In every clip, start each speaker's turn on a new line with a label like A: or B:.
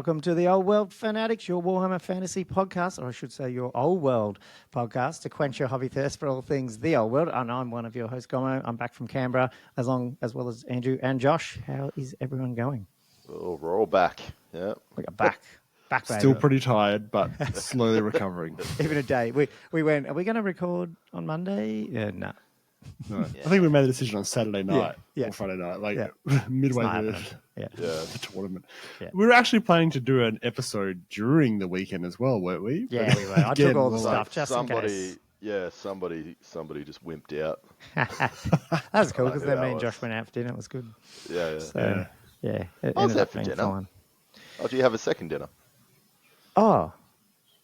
A: Welcome to the Old World Fanatics, your Warhammer Fantasy podcast, or I should say your Old World podcast, to quench your hobby thirst for all things the Old World. And I'm one of your hosts, Gomo. I'm back from Canberra, as well as Andrew and Josh. How is everyone going?
B: Oh, we're all back. Yeah,
A: We got back.
C: Still pretty tired, but slowly recovering.
A: Even a day. We went, are we going to record on Monday? Yeah, no.
C: No. I think we made the decision on Saturday night or Friday night, midway through the tournament.
A: Yeah.
C: We were actually planning to do an episode during the weekend as well, weren't we?
A: Yeah, we were. I took all the stuff just in case.
B: Yeah, somebody just wimped out.
A: That was cool because then me and Josh went out for dinner. It was good.
B: Yeah.
A: So, it
B: I was
A: ended
B: out
A: up
B: for
A: being
B: dinner.
A: fine.
B: Oh, do you have a second dinner?
A: Oh,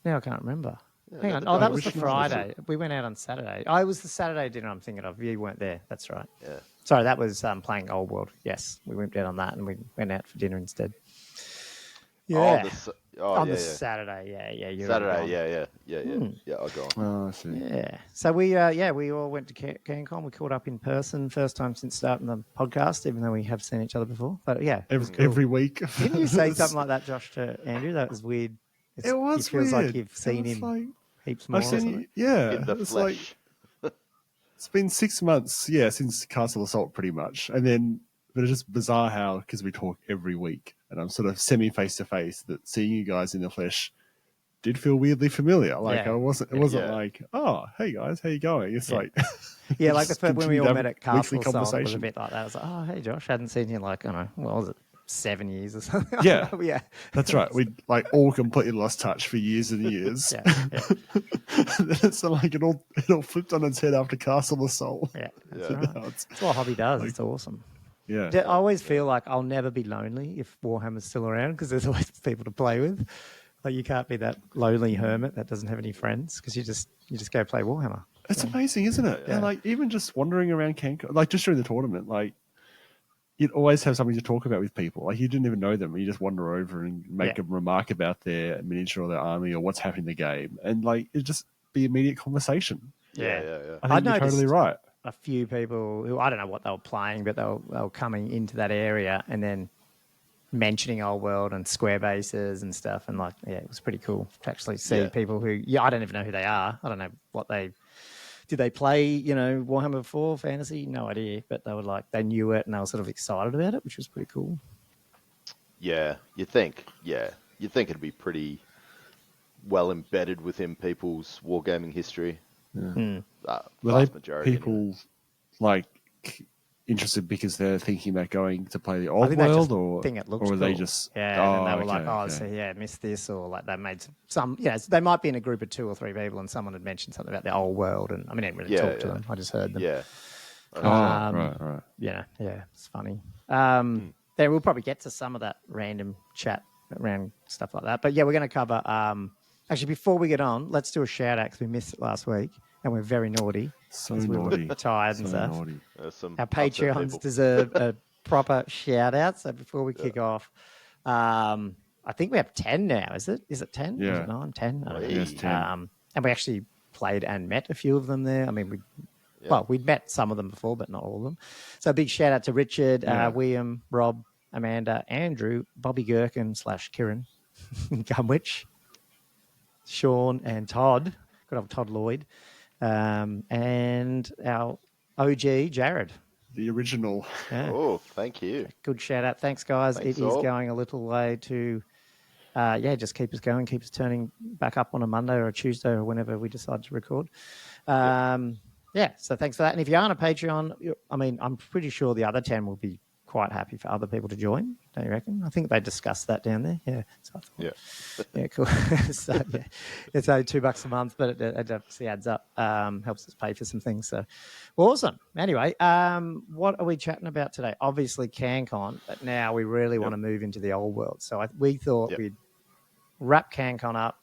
A: now I can't remember. Hang on. Oh, that was the
C: which night was
A: Friday. We went out on Saturday. Oh, it was the Saturday dinner I'm thinking of. You weren't there. That's right.
B: Yeah.
A: Sorry, that was playing Old World. Yes, we went out on that and we went out for dinner instead. Yeah. On the Saturday. Yeah. You're
B: Saturday. Yeah. I'll go on.
C: Oh, I see.
A: Yeah. So we all went to Cancon. We caught up in person, first time since starting the podcast, even though we have seen each other before. But yeah,
C: Every week.
A: Didn't you say something like that, Josh, to Andrew? That was weird.
C: It was
A: It feels
C: weird.
A: like you've seen him heaps more.
C: I've seen
B: In the
C: it's
B: flesh.
C: It's been 6 months, since Castle Assault pretty much. And then, but it's just bizarre how, because we talk every week and I'm sort of semi-face-to-face, that seeing you guys in the flesh did feel weirdly familiar. Like it wasn't like, oh, hey guys, how you going? It's like...
A: Yeah, like the first when we all met at Castle Assault, it was a
C: conversation.
A: bit like that. I was like, oh, hey Josh, hadn't seen you in like, I don't know, what was it, 7 years or something?
C: Yeah.
A: Yeah.
C: That's right. We all completely lost touch for years and years.
A: Yeah.
C: And then it's like it all flipped on its head after Castle Assault.
A: Yeah. That's
B: Yeah.
A: right.
C: Now
A: That's what hobby does.
C: like-
A: It's awesome.
C: Yeah.
A: I always feel like I'll never be lonely if Warhammer's still around because there's always people to play with. Like you can't be that lonely hermit that doesn't have any friends because you just go play Warhammer.
C: It's amazing, isn't it?
A: Yeah.
C: And like even just wandering around Cancun, like just during the tournament, like you'd always have something to talk about with people. Like you didn't even know them. You just wander over and make a remark about their miniature or their army or what's happening in the game. And like it'd just be immediate conversation.
B: Yeah.
C: I think you're totally right.
A: A few people who I don't know what they were playing, but they were coming into that area and then mentioning Old World and square bases and stuff, and like it was pretty cool to actually see people who I don't even know who they are. I don't know what they did. They play Warhammer before fantasy, no idea, but they were like they knew it and they were sort of excited about it, which was pretty cool.
B: Yeah, you think it'd be pretty well embedded within people's wargaming history.
C: Yeah. Were
B: Vast
C: they
B: majority.
C: people like interested because they're thinking about going to play the
A: I
C: Old
A: think they
C: World,
A: just
C: or
A: think it looks
C: or were they
A: cool.
C: just
A: and they were like,
C: okay.
A: so missed this, or like they made some. They might be in a group of 2 or 3 people, and someone had mentioned something about the Old World, and I didn't really talk to them. I just heard them.
B: Yeah.
C: Right.
A: Yeah, it's funny. There we'll probably get to some of that random chat around stuff like that. But yeah, we're going to cover. Actually, before we get on, let's do a shout out because we missed it last week, and we're very naughty.
C: So
A: We
C: naughty.
A: were tired and
C: So
A: stuff.
C: naughty.
A: Our Patreons deserve a proper shout out. So before we kick off, I think we have 10 now. Is it? Is it 10?
C: Yeah.
A: Is it 9? 10? I don't know.
C: Yes, 10.
A: And we actually played and met a few of them there. I mean, we'd met some of them before, but not all of them. So a big shout out to Richard, William, Rob, Amanda, Andrew, Bobby Gherkin / Kieran, Gumwich, Sean, and Todd. Good old Todd Lloyd. And our OG, Jared.
C: The original.
A: Yeah.
B: Oh, thank you.
A: Good shout out. Thanks, guys.
B: Thanks,
A: it is
B: all.
A: going a little way to, just keep us going, keep us turning back up on a Monday or a Tuesday or whenever we decide to record. So thanks for that. And if you aren't a Patreon, I'm pretty sure the other 10 will be quite happy for other people to join, don't you reckon? I think they discussed that down there. Yeah. So I thought, yeah, cool. So, it's only $2 a month, but it obviously adds up. Helps us pay for some things. So awesome. Anyway, what are we chatting about today? Obviously Cancon, but now we really want to move into the Old World. So we thought we'd wrap Cancon up.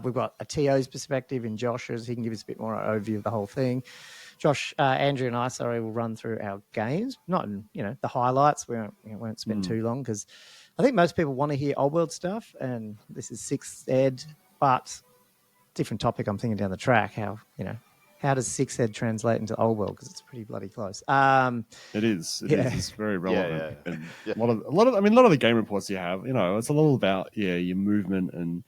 A: We've got a TO's perspective in Josh's. He can give us a bit more overview of the whole thing. Josh, Andrew and I, will run through our games, not in, the highlights. We won't spend too long because I think most people want to hear Old World stuff, and this is 6th ed, but different topic I'm thinking down the track, how how does Six Head translate into Old World? Because it's pretty bloody close.
C: It is. It's very relevant.
B: Yeah.
C: And a lot of the game reports you have, it's a little about your movement and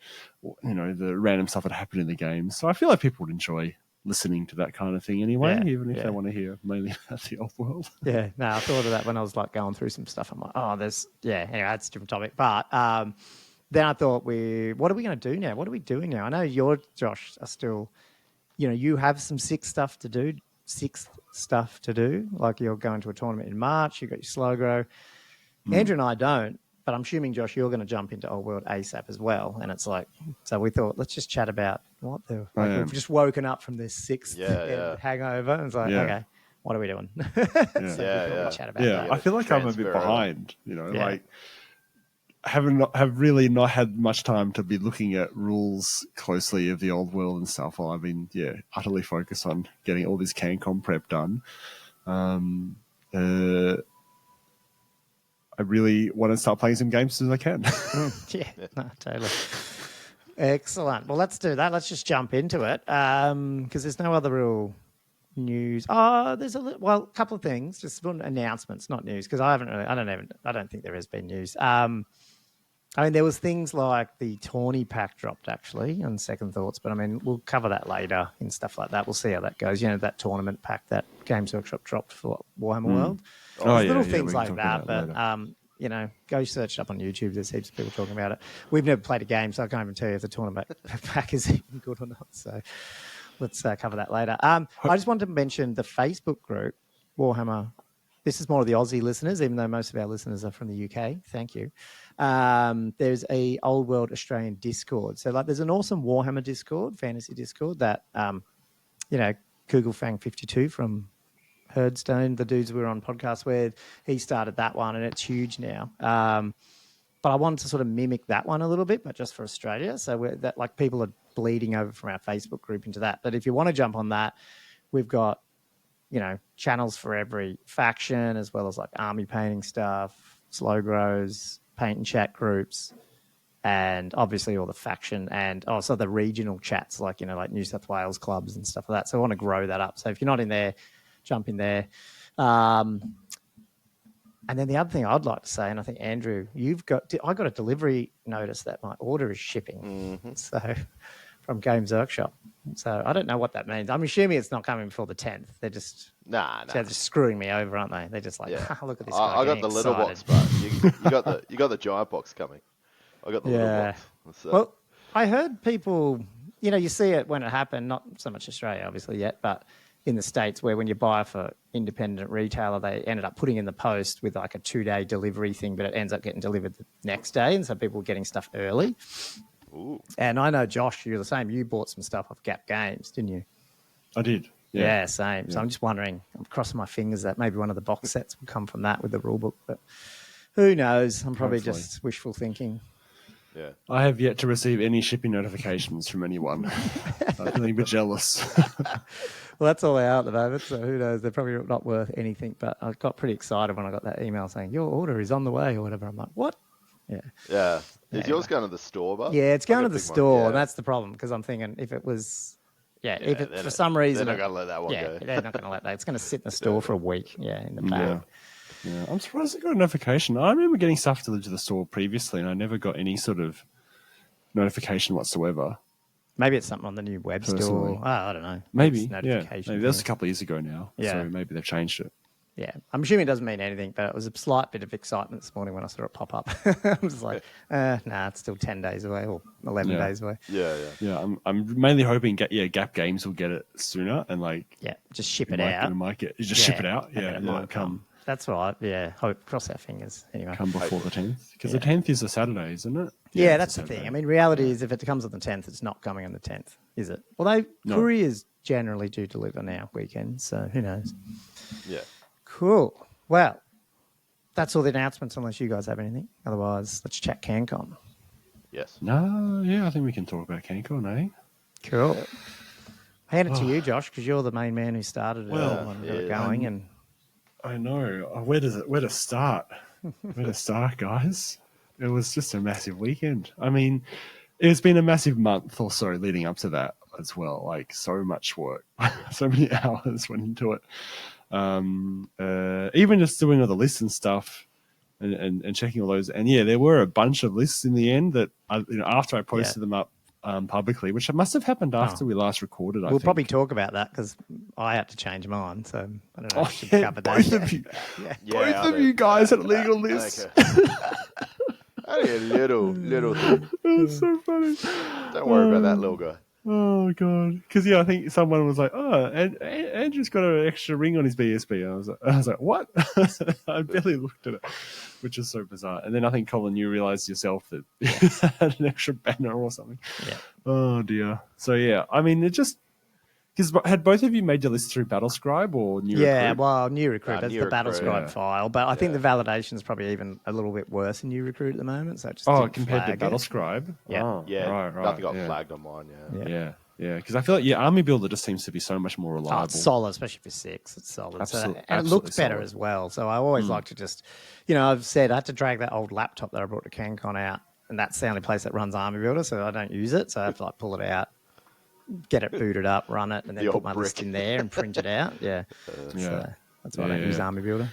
C: the random stuff that happened in the game. So I feel like people would enjoy listening to that kind of thing anyway, even if they want to hear mainly about the Old World.
A: Yeah, no, I thought of that when I was like going through some stuff. I'm like, anyway, that's a different topic. But then I thought, what are we going to do now? What are we doing now? I know you're, Josh, are still, you have some sixth stuff to do. Like you're going to a tournament in March, you've got your slow grow. Andrew and I don't, but I'm assuming, Josh, you're going to jump into Old World ASAP as well. And it's like, so we thought, let's just chat about we've just woken up from this sixth hangover. And it's like, okay, what are we doing? Chat about that.
C: I feel like I'm a bit behind, like have really not had much time to be looking at rules closely of the Old World and stuff while I've been, utterly focused on getting all this Cancon prep done. I really want to start playing some games as soon as I can.
A: Totally. Excellent. Well, let's do that. Let's just jump into it because there's no other real news. Oh, there's a couple of things, just announcements, not news, because I don't think there has been news. There was things like the Tawny pack dropped actually on second thoughts, but we'll cover that later and stuff like that. We'll see how that goes. That tournament pack that Games Workshop dropped for Warhammer World. Little things like that, but go search it up on YouTube. There's heaps of people talking about it. We've never played a game, so I can't even tell you if the tournament pack is even good or not. So let's cover that later. I just wanted to mention the Facebook group, Warhammer. This is more of the Aussie listeners, even though most of our listeners are from the UK. Thank you. There's a Old World Australian Discord. So there's an awesome Warhammer Discord, fantasy Discord that, Kugelfang52 from Herdstone, the dudes we were on podcast with, he started that one and it's huge now. But I wanted to sort of mimic that one a little bit, but just for Australia. So people are bleeding over from our Facebook group into that. But if you want to jump on that, we've got, channels for every faction, as well as like army painting stuff, slow grows, paint and chat groups, and obviously all the faction and also the regional chats, like New South Wales clubs and stuff like that. So I want to grow that up. So if you're not in there, jump in there. And then the other thing I'd like to say, and I think Andrew, I got a delivery notice that my order is shipping. So from Games Workshop. So I don't know what that means. I'm assuming it's not coming before the 10th. They're just they're just screwing me over, aren't they? They're just like, look at this guy.
B: I got the little box, but you got the giant box coming. I got the little box. So.
A: Well, I heard people, you see it when it happened, not so much Australia obviously yet, but in the States where when you buy for independent retailer, they ended up putting in the post with like a 2-day delivery thing, but it ends up getting delivered the next day. And so people were getting stuff early.
B: Ooh.
A: And I know, Josh, you're the same. You bought some stuff off Gap Games, didn't you?
C: I did.
A: Yeah, same. Yeah. So I'm just wondering, I'm crossing my fingers that maybe one of the box sets will come from that with the rule book, but who knows? I'm probably just wishful thinking.
C: Yeah. I have yet to receive any shipping notifications from anyone. I'm feeling a bit jealous.
A: Well, that's all out at the moment, so who knows? They're probably not worth anything, but I got pretty excited when I got that email saying, your order is on the way or whatever. I'm like, what?
B: Yeah. Is yours going to the store, bud?
A: Yeah, it's going to the store, and that's the problem, because I'm thinking if it was... if it, for some reason...
B: They're not going to let that one go.
A: Yeah, they're not going to let that. It's going to sit in the store for a week, in the bag.
C: Yeah, I'm surprised I got a notification. I remember getting stuff delivered to the store previously, and I never got any sort of notification whatsoever.
A: Maybe it's something on the new web store. Oh, I don't know.
C: Maybe, maybe that's a couple of years ago now, so maybe they've changed it.
A: Yeah, I'm assuming it doesn't mean anything, but it was a slight bit of excitement this morning when I saw it pop up. I was like, it's still 10 days away or 11 days away.
C: Yeah. I'm mainly hoping Gap Games will get it sooner and
A: just ship it out.
C: Ship it out. Yeah,
A: it might come. That's right. Yeah, hope, cross our fingers. Anyway,
C: come before the 10th, because the 10th is a Saturday, isn't it?
A: Yeah, that's the thing. I mean, reality is if it comes on the 10th, it's not coming on the 10th, is it? Although couriers generally do deliver now weekends, so who knows?
B: Yeah.
A: Cool. Well, that's all the announcements, unless you guys have anything. Otherwise, let's chat Cancon.
B: Yes.
C: No, I think we can talk about Cancon, eh?
A: Cool. I hand it to you, Josh, because you're the main man who started it and got it going. And
C: I know. Where to start? Where to start, guys? It was just a massive weekend. I mean, it's been a massive month or so leading up to that. as well. Like so much work, so many hours went into it. Even just doing all the lists and stuff and checking all those. And yeah, there were a bunch of lists in the end that after I posted them up publicly, which must have happened after we last recorded. I
A: We'll
C: think.
A: probably talk about that because I had to change mine. So I don't know if we should cover that.
C: Both of you, both of you guys had legal lists.
B: Only a little thing.
C: That's so funny.
B: Don't worry about that little guy.
C: Oh god, because I think someone was like, "Oh, and Andrew's got an extra ring on his BSB." I was like, "What?" I barely looked at it, which is so bizarre. And then I think Colin, you realised yourself that you had an extra banner or something.
A: Yeah.
C: Oh dear. So yeah, I mean, it just because had both of you made your list through Battlescribe or New Recruit?
A: Well, New Recruit, that's
B: New
A: the
B: Recruit,
A: Battlescribe file. But I think the validation is probably even a little bit worse in New Recruit at the moment. So it just didn't
C: compared to
A: flag it.
C: Battlescribe.
A: Yeah.
C: Oh, right.
B: Nothing got flagged on mine.
C: Yeah. Because I feel like Army Builder just seems to be so much more reliable.
A: Oh, it's solid, especially for 6. It's solid.
C: Absolutely,
A: and it looks better
C: solid.
A: as well. So I always like to just, I've said I had to drag that old laptop that I brought to Cancon out, and that's the only place that runs Army Builder, so I don't use it. So I have to pull it out, get it booted up, run it, and then put my list in there and print it out. Yeah. So that's why I don't use Army Builder.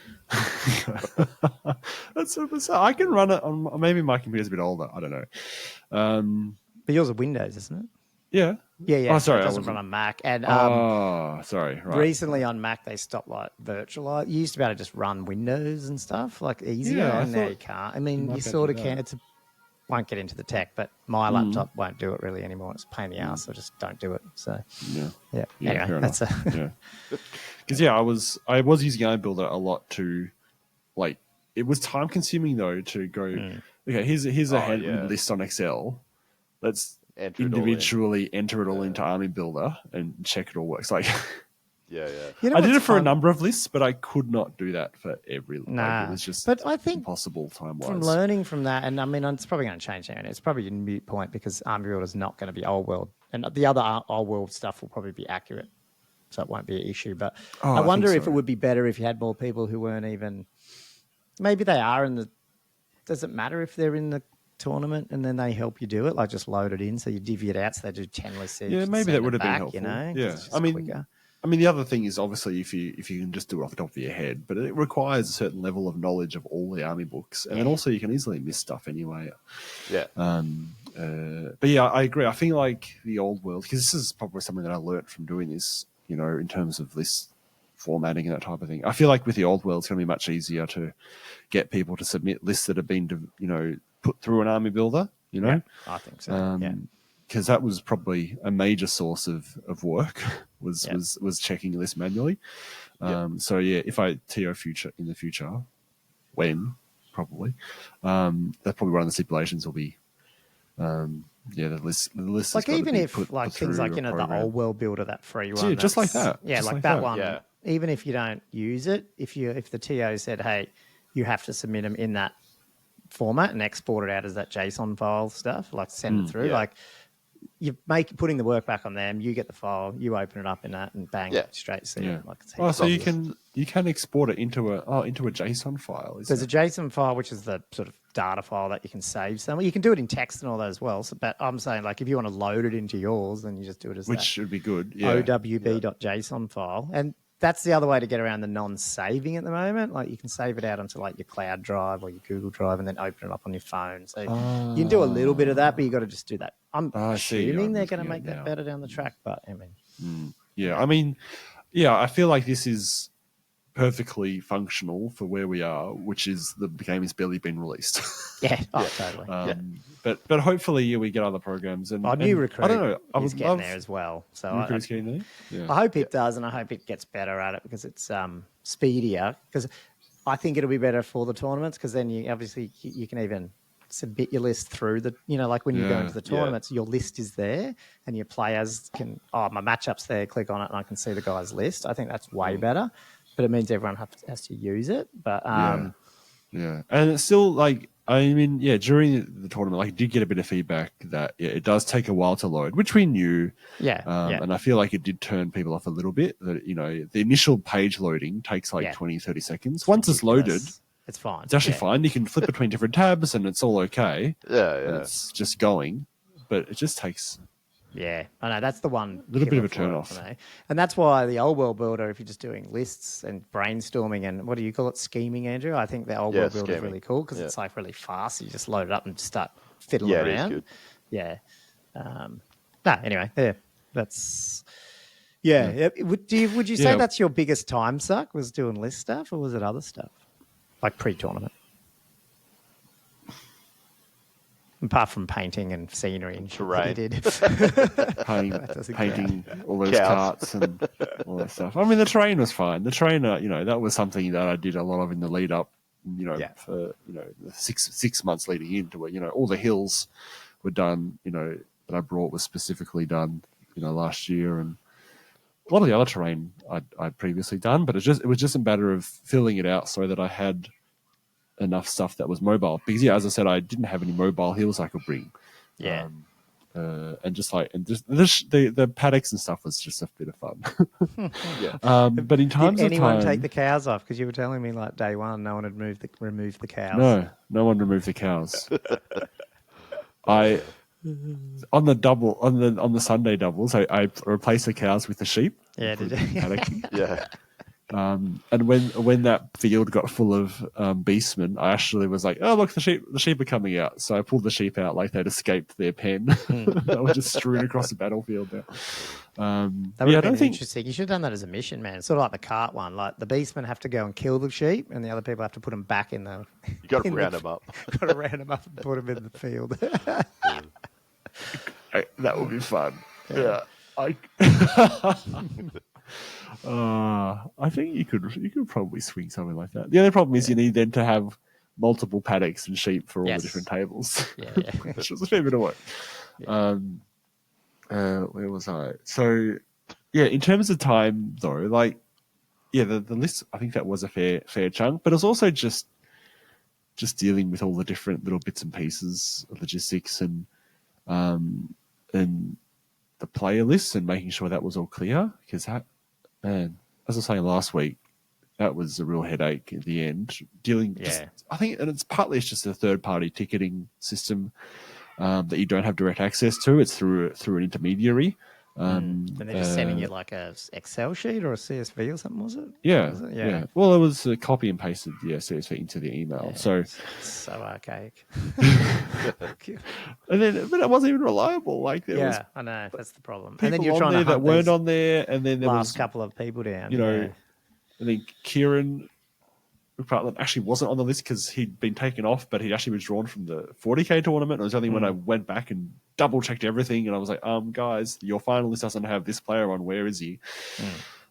C: That's so bizarre. I can run it on maybe my computer's a bit older. I don't know.
A: But yours are Windows, isn't it?
C: Yeah.
A: Yeah.
C: Oh, sorry,
A: It
C: I
A: doesn't
C: wasn't.
A: run on Mac. And
C: sorry. Right.
A: recently on Mac, they stopped virtualize. You used to be able to just run Windows and stuff easier,
C: Yeah, I
A: and now
C: thought
A: you can't. I mean,
C: might
A: you
C: be
A: sort
C: able
A: of
C: to do
A: can.
C: that.
A: Won't get into the tech, but my laptop won't do it really anymore. It's a pain in the ass. I just don't do it. So
C: Yeah.
A: Anyway,
C: fair
A: that's
C: enough. Because I was using Army Builder a lot to it was time consuming though to go. Okay, here's a handwritten list on Excel. Let's individually enter it all into Army Builder and check it all works. I did it for a number of lists, but I could not do that for every list. It was just
A: but I think
C: impossible time-wise.
A: from learning from that, and I mean, it's probably going to change now, and it's probably a moot point because Army Builder is not going to be old world, and the other old world stuff will probably be accurate, so it won't be an issue. But I wonder if it would be better if you had more people who weren't even. Maybe they are in the. Does it matter if they're in the tournament and then they help you do it? Just load it in, so you divvy it out, so they do 10 lists.
C: Yeah, maybe that would have been helpful.
A: Yeah, quicker.
C: I mean, the other thing is obviously if you can just do it off the top of your head, but it requires a certain level of knowledge of all the army books, and then also you can easily miss stuff anyway.
B: Yeah.
C: But yeah, I agree. I feel like the old world, because this is probably something that I learned from doing this, in terms of list formatting and that type of thing. I feel like with the old world, it's going to be much easier to get people to submit lists that have been, put through an army builder.
A: Yeah, I think so.
C: Because that was probably a major source of work was checking lists manually. So if I TO in the future, when probably, that's probably one of the stipulations will be, the list.
A: Even if things like the old world builder, that free one,
C: yeah, just like that,
A: that one. Yeah. Even if you don't use it, if the TO said, hey, you have to submit them in that format and export it out as that JSON file stuff, send it through, you putting the work back on them, you get the file, you open it up in that, and bang, straight see it.
C: So you can export it into a JSON file.
A: There's a JSON file, which is the sort of data file that you can save somewhere. You can do it in text and all that as well. So, but I'm saying if you want to load it into yours, then you just do it as
C: which should be good.
A: OWB.json file, and that's the other way to get around the non-saving at the moment. You can save it out onto your cloud drive or your Google Drive and then open it up on your phone. So you can do a little bit of that, but you got to just do that. I'm assuming they're going to make that better down the track, but I mean. I feel like this is perfectly functional for where we are, which is the game has barely been released. Totally.
C: But hopefully we get other programs and
A: New Recruit.
C: I don't know.
A: Is getting there as well. So
C: Recruit's getting there. Yeah.
A: I hope it does, and I hope it gets better at it because it's speedier. Because I think it'll be better for the tournaments because then you can even submit your list through the when you go into the tournaments, your list is there and your players can my matchup's there, click on it and I can see the guy's list. I think that's way better, but it means everyone has to use it. But and
C: it's still during the tournament, I did get a bit of feedback that it does take a while to load, which we knew. And I feel like it did turn people off a little bit. That the initial page loading takes 20, 30 seconds. Once it's loaded,
A: it's fine.
C: It's actually fine. You can flip between different tabs, and it's all okay.
B: Yeah.
C: And it's just going, but it just takes
A: Yeah, I know that's the one.
C: Little bit of a
A: killer for
C: turn
A: it
C: off.
A: for me. And that's why the old world builder, if you're just doing lists and brainstorming and what do you call it, scheming, Andrew? I think the old world builder is
B: scheming.
A: really cool because it's like really fast. You just load it up and start fiddling
B: Yeah,
A: around.
B: it is good.
A: Yeah. Anyway, yeah, that's. Yeah. Would you say that's your biggest time suck? Was doing list stuff, or was it other stuff like pre-tournament? Apart from painting and scenery and
B: terrain,
A: did.
C: painting all those carts and all that stuff. I mean, the terrain was fine. The terrain, that was something that I did a lot of in the lead up. For the 6 months leading into it. All the hills were done. That I brought was specifically done. Last year, and a lot of the other terrain I'd previously done, but it was just a matter of filling it out so that I had enough stuff that was mobile. Because as I said, I didn't have any mobile hills I could bring.
A: Yeah.
C: The paddocks and stuff was just a bit of fun.
B: yeah.
C: But in terms
A: Did
C: of
A: anyone
C: time,
A: take the cows off? Because you were telling me like day one, no one had removed the cows.
C: No one removed the cows. On the Sunday doubles, I replaced the cows with the sheep.
A: Yeah, did you?
B: Yeah.
C: And when that field got full of beastmen, I actually was like, "Oh, look, the sheep are coming out." So I pulled the sheep out like they'd escaped their pen. They were just strewn across the battlefield now.
A: That would have been interesting. You should have done that as a mission, man. It's sort of like the cart one. Like the beastmen have to go and kill the sheep, and the other people have to put them back in the.
B: You got to round them up.
A: Got to round them up and put them in the field.
C: That would be fun. Yeah. I think you could probably swing something like that. The only problem is you need then to have multiple paddocks and sheep for all the different tables. Yeah. Which was a fair bit of work. Yeah. Where was I? So, yeah, in terms of time though, the list, I think that was a fair chunk, but it was also just dealing with all the different little bits and pieces of logistics and the player lists and making sure that was all clear, because that, man, as I was saying last week, that was a real headache at the end. I think, and it's just a third-party ticketing system that you don't have direct access to. It's through an intermediary. And
A: they're just sending you like a Excel sheet or a CSV or something, was it?
C: Yeah. Well, it was a copy and pasted CSV into the email.
A: Yeah,
C: so
A: archaic.
C: But it wasn't even reliable. Like there was,
A: I know that's the problem.
C: And
A: then you're trying to
C: that weren't on there, and then there
A: last
C: was
A: couple of people down.
C: I think Kieran actually wasn't on the list because he'd been taken off, but he actually withdrawn from the 40k tournament. It was only when I went back and double checked everything, and I was like, guys, your final list doesn't have this player on. Where is he?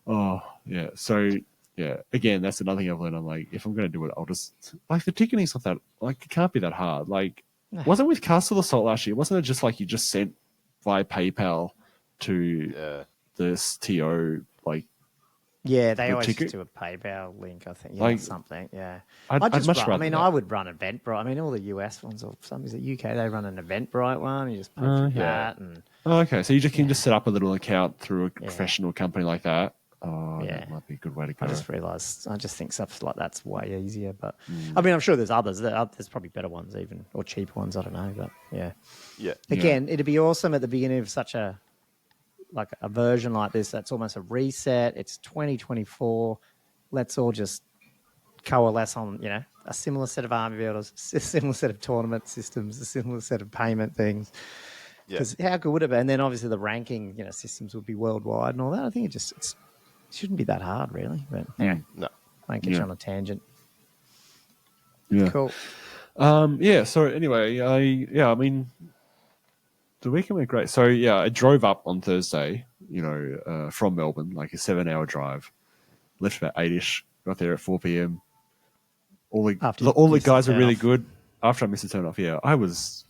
C: Oh, yeah. So, yeah, again, that's another thing I've learned. I'm like, if I'm going to do it, I'll just, like, the ticketing's not that, like, it can't be that hard. Like, wasn't with Castle Assault last year? Wasn't it just like you just sent via PayPal to the TO, like,
A: yeah, they always
C: ticket?
A: do a PayPal link, I think, or something. Yeah,
C: I'd much rather.
A: I mean, I would run Eventbrite. I mean, all the US ones or some is the UK. They run an Eventbrite one. You just pay for that, and
C: okay. So you can just set up a little account through a professional company like that. That might be a good way to go.
A: I just realised. I just think stuff like that's way easier. But I mean, I'm sure there's others. There's probably better ones, even or cheaper ones. I don't know, but yeah. Again, it'd be awesome at the beginning of such a version like this. That's almost a reset. It's 2024. Let's all just coalesce on a similar set of army builders, a similar set of tournament systems, a similar set of payment things. Because how good would it be? And then obviously the ranking systems would be worldwide and all that. I think it shouldn't be that hard, really. But
B: no,
A: I won't get you on a tangent.
C: Yeah,
A: cool.
C: So anyway, I mean, the weekend went great. So I drove up on Thursday, from Melbourne, like a 7-hour drive. Left about 8ish. Got there at 4 p.m. All the guys were really good. After I missed the turn off, I was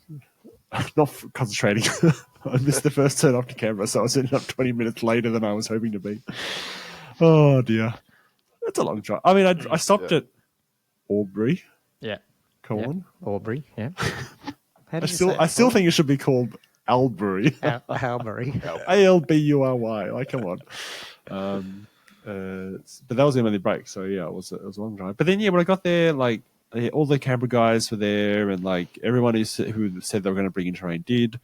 C: not concentrating. I missed the first turn off to Canberra, so I was ending up 20 minutes later than I was hoping to be. Oh dear, that's a long drive. I mean, I stopped at Albury.
A: Yeah,
C: Colin.
A: Albury. Yeah.
C: I still think it should be called Albury.
A: Albury.
C: Albury. Like, come on. But that was the only break, so it was a long drive. But then when I got there, like all the Canberra guys were there, and like everyone who said they were going to bring in terrain did.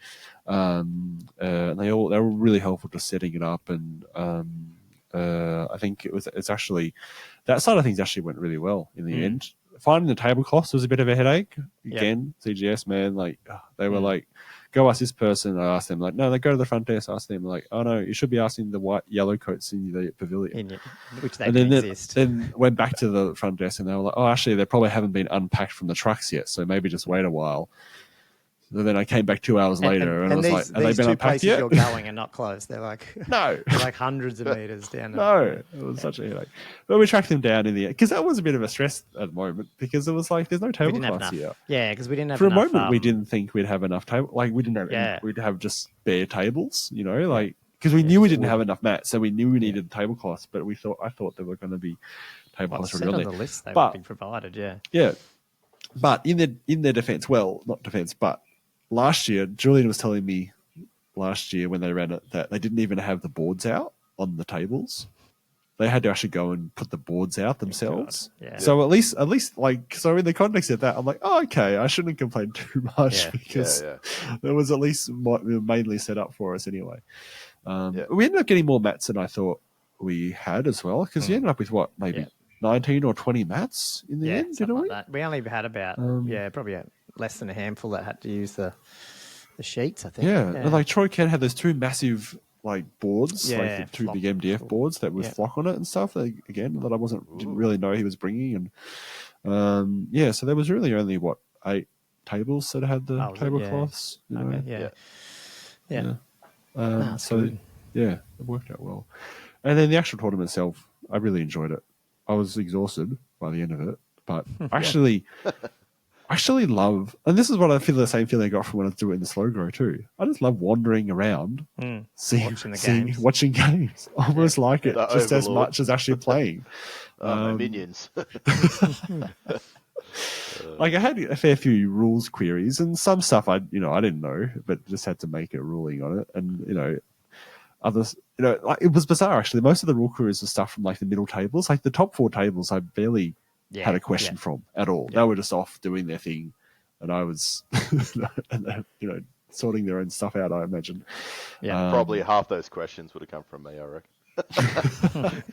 C: And they were really helpful to setting it up, and I think it's actually that side of things actually went really well in the end. Finding the tablecloths was a bit of a headache. Again, CGS, man, like they were like, go ask this person. I asked them, like, no, they go to the front desk, ask them, like, oh no, you should be asking the white yellow coats in the pavilion,
A: which they
C: and
A: can exist.
C: Then went back to the front desk and they were like, oh, actually, they probably haven't been unpacked from the trucks yet, so maybe just wait a while. So then I came back 2 hours later and I was like, have they been unpacked yet?
A: You're going and not closed. They're like,
C: no,
A: they're like hundreds of meters down.
C: No, it was such a headache. But we tracked them down in the end because that was a bit of a stress at the moment because it was like there's no tablecloths here.
A: Yeah, because we didn't have
C: for
A: enough,
C: a moment we didn't think we'd have enough table. Like we didn't have.
A: Yeah.
C: We'd have just bare tables, you know, like because we knew we didn't have enough mats, so we knew we needed tablecloths. But I thought there were going to be tablecloths already on
A: the
C: there.
A: list they would be provided.
C: Yeah. But in their defense, well, not defense, but last year, Julian was telling me when they ran it that they didn't even have the boards out on the tables. They had to actually go and put the boards out themselves. So at least like, so in the context of that, I'm like, oh, okay, I shouldn't complain too much because there was at least mainly set up for us anyway. We ended up getting more mats than I thought we had as well because we ended up with what, maybe 19 or 20 mats in the end, didn't we?
A: Like that. We only had about, probably less than a handful that had to use the sheets, I think.
C: Yeah. And like Troy Ken had those two massive like boards, like the two big MDF boards that with flock on it and stuff. That I didn't really know he was bringing. And so there was really only 8 tables that had the tablecloths. It worked out well. And then the actual tournament itself, I really enjoyed it. I was exhausted by the end of it, but actually love, and this is what I feel the same feeling I got from when I was doing the slow grow too. I just love wandering around, watching games. I almost like it just as much as actually playing.
B: My minions.
C: Like I had a fair few rules queries and some stuff I didn't know, but just had to make a ruling on it. And others, like it was bizarre actually. Most of the rule queries were stuff from like the middle tables, like the top 4 tables. I barely had a question from at all. They were just off doing their thing, and I was, sorting their own stuff out. I imagine.
B: Yeah, probably half those questions would have come from me. I reckon.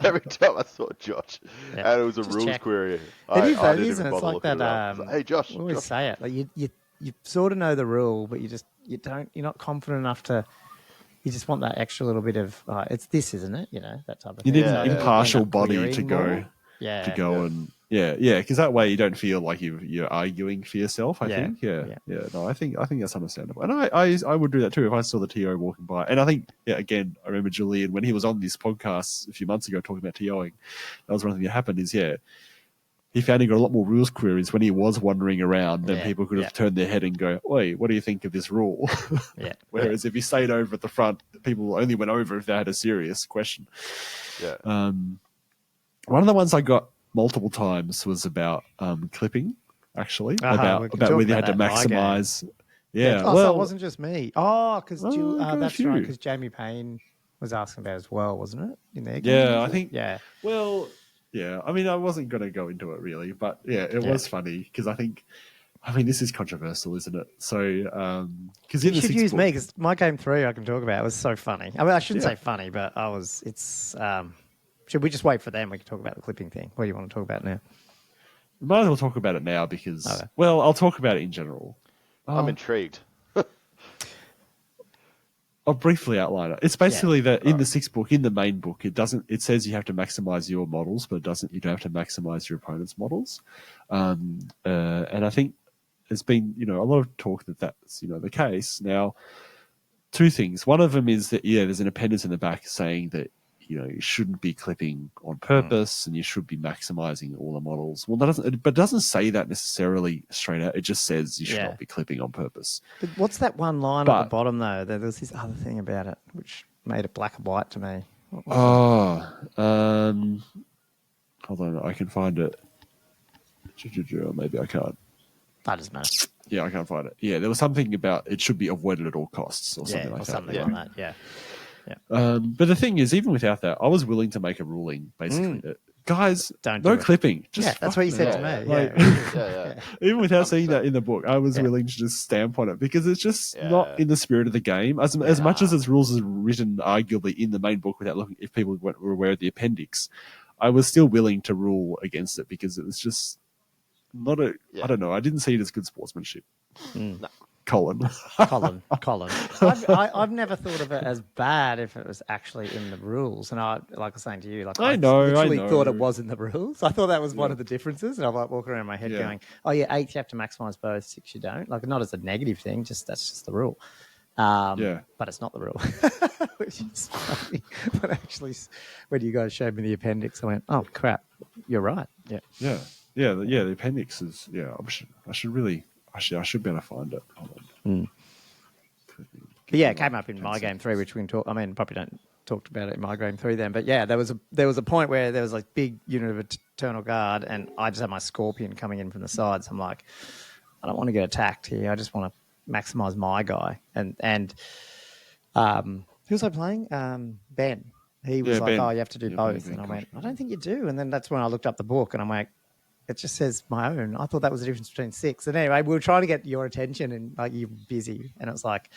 B: Every time I saw Josh, and it was a rules query.
A: It is, and it's like that.
B: Hey, Josh,
A: we always say it. Like you sort of know the rule, but you're not confident enough to. You just want that extra little bit of it's this, isn't it? That type of thing.
C: You need an impartial body to go.
A: And
C: because that way you don't feel like you're arguing for yourself. I think, no, I think that's understandable, and I would do that too if I saw the TO walking by. And I think, again, I remember Julian when he was on this podcast a few months ago talking about TOing. That was one thing that happened. He found he got a lot more rules queries when he was wandering around. Then people could have turned their head and go, "Oi, what do you think of this rule?" Whereas if he stayed over at the front, people only went over if they had a serious question. One of the ones I got multiple times was about clipping, actually, about whether you had to maximize.
A: So it wasn't just me. Oh, because that's right. Because Jamie Payne was asking about it as well, wasn't it? In there,
C: I think. Yeah. Well, I mean, I wasn't going to go into it really, but it was funny because I mean, this is controversial, isn't it? So, because
A: you should use me because my game 3 I can talk about was so funny. I mean, I shouldn't say funny, but should we just wait for them? We can talk about the clipping thing. What do you want to talk about now?
C: We might as well talk about it now because, I'll talk about it in general.
B: I'm intrigued.
C: I'll briefly outline it. It's basically that in the 6th book, in the main book, it says you have to maximize your models, but you don't have to maximize your opponent's models. And I think there's been, a lot of talk that's, the case. Now, 2 things. One of them is that, there's an appendix in the back saying that, you shouldn't be clipping on purpose and you should be maximizing all the models. Well, it doesn't say that necessarily straight out. It just says you should not be clipping on purpose.
A: But what's that one line at the bottom, though? There's this other thing about it, which made it black and white to me.
C: Hold on. I can find it. Maybe I can't.
A: That doesn't matter.
C: Yeah, I can't find it. Yeah, there was something about it should be avoided at all costs or something like that.
A: Something like that,
C: But the thing is, even without that, I was willing to make a ruling, basically, guys,
A: Don't do
C: no
A: it.
C: clipping. Just
A: Yeah, that's what you said to
B: yeah,
A: me.
C: like-
A: Yeah.
C: even without seeing
B: 100%.
C: that in the book, I was willing to just stamp on it because it's just not in the spirit of the game. As much as its rules are written arguably in the main book without looking, if people were aware of the appendix, I was still willing to rule against it because it was just not a. I don't know. I didn't see it as good sportsmanship.
B: No.
C: Colin.
A: Colin. I've never thought of it as bad if it was actually in the rules. And I was saying to you,
C: I literally
A: thought it was in the rules. I thought that was one of the differences. And I'm like walking around in my head going, oh yeah, 8 you have to maximize both, 6 you don't. Like not as a negative thing, just that's just the rule. But it's not the rule. Which is funny. But actually, when you guys showed me the appendix, I went, oh crap, you're right. Yeah.
C: The appendix is. Yeah, I should be able to find it. Hold on.
A: But yeah, it came up in My Game 3, which we can talk. I mean, probably don't talked about it in My Game 3 then. But yeah, there was a point where there was like big unit of Eternal Guard, and I just had my Scorpion coming in from the sides. I'm like, I don't want to get attacked here. I just want to maximize my guy. And who was I playing? Ben. He was like, Ben. Oh, you have to do both. And I went, I don't think you do. And then that's when I looked up the book, and I'm like, it just says my own. I thought that was the difference between 6. And anyway, we were trying to get your attention, and like you're busy. And it was like,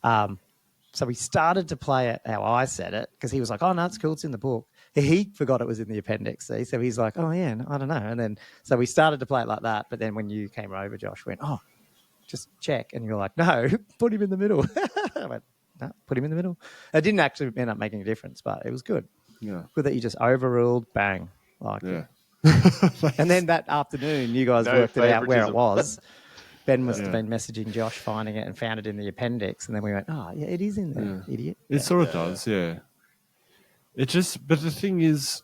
A: so we started to play it how I said it, because he was like, oh, no, it's cool. It's in the book. He forgot it was in the appendix. See? So he's like, oh, yeah, I don't know. And then, so we started to play it like that. But then when you came over, Josh went, oh, just check. And you're like, no, put him in the middle. I went, no, put him in the middle. It didn't actually end up making a difference, but it was good.
C: Yeah.
A: Good that you just overruled, bang. Like,
C: yeah.
A: And then that afternoon, you guys worked it out where it was. Ben must have been messaging Josh, finding it, and found it in the appendix. And then we went, oh, yeah, it is in there, idiot.
C: It sort of does, yeah. It just, but the thing is,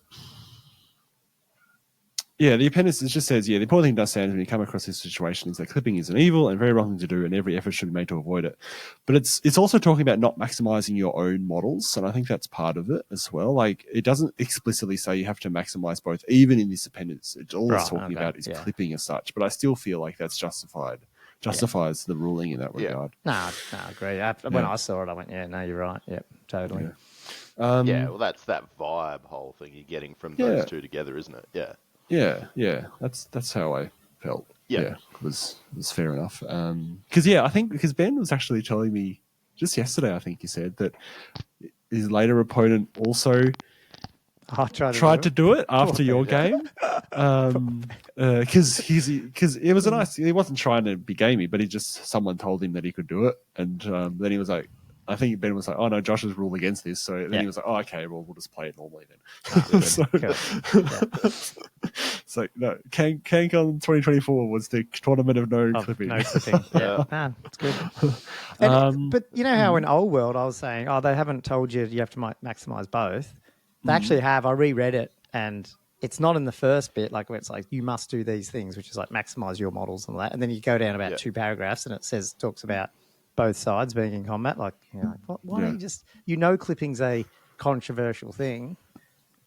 C: the appendix just says, the important thing does stand when you come across this situation is that clipping is an evil and very wrong thing to do, and every effort should be made to avoid it. But it's also talking about not maximizing your own models, and I think that's part of it as well. Like, it doesn't explicitly say you have to maximize both, even in this appendix. It's all it's talking about is clipping as such, but I still feel like that's justifies the ruling in that regard.
A: No, I agree. When I saw it, I went, yeah, no, you're right. Yep, totally.
B: Well, that's that vibe whole thing you're getting from those two together, isn't it?
C: Yeah. That's how I felt. Yeah, it was fair enough. Because Ben was actually telling me just yesterday, I think he said that his later opponent also tried to do it after your game. Because it was he wasn't trying to be gamey, but someone told him that he could do it, and then he was like, I think Ben was like, oh no, Josh has ruled against this, so then he was like, oh okay, well we'll just play it normally then. So no, Cancon 2024 was the tournament of no clipping.
A: No clipping. It's good. But you know how in Old World I was saying, they haven't told you have to maximize both. They actually have. I reread it, and it's not in the first bit, like where it's like you must do these things, which is like maximize your models and all that. And then you go down about 2 paragraphs, and it talks about both sides being in combat. Like, why don't you just clipping's a controversial thing?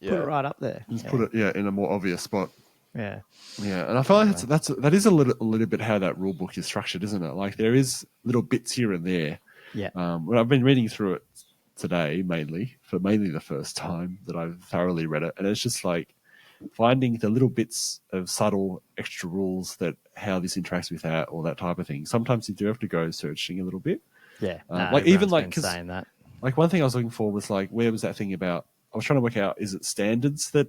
A: Put it right up there.
C: Just put it in a more obvious spot.
A: Yeah.
C: And I feel like that is a little bit how that rule book is structured, isn't it? Like there is little bits here and there.
A: Yeah.
C: I've been reading through it today mainly the first time that I've thoroughly read it, and it's just like finding the little bits of subtle extra rules that how this interacts with that or that type of thing. Sometimes you do have to go searching a little bit.
A: Yeah.
C: Saying
A: that.
C: Like one thing I was looking for was like, where was that thing about? I was trying to work out, is it standards that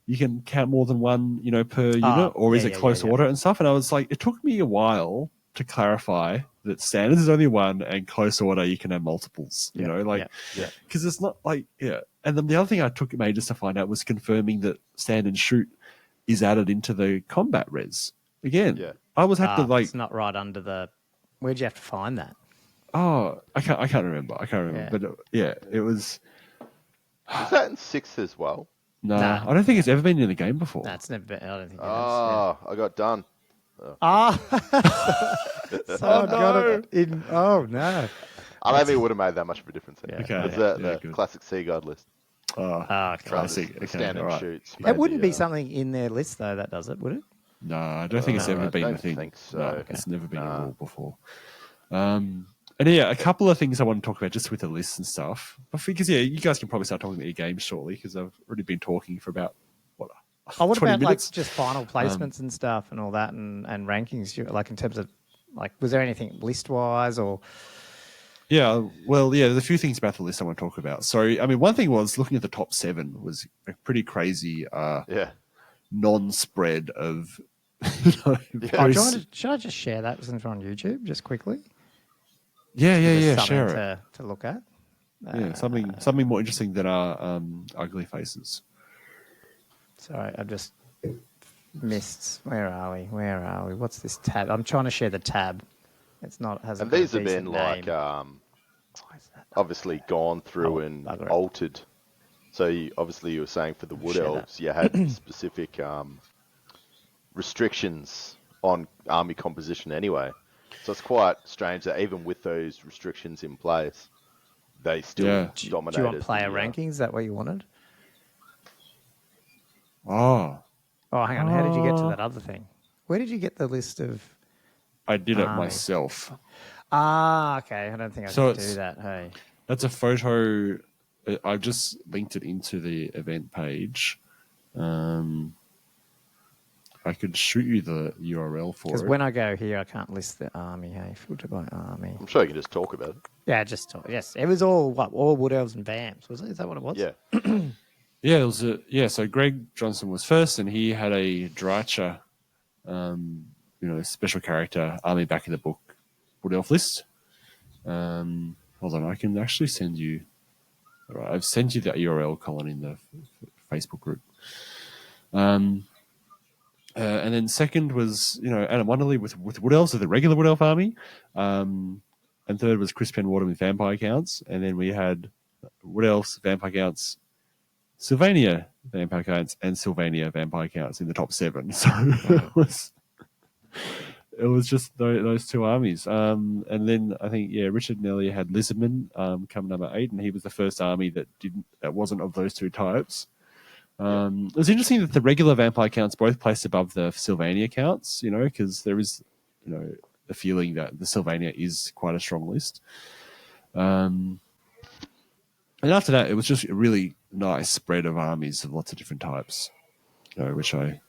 C: you can count more than one, per unit, or is it close order and stuff? And I was like, it took me a while to clarify that standards is only one and close order you can have multiples, because it's not like, And then the other thing I took ages to find out was confirming that stand and shoot is added into the combat res. Again, I was have to like...
A: It's not right under the... Where'd you have to find that?
C: Oh, I can't remember. But it was...
B: Is that in 6 as well?
C: No, I don't think it's ever been in the game before.
A: That's never been. I don't think.
B: I got done.
A: Oh no!
B: I don't think it would have made that much of a difference.
C: Okay,
B: the classic Sea God list.
C: Classic.
B: The standard shoots.
A: It wouldn't be something in their list though. That does it, would it?
C: No, I don't think it's ever been a thing.
B: Think so.
C: No, it's never been a rule before. And a couple of things I want to talk about just with the lists and stuff. Because you guys can probably start talking about your games shortly because I've already been talking for about
A: Oh, what
C: 20
A: about
C: minutes.
A: like just final placements and stuff and all that and rankings? Like in terms of like, was there anything list wise or?
C: Yeah, well, yeah, there's a few things about the list I want to talk about. So, I mean, one thing was looking at the top 7 was a pretty crazy non-spread of.
A: Oh, should I just share that since we're on YouTube, just quickly?
C: Yeah,
A: something
C: share it.
A: to look at.
C: Yeah, something more interesting than our ugly faces.
A: Sorry, I just missed. Where are we? What's this tab? I'm trying to share the tab. It's not. Hasn't.
B: And these have been
A: name.
B: like obviously gone through and altered. So you were saying for the Wood Elves, you had specific restrictions on army composition anyway. So it's quite strange that even with those restrictions in place, they still dominated.
A: Do you want player rankings? Is that what you wanted?
C: Oh,
A: hang on. How did you get to that other thing? Where did you get the list of?
C: I did it myself.
A: Okay. I don't think I can do that. Hey,
C: that's a photo. I've just linked it into the event page. I could shoot you the URL for it.
A: Because when I go here, I can't list the army. Hey, filter by army.
B: I'm sure you can just talk about it.
A: Yeah, just talk. Yes, it was all Wood Elves and Vamps, was it? Is that what it was?
B: Yeah.
C: Yeah, it was so Greg Johnson was first, and he had a Drycha, special character army back in the book Wood Elf list. Hold on, I can actually send you. All right, I've sent you the URL, Colin, in the Facebook group. And then second was Adam Wonderly with Wood Elves, with the regular Wood Elf army. And third was Chris Penwater with Vampire Counts, and then we had Wood Elves, Vampire Counts, Sylvania Vampire Counts, and Sylvania Vampire Counts in the top 7. So it was just those two armies. And then I think Richard Nelly had Lizardman come number 8, and he was the first army that wasn't of those two types. It was interesting that the regular Vampire Counts both placed above the Sylvania Counts, because there is the feeling that the Sylvania is quite a strong list. And after that, it was just a really nice spread of armies of lots of different types, which I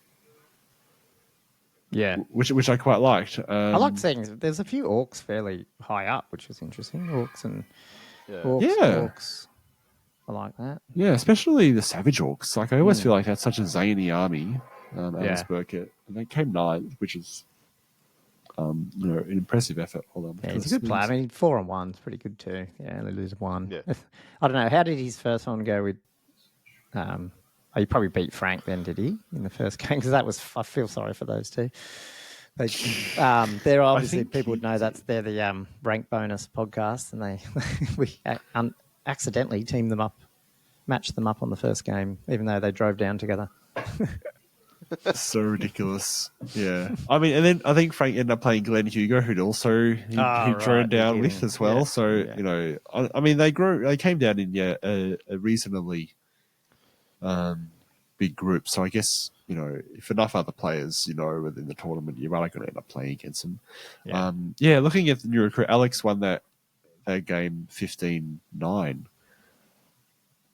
C: quite liked.
A: I liked seeing there's a few orcs fairly high up, which was interesting. Orcs. I like that.
C: Yeah, especially the Savage Orcs. Like I always feel like that's such a zany army. Alice Burkett, and they came 9th, which is an impressive effort. Hold on.
A: Yeah, he's a good player. I mean, 4 on 1 is pretty good too. Yeah, only lose 1. Yeah. I don't know. How did his first one go with? He probably beat Frank then, did he, in the first game? Because that was. I feel sorry for those two. They're obviously people would know they're the rank bonus podcast, and we accidentally matched them up on the first game, even though they drove down together.
C: So ridiculous. Yeah. I mean, and then I think Frank ended up playing Glenn Hugo, who'd also he drone down with as well. I mean, they came down in a reasonably big group. So I guess, if enough other players, within the tournament, you're going to end up playing against them. Yeah. Looking at the new recruit, Alex won that game 15-9.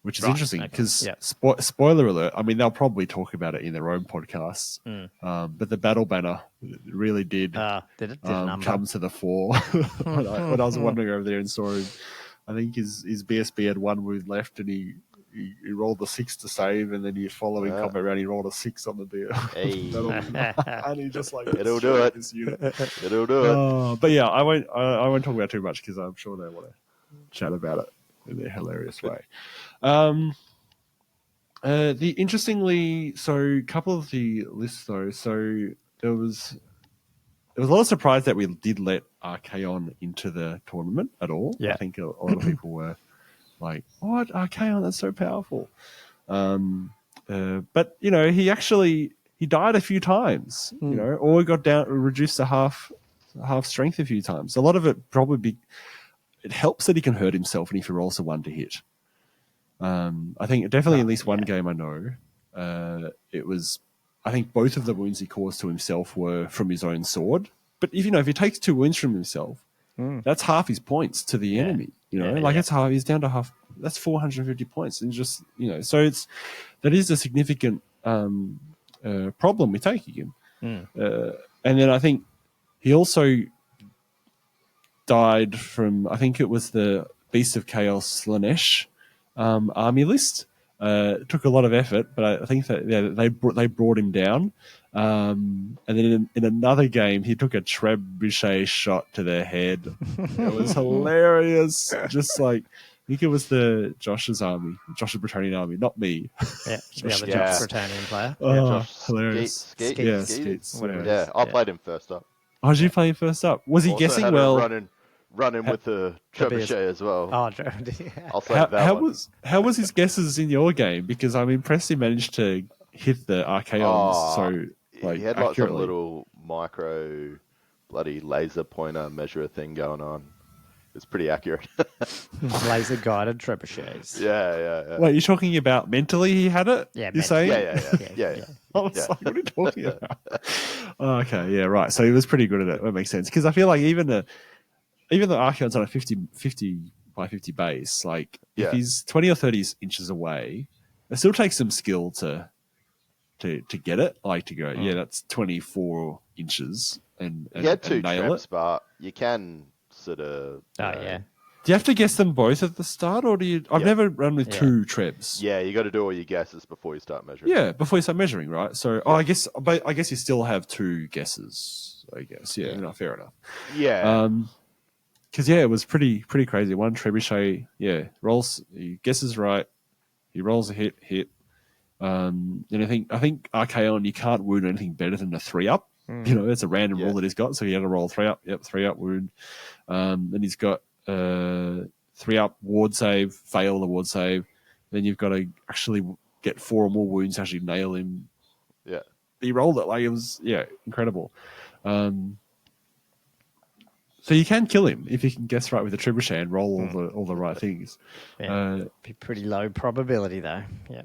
C: Which is interesting because, spoiler alert, I mean, they'll probably talk about it in their own podcasts, but the Battle Banner really did come to the fore. when I was wandering over there and saw him, I think his BSB had 1 wound left, and he rolled the 6 to save, and then the following combat round he rolled a 6 on the deal. And he just
B: it'll do it. It'll do it.
C: But yeah, I won't talk about it too much because I'm sure they want to chat about it in their hilarious way. A couple of the lists though. So there was a lot of surprise that we did let Archaon into the tournament at all. Yeah. I think a lot of people were like, "What, Archaon? That's so powerful." But he died a few times. Or got reduced to half strength a few times. A lot of it probably it helps that he can hurt himself, and if he rolls a 1 to hit. I think definitely at least one game I know, it was, I think both of the wounds he caused to himself were from his own sword. But if he takes 2 wounds from himself, that's half his points to the enemy. It's half. He's down to half. That's 450 points, and just so that is a significant problem with taking him. And then I think he also died from, I think it was the Beast of Chaos Slanesh army list. It took a lot of effort, but I think that they brought him down. And then in another game, he took a trebuchet shot to their head. It was hilarious. Just like, I think it was Josh's Bretonnian army, not me.
A: Yeah, the other Josh Bretonnian player.
C: Josh, hilarious.
B: Skeets.
C: Yeah,
B: I played him first up.
C: Oh, did you play him first up? Was he
B: Also
C: guessing
B: had
C: well?
B: Running with the trebuchet as well.
A: Oh,
B: I'll say that
C: how was his guesses in your game? Because I'm impressed he managed to hit the Archaeons
B: he had
C: accurately.
B: like some little micro bloody laser pointer measure thing going on. It's pretty accurate.
A: Laser guided trebuchets.
B: Yeah.
C: Wait, you're talking about mentally he had it?
A: Yeah,
C: you're saying?
B: Yeah.
C: I was like, what are you talking about? Oh, okay, yeah, right. So he was pretty good at it. That makes sense. Because I feel like even the Archaeon's on a 50 by 50 base, like if he's 20 or 30 inches away, it still takes some skill to get it. Like to go, that's 24 inches and
B: you had two
C: nail
B: traps,
C: it.
B: but you can sort of.
C: Do you have to guess them both at the start, or do you? I've never run with two trebs.
B: Yeah, you got to do all your guesses before you start measuring.
C: Yeah, before you start measuring, right? So, I guess you still have two guesses. I guess, no, fair enough.
B: Yeah.
C: Because it was pretty crazy. One trebuchet, rolls, he guesses right, he rolls a hit. And I think Archaon, you can't wound anything better than a 3-up. It's a random roll that he's got, so he had to roll 3-up. Yep, 3-up wound. Then he's got 3-up ward save, fail the ward save. Then you've got to actually get 4 or more wounds to actually nail him.
B: Yeah,
C: he rolled it like it was incredible. So you can kill him if you can guess right with the trebuchet and roll all the right things.
A: Yeah, be pretty low probability though. Yeah.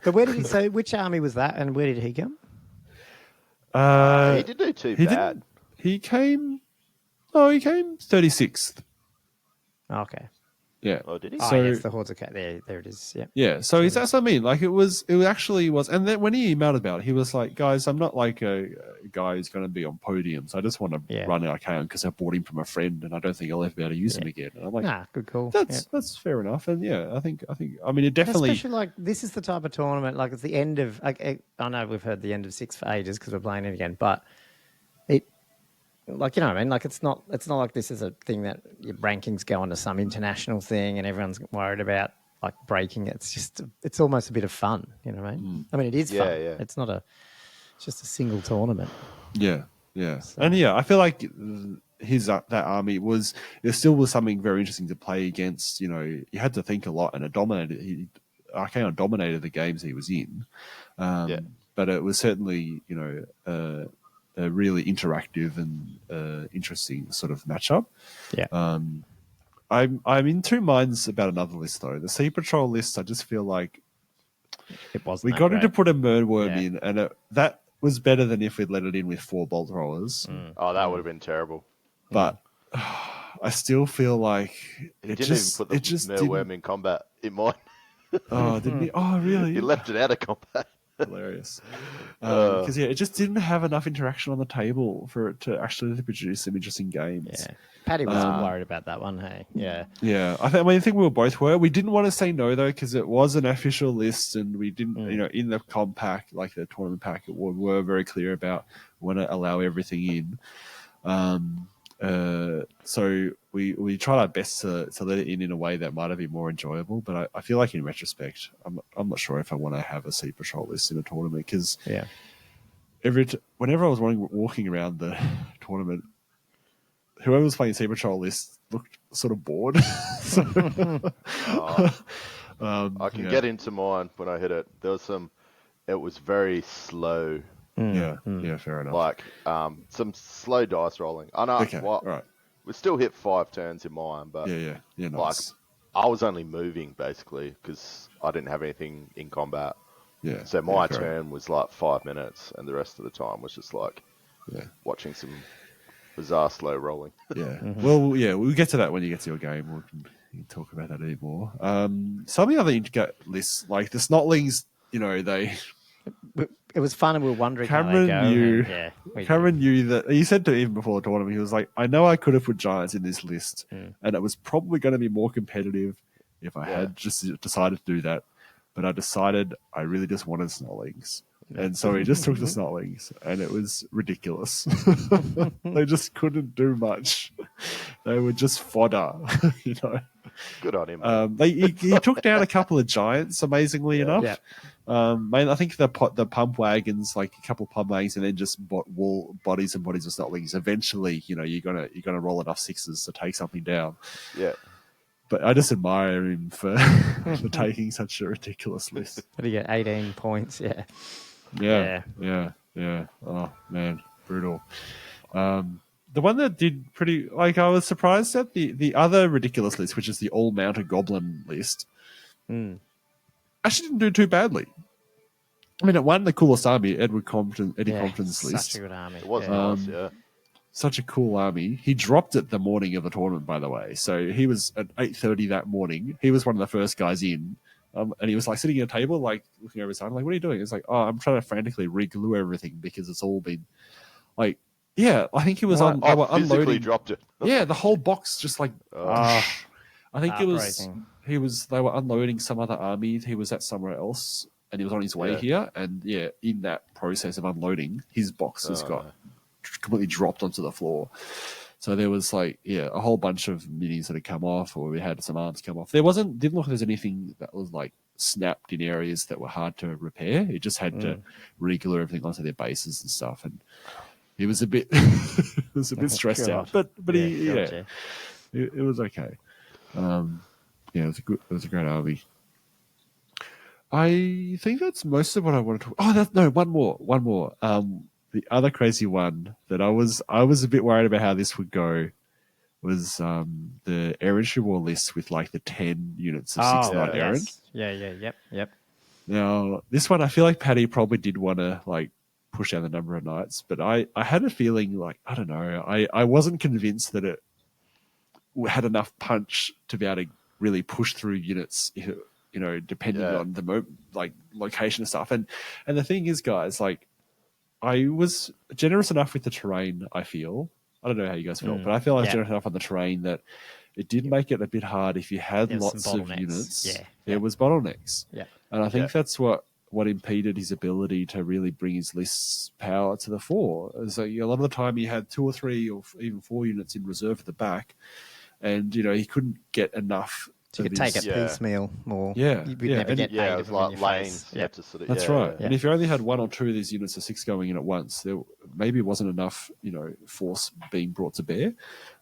A: But where did he? So which army was that, and where did he come?
B: He didn't do too bad.
C: He came 36th.
A: Okay.
C: Yeah.
B: Oh, did he?
A: So, yes, the Hordes of there it is. Yeah.
C: Yeah. So that's what I mean. Like it actually was. And then when he emailed about it, he was like, "Guys, I'm not like a guy who's going to be on podiums. I just want to run Archaon because I bought him from a friend, and I don't think I'll ever be able to use him again." And I'm like,
A: good call.
C: That's fair enough. And I think. I mean, it definitely.
A: Especially like this is the type of tournament. Like it's the end of. I know we've heard the end of 6 for ages because we're playing it again, but it. Like, you know what I mean? Like, it's not like this is a thing that your rankings go onto some international thing and everyone's worried about, like, breaking it. It's just, it's almost a bit of fun, you know what I mean? I mean, it is fun. Yeah. It's not it's just a single tournament.
C: Yeah. So. And, I feel like that army there still was something very interesting to play against. You had to think a lot, and Archaon dominated the games he was in. But it was certainly, a really interactive and interesting sort of matchup. Yeah. I'm in two minds about another list though. The Sea Patrol list, I just feel like
A: it wasn't.
C: We got him to put a Murdworm in, and that was better than if we'd let it in with 4 bolt rollers.
B: Oh, that would have been terrible.
C: But I still feel like
B: he didn't even put the Murdworm in combat in mine.
C: Oh, didn't he? Oh, really?
B: He left it out of combat.
C: Hilarious. Because it just didn't have enough interaction on the table for it to actually produce some interesting games.
A: Yeah, Paddy was worried about that one. Hey,
C: yeah. I think we both were. We didn't want to say no though because it was an official list, and we didn't. In the comp pack, like the tournament pack, we were very clear about we want to allow everything in. So we tried our best to let it in a way that might have been more enjoyable, but I feel like in retrospect, I'm not sure if I want to have a Sea Patrol list in a tournament because whenever I was walking around the tournament, whoever was playing Sea Patrol list looked sort of bored.
B: I can get into mine when I hit it. It was very slow.
C: Yeah, fair enough.
B: Like some slow dice rolling. I know.
C: Okay, right.
B: We still hit 5 turns in mine, but
C: nice.
B: Like I was only moving basically because I didn't have anything in combat.
C: Yeah.
B: So my turn was like 5 minutes, and the rest of the time was just like watching some bizarre slow rolling.
C: Yeah. Well, we'll get to that when you get to your game. We can talk about that anymore. Some of the other lists, like the Snotlings,
A: It was fun, and we were wondering
C: Cameron
A: how they go.
C: knew.
A: And,
C: Cameron knew that. He said to me even before the tournament, he was like, "I know I could have put Giants in this list, and it was probably going to be more competitive if I had just decided to do that. But I decided I really just wanted Snotlings." And so he just took the Snotlings, and it was ridiculous. They just couldn't do much. They were just fodder, you know.
B: Good on him.
C: He took down a couple of Giants, amazingly enough.
A: Yeah.
C: I think the pump wagons, like a couple of pump wagons, and then just bodies and bodies of Snotlings. Eventually, you know, you're gonna roll enough sixes to take something down.
B: Yeah.
C: But I just admire him for taking such a ridiculous list.
A: What do you get? 18 points. Yeah.
C: Yeah. Oh man, brutal. The one that did pretty, like, I was surprised at the other ridiculous list, which is the all mounted goblin list. Actually didn't do too badly. I mean, it won the coolest army, Eddie Compton's list.
A: Such a good army.
B: It was nice, yeah.
C: Such a cool army. He dropped it the morning of the tournament, by the way. So he was at 8:30 that morning. He was one of the first guys in. And he was like sitting at a table, like looking over his arm, like, "What are you doing?" It's like, "Oh, I'm trying to frantically re-glue everything because it's all been like, yeah." I think he was they were unloading.
B: Dropped it.
C: Yeah, the whole box just like. I think it was. They were unloading some other army. He was at somewhere else, and he was on his way here. And yeah, in that process of unloading, his boxes got completely dropped onto the floor. So there was like, a whole bunch of minis that had come off, or we had some arms come off. Didn't look like there's anything that was like snapped in areas that were hard to repair. It just had to re-glue everything onto their bases and stuff. And he was a bit, stressed out, but it was okay. It was a great army. I think that's most of what I wanted to. One more. The other crazy one that I was a bit worried about how this would go was the Errantry War list with like the 10 units of 6-9 errant.
A: Yep.
C: Now, this one, I feel like Paddy probably did want to like push down the number of knights, but I had a feeling like, I don't know, I wasn't convinced that it had enough punch to be able to really push through units, you know, depending on the location and stuff. And the thing is, guys, like, I was generous enough with the terrain, I feel. I don't know how you guys feel, but I feel I was generous enough on the terrain that it did make it a bit hard if you had lots of units. There was bottlenecks.
A: Yeah.
C: And I think that's what impeded his ability to really bring his list's power to the fore. So a lot of the time he had 2 or 3 or even 4 units in reserve at the back, and, you know, he couldn't get enough.
A: So you could take it piecemeal more.
C: You'd
A: never get 8
B: it
A: of
B: was
A: them
B: like
A: in your
B: lanes.
A: face.
C: That's right. And if you only had 1 or 2 of these units of 6 going in at once, there maybe wasn't enough, you know, force being brought to bear.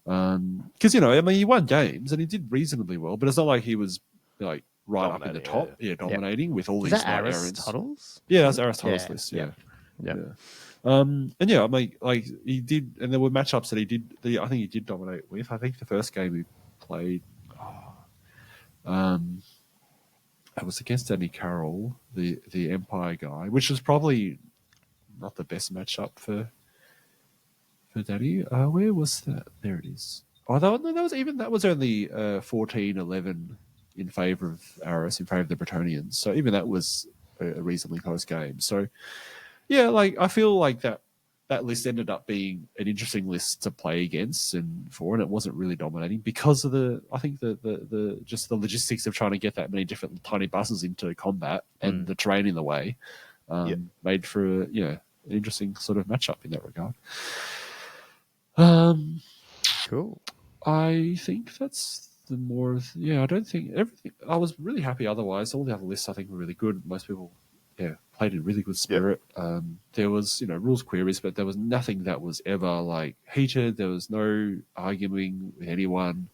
C: Because, you know, I mean, he won games and he did reasonably well, but it's not like he was like right up in the top, dominating with all these
A: Aristotle's?
C: Yeah, that's Aristotle's list. Yeah. And I mean, like he did, and there were matchups that he did. I think he did dominate with. I think the first game he played, it was against Danny Carroll, the Empire guy, which was probably not the best matchup for Danny. Where was that? There it is. Oh, that was only 14-11 in favour of Aris, in favour of the Bretonians. So even that was a reasonably close game. So yeah, like I feel like that list ended up being an interesting list to play against and it wasn't really dominating because of the just the logistics of trying to get that many different tiny buses into combat and the terrain in the way made for an interesting sort of matchup in that regard.
A: Cool.
C: I think that's the more. I don't think everything. I was really happy. Otherwise, all the other lists I think were really good. Most people, played in really good spirit. There was, rules queries, but there was nothing that was ever like heated. There was no arguing with anyone.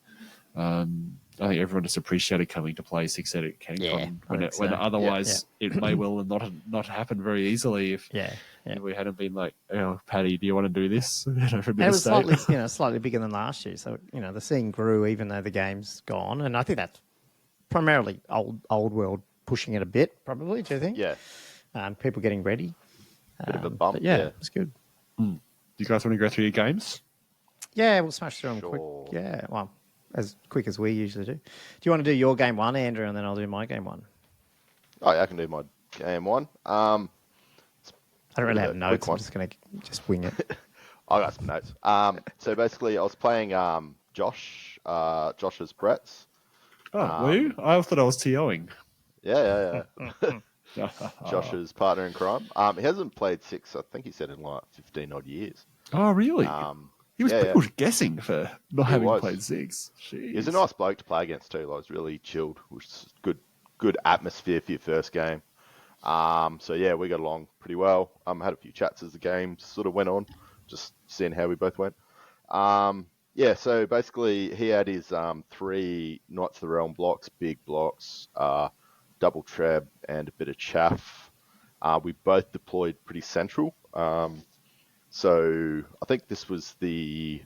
C: I think everyone just appreciated coming to play 6-8 at Cancon when otherwise it may well not happen very easily if we hadn't been like, "Oh, Paddy, do you want to do this?"
A: It was slightly bigger than last year, so the scene grew even though the game's gone, and I think that's primarily old world pushing it a bit, probably. Do you think?
B: Yeah.
A: People getting ready.
B: Bit of a bump.
A: It's good.
C: Do you guys want to go through your games?
A: Yeah, we'll smash through them quick. Yeah, well, as quick as we usually do. Do you want to do your game 1, Andrew, and then I'll do my game 1?
B: Oh, yeah, I can do my game 1.
A: I don't really have notes. I'm
B: one.
A: just going to just wing it.
B: I got some notes. So basically, I was playing Josh's Bretts.
C: Oh, were you? I thought I was TOing.
B: Yeah. Josh's partner in crime. He hasn't played Six, I think he said, in like 15 odd years.
C: Oh, really? He was pretty much guessing for not having played Six. Jeez.
B: He's a nice bloke to play against too. Like, was really chilled, which is good atmosphere for your first game. So yeah, we got along pretty well. Had a few chats as the game sort of went on, just seeing how we both went. Yeah, so basically he had his 3 Knights of the Realm blocks, big blocks, double treb, and a bit of chaff. We both deployed pretty central. So I think this was the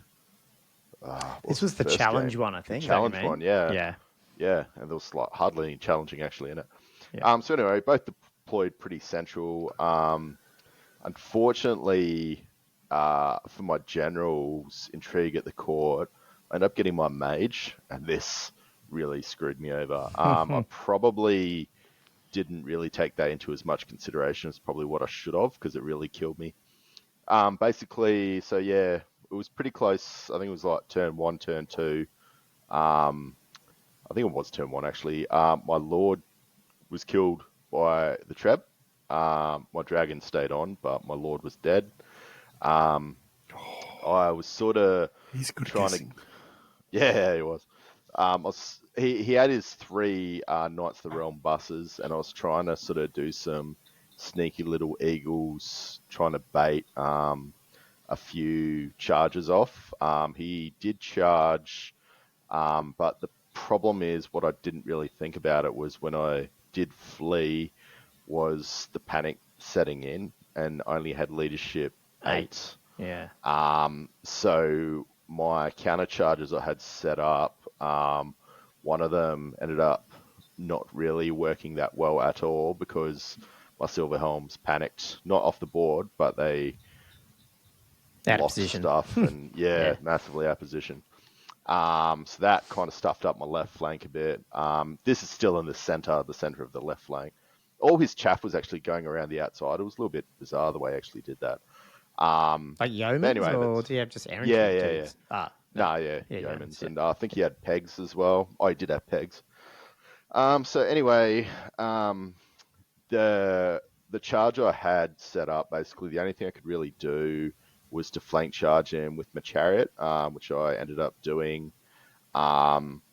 A: challenge one, I think.
B: Challenge one, yeah.
A: Yeah,
B: and there was like hardly any challenging actually in it.
A: Yeah.
B: So anyway, both deployed pretty central. Unfortunately, for my general's intrigue at the court, I ended up getting my mage, and this really screwed me over. I probably didn't really take that into as much consideration as probably what I should have, because it really killed me. Basically, so yeah, it was pretty close. I think it was like turn 1, turn 2. I think it was turn 1 actually. My lord was killed by the treb. My dragon stayed on, but my lord was dead. I was sort of trying to. Yeah, he was. He had his 3 Knights of the Realm buses, and I was trying to sort of do some sneaky little eagles, trying to bait a few charges off. He did charge, but the problem is what I didn't really think about it was when I did flee was the panic setting in, and only had leadership 8.
A: Yeah.
B: So my counter charges I had set up, one of them ended up not really working that well at all because my Silver Helms panicked, not off the board, but they lost stuff and massively out of position. So that kind of stuffed up my left flank a bit. This is still in the center of the left flank. All his chaff was actually going around the outside. It was a little bit bizarre the way he actually did that.
A: Like yeomans,
B: anyway,
A: or do you have just errant?
B: Yeah. Yeomans. And I think he had pegs as well. Oh, he did have pegs. So anyway, the charge I had set up, basically the only thing I could really do was to flank charge him with my chariot, which I ended up doing. That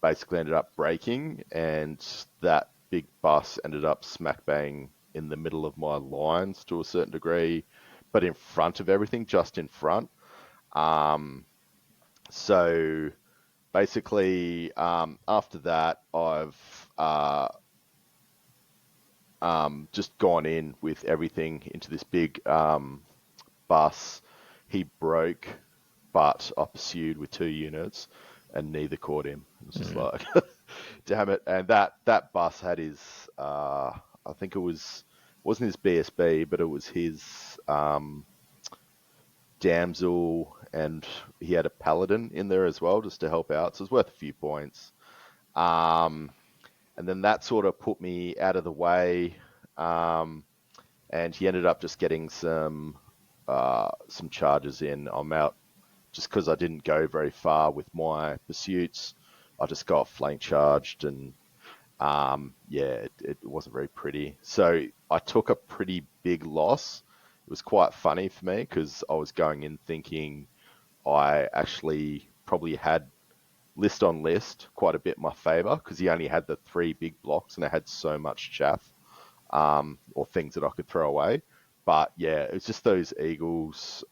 B: basically ended up breaking, and that big bus ended up smack bang in the middle of my lines to a certain degree, but in front of everything, just in front. So basically, after that, I've just gone in with everything into this big bus. He broke, but I pursued with 2 units, and neither caught him. It was just like, damn it! And that bus had his, I think wasn't his BSB, but it was his damsel, and he had a paladin in there as well, just to help out. So it's worth a few points. And then that sort of put me out of the way, and he ended up just getting some charges in. I'm out just because I didn't go very far with my pursuits. I just got flank charged, and it wasn't very pretty. So I took a pretty big loss. It was quite funny for me because I was going in thinking I actually probably had list on list quite a bit in my favour, because he only had the 3 big blocks and I had so much chaff or things that I could throw away. But yeah, it was just those eagles,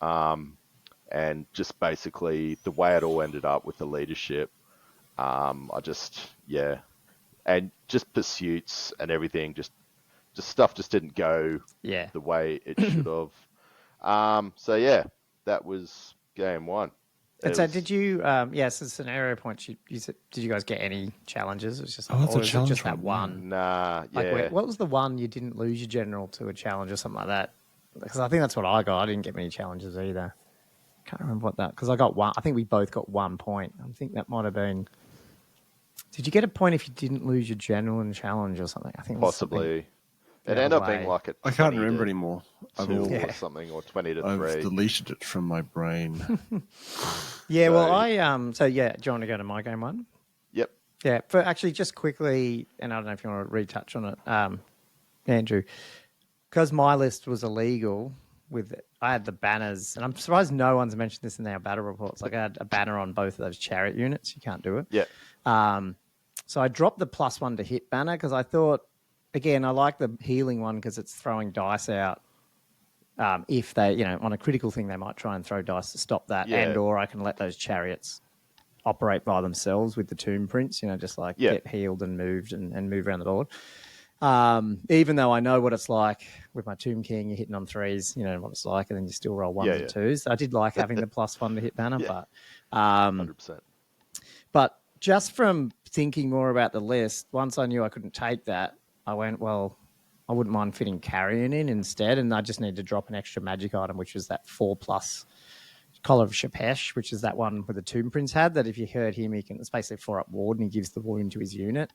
B: and just basically the way it all ended up with the leadership. And just pursuits and everything, just stuff just didn't go the way it should have. So yeah, that was game 1.
A: And so did you, so scenario points, you said, did you guys get any challenges? It was just,
C: that's a challenge
A: just that one?
B: Nah,
A: What was the one you didn't lose your general to a challenge or something like that? Because I think that's what I got. I didn't get many challenges either. Can't remember what that, because I got 1. I think we both got 1 point. I think that might have been. Did you get a point if you didn't lose your general and challenge or something? I think
B: possibly. It ended up being like
C: I can't remember anymore.
B: Or something, or 20 to 3.
C: I've deleted it from my brain.
A: Yeah, well, do you want to go to my game one?
B: Yep.
A: Yeah, for actually just quickly, and I don't know if you want to retouch on it, Andrew, because my list was illegal. I had the banners, and I'm surprised no one's mentioned this in our battle reports. Like I had a banner on both of those chariot units. You can't do it.
B: Yeah.
A: So I dropped the +1 to hit banner because I thought, again, I like the healing one because it's throwing dice out. If they, on a critical thing, they might try and throw dice to stop that, or I can let those chariots operate by themselves with the tomb prints, just like get healed and moved and move around the board. Even though I know what it's like with my Tomb King, you're hitting on 3s, you know what it's like, and then you still roll 1s and 2s. I did like having the +1 to hit banner, but
B: 100%.
A: But just from thinking more about the list, once I knew I couldn't take that, I went, well, I wouldn't mind fitting Carrion in instead, and I just need to drop an extra magic item, which was that 4+ Collar of Shapesh, which is that one where the Tomb Prince had, that if you hurt him, it's basically 4-up ward, and he gives the wound to his unit.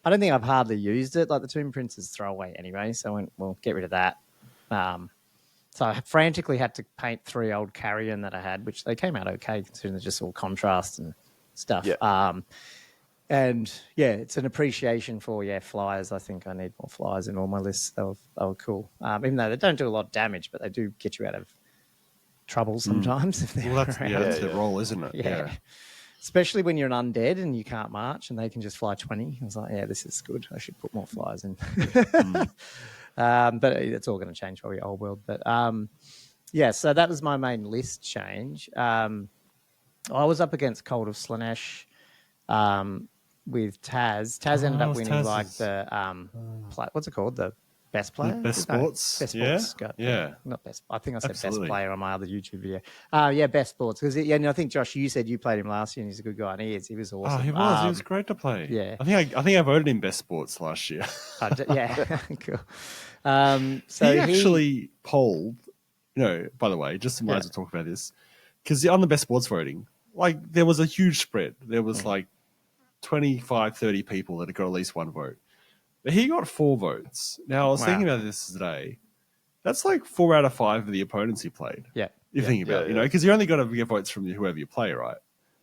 A: I don't think I've hardly used it. Like the Tomb Prince is throwaway anyway, so I went, well, get rid of that. So I frantically had to paint 3 old Carrion that I had, which they came out okay, considering they're just all contrast and stuff.
B: Yeah.
A: And it's an appreciation for flyers. I think I need more flyers in all my lists. They were cool. Even though they don't do a lot of damage, but they do get you out of trouble sometimes. If they're
C: that's their role, isn't it?
A: Yeah. Especially when you're an undead and you can't march and they can just fly 20. I was like, this is good. I should put more flyers in. But it's all going to change probably old world. But so that was my main list change. I was up against Cold of Slanesh with Taz. Taz ended up winning the what's it called? The best player?
C: Best sports.
A: Best sports. Not best. I think I said best player on my other YouTube video. Best sports. Because I think Josh, you said you played him last year and he's a good guy, and he was awesome.
C: Oh, he was. He was great to play.
A: Yeah.
C: I think I voted him best sports last year.
A: Cool.
C: So he actually polled. By the way, just might as well talk about this, because on the best sports voting, like there was a huge spread. There was like 25, 30 people that had got at least 1 vote. But he got 4 votes. Now, I was thinking about this today. That's like 4 out of 5 of the opponents he played.
A: Yeah.
C: You're thinking about, because you only got to get votes from whoever you play, right?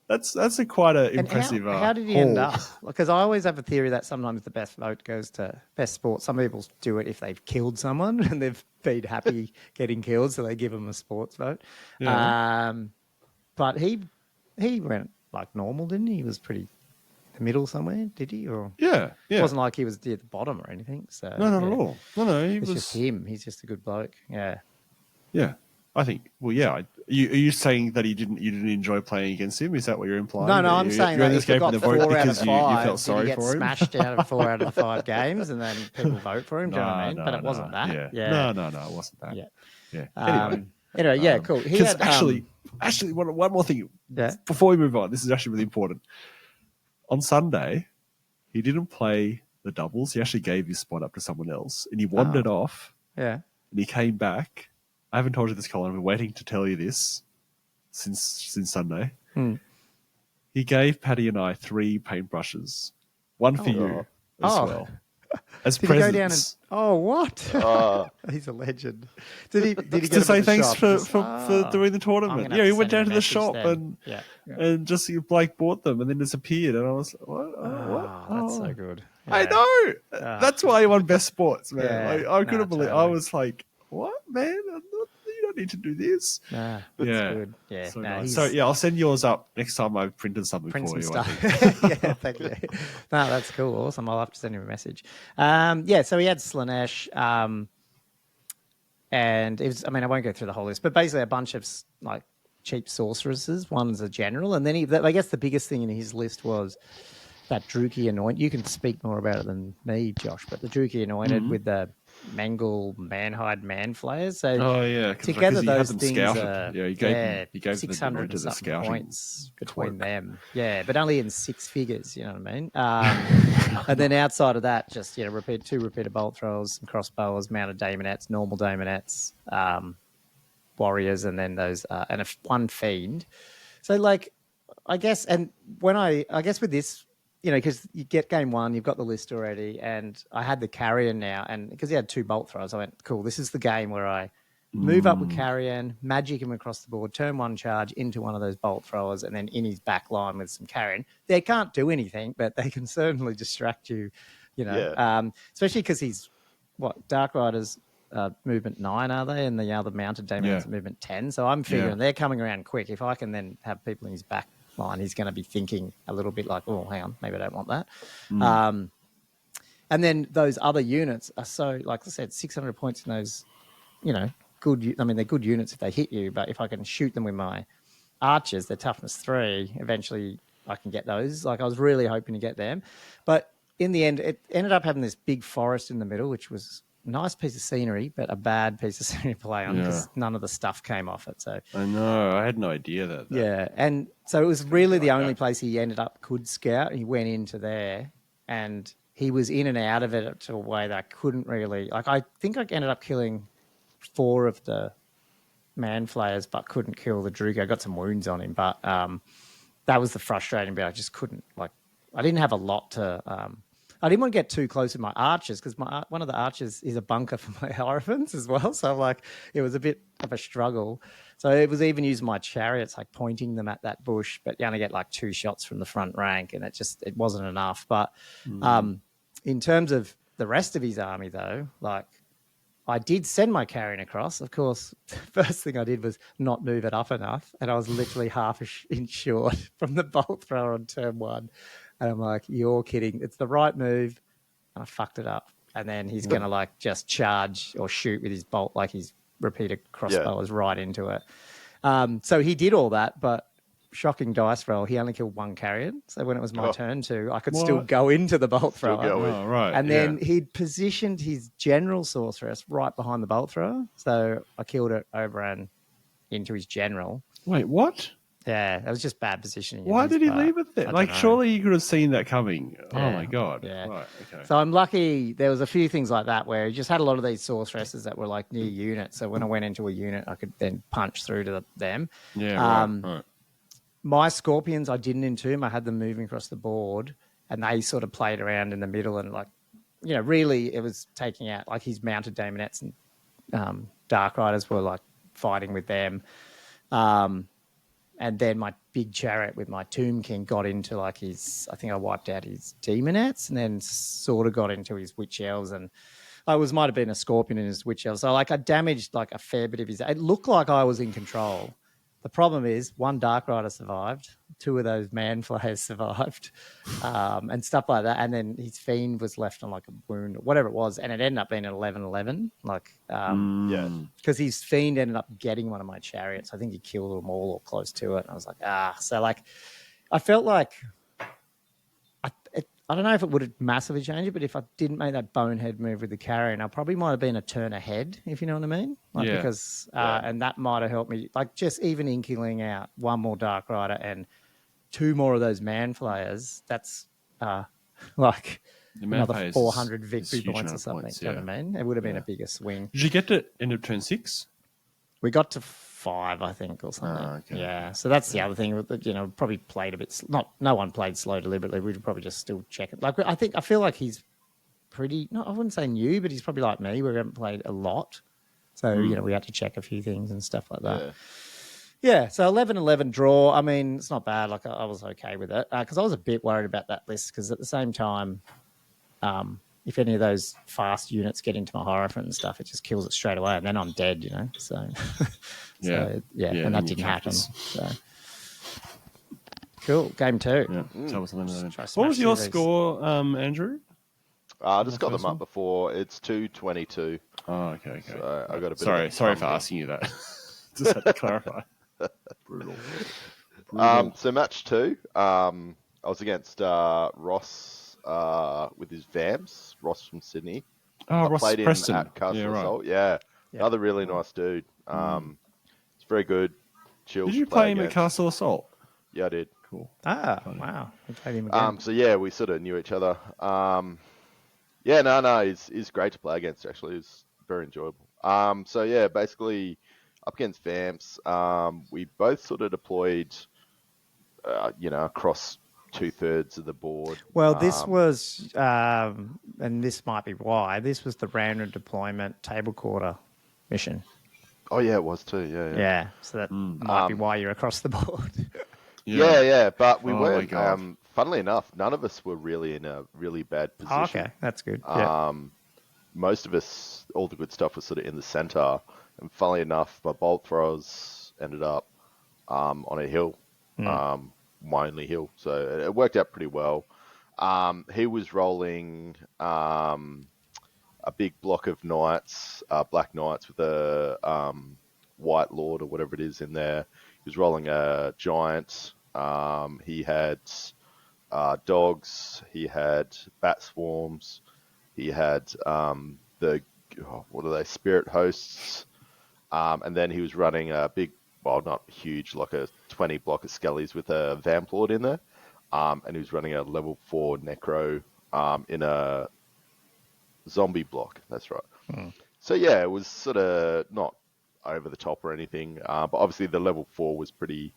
C: That's quite an impressive.
A: How did he end up? Because I always have a theory that sometimes the best vote goes to best sport. Some people do it if they've killed someone and they've been happy getting killed, so they give them a sports vote. Yeah. But he went like normal, didn't he? He was pretty the middle somewhere, did he? Or
C: yeah.
A: It wasn't like he was near the bottom or anything. So
C: no, not at all. No,
A: it's just him. He's just a good bloke. Yeah.
C: Yeah. I think. Well, yeah. Are you saying that you didn't enjoy playing against him? Is that what you're implying?
A: No, I'm saying that if you got 4 out of 5,
C: you felt sorry
A: for him. Smashed out of 4 out of the 5 games, and then people vote for him. Do you know what I mean? But it wasn't that.
C: Yeah. No, it wasn't that.
A: Yeah. Anyway, cool.
C: Actually, one more thing. Yeah. Before we move on, this is actually really important. On Sunday, he didn't play the doubles. He actually gave his spot up to someone else, and he wandered off.
A: Yeah.
C: And he came back. I haven't told you this, Colin. I've been waiting to tell you this since Sunday. He gave Paddy and I 3 paintbrushes, 1 for you as well, as
A: did
C: presents.
A: He go down and, what? He's a legend. Did he go
C: to say thanks for
A: shop?
C: doing the tournament? Yeah, he went down to the shop and just bought them and then disappeared. And I was like, what?
A: That's so good. Yeah.
C: I know. That's why he won best sports, man. Yeah. I couldn't believe. Totally. I was like, what, man? You don't need to do this.
A: Nah, that's good. Yeah.
C: So, I'll send yours up next time I've printed something for you.
A: Yeah, thank you. No, that's cool. Awesome. I'll have to send him a message. So he had Slanesh, and it was, I won't go through the whole list, but basically a bunch of like cheap sorceresses. One's a general, and then I guess the biggest thing in his list was that Druki Anointed. You can speak more about it than me, Josh, but the Druki Anointed with the Mangle Manhide Manflayers. So together those things are
C: he gave
A: 600
C: the scouting
A: points between them. Yeah, but only in 6 figures, you know what I mean? And then outside of that, just 2 repeater bolt throwers, some crossbowers, mounted daemonettes, normal daemonettes, warriors, and then those one fiend. So I guess with this, because you get game one, you've got the list already, and I had the Carrion now, and because he had 2 bolt throwers, I went, cool, this is the game where I move up with Carrion, magic him across the board, turn 1 charge into one of those bolt throwers, and then in his back line with some Carrion. They can't do anything, but they can certainly distract you, especially because he's, Dark Riders movement 9, are they? And the other mounted demons movement 10. So I'm figuring they're coming around quick. If I can then have people in his back line, he's going to be thinking a little bit like, oh, hang on, maybe I don't want that. And then those other units are so, like I said, 600 points in those, good. I mean, they're good units if they hit you, but if I can shoot them with my archers, they're toughness 3. Eventually, I can get those. Like I was really hoping to get them, but in the end, it ended up having this big forest in the middle, which was a nice piece of scenery, but a bad piece of scenery to play on because none of the stuff came off it. So
C: I know, I had no idea that.
A: Yeah, and so it was really the only place he ended up could scout. He went into there, and he was in and out of it to a way that I couldn't really. Like I think I ended up killing 4 of the man flayers, but couldn't kill the Druga. I got some wounds on him, but that was the frustrating bit. I just couldn't. Like I didn't have a lot to. I didn't want to get too close with my archers because one of the archers is a bunker for my Hierophants as well. So like it was a bit of a struggle. So it was even using my chariots, like pointing them at that bush, but you only get like 2 shots from the front rank, and it wasn't enough. But in terms of the rest of his army, though, like I did send my Carrion across. Of course, the first thing I did was not move it up enough, and I was literally half an inch short from the bolt thrower on turn 1. And I'm like, you're kidding. It's the right move. And I fucked it up. And then he's going to like just charge or shoot with his bolt, like his repeater crossbow is right into it. So he did all that, but shocking dice roll, he only killed 1 Carrion. So when it was my turn to, I could still go into the bolt thrower.
C: Oh, right.
A: And then he'd positioned his general sorceress right behind the bolt thrower. So I killed it over and into his general.
C: Wait, what?
A: Yeah, that was just bad positioning.
C: Why did he leave it there? Like, surely you could have seen that coming. Yeah. Oh, my God.
A: Yeah.
C: Right, okay.
A: So I'm lucky there was a few things like that where he just had a lot of these sorceresses that were like near units. So when I went into a unit, I could then punch through to them.
C: Yeah, right.
A: My Scorpions, I didn't entomb. I had them moving across the board, and they sort of played around in the middle and like, really it was taking out like his mounted Daemonettes and Dark Riders were like fighting with them. And then my big chariot with my Tomb King got into like I think I wiped out his Demonettes and then sort of got into his Witch Elves, and might have been a Scorpion in his Witch Elves. So like I damaged like a fair bit of his. It looked like I was in control. The problem is 1 Dark Rider survived, 2 of those Man Flayers survived, and stuff like that. And then his Fiend was left on like a wound or whatever it was, and it ended up being an 11-11. Like, because his Fiend ended up getting one of my chariots. I think he killed them all or close to it. And I was like, So like, I felt like I don't know if it would have massively changed it, but if I didn't make that bonehead move with the Carrion, I probably might have been a turn ahead, if you know what I mean. Like, because and that might have helped me. Like just even inking out 1 more Dark Rider and 2 more of those Man Flayers. That's like another 400 victory points or something. You know what I mean? It would have been a bigger swing.
C: Did you get to end of turn 6?
A: We got to 5, I think, or something.
C: Okay.
A: Yeah. So that's the other thing. Probably played a bit. No one played slow deliberately. We'd probably just still check it. Like I feel like he's pretty. No, I wouldn't say new, but he's probably like me. We haven't played a lot, so we had to check a few things and stuff like that. Yeah. So 11-11 draw. I mean, it's not bad. Like I was okay with it because I was a bit worried about that list because at the same time, if any of those fast units get into my Hierophant and stuff, it just kills it straight away, and then I'm dead, So, and that didn't happen. So, cool. Game 2.
C: Yeah. Tell us something. What was your score, Andrew?
B: I just got them up before. It's 222.
C: Oh, okay.
B: So I got a bit.
C: Sorry for asking you that. Just had to clarify. Brutal.
B: So match 2. I was against Ross. With his Vamps, Ross from Sydney.
C: Oh, Ross
B: played
C: Preston.
B: At Castle Assault. Yeah. Another really nice dude. It's very good. Chill.
C: Did you play him at Castle Assault?
B: Yeah, I did.
C: Cool.
A: Wow. We played him again.
B: So we sort of knew each other. He's great to play against. Actually, it's very enjoyable. Basically up against Vamps, we both sort of deployed, across 2/3 of the board.
A: Well, this was, and this might be why, this was the random deployment table quarter mission.
B: Oh, yeah, it was too. Yeah.
A: Yeah, so that might be why you're across the board.
B: Yeah. But we
C: Oh,
B: weren't.
C: my God.
B: Funnily enough, none of us were really in a really bad position.
A: Oh, okay, that's good. Yeah.
B: Most of us, all the good stuff was sort of in the center. And funnily enough, my bolt throwers ended up on a hill, my only hill. So it worked out pretty well. He was rolling a big block of knights, black knights with a white lord or whatever it is in there. He was rolling a giant. He had dogs. He had bat swarms. He had spirit hosts. And then he was running a big, well, not huge, like a 20 block of skellies with a vamp lord in there. And he was running a level 4 necro in a zombie block. That's right. So yeah, it was sort of not over the top or anything, but obviously the level 4 was pretty,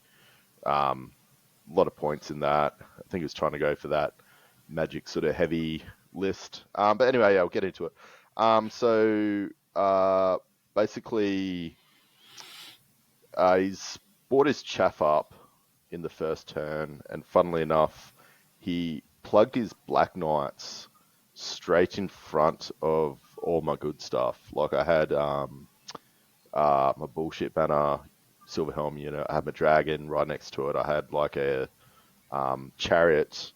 B: a lot of points in that. I think he was trying to go for that magic sort of heavy list. But anyway, yeah, I'll get into it. Basically, he's brought his chaff up in the first turn, and funnily enough, he plugged his black knights straight in front of all my good stuff. Like I had my bullshit banner, silver helm unit. I had my dragon right next to it. I had like a chariot.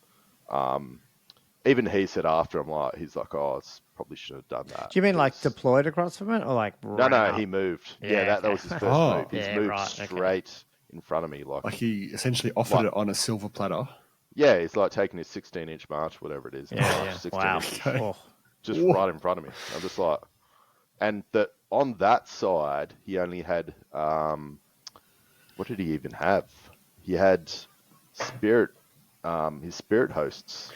B: Even he said after, he's like, oh, I probably should have done that.
A: Do you mean like deployed across from it, or like ran
B: No,
A: up?
B: he moved.
A: Yeah,
B: That was his first move. He's moved straight in front of me.
C: Like he essentially offered it on a silver platter.
B: Yeah, he's like taking his 16-inch march, whatever it is.
A: Yeah.
B: 16
A: Wow.
B: inches,
A: Oh.
B: just right in front of me. I'm just like, and on that side, he only had, what did he even have? He had spirit, his spirit hosts,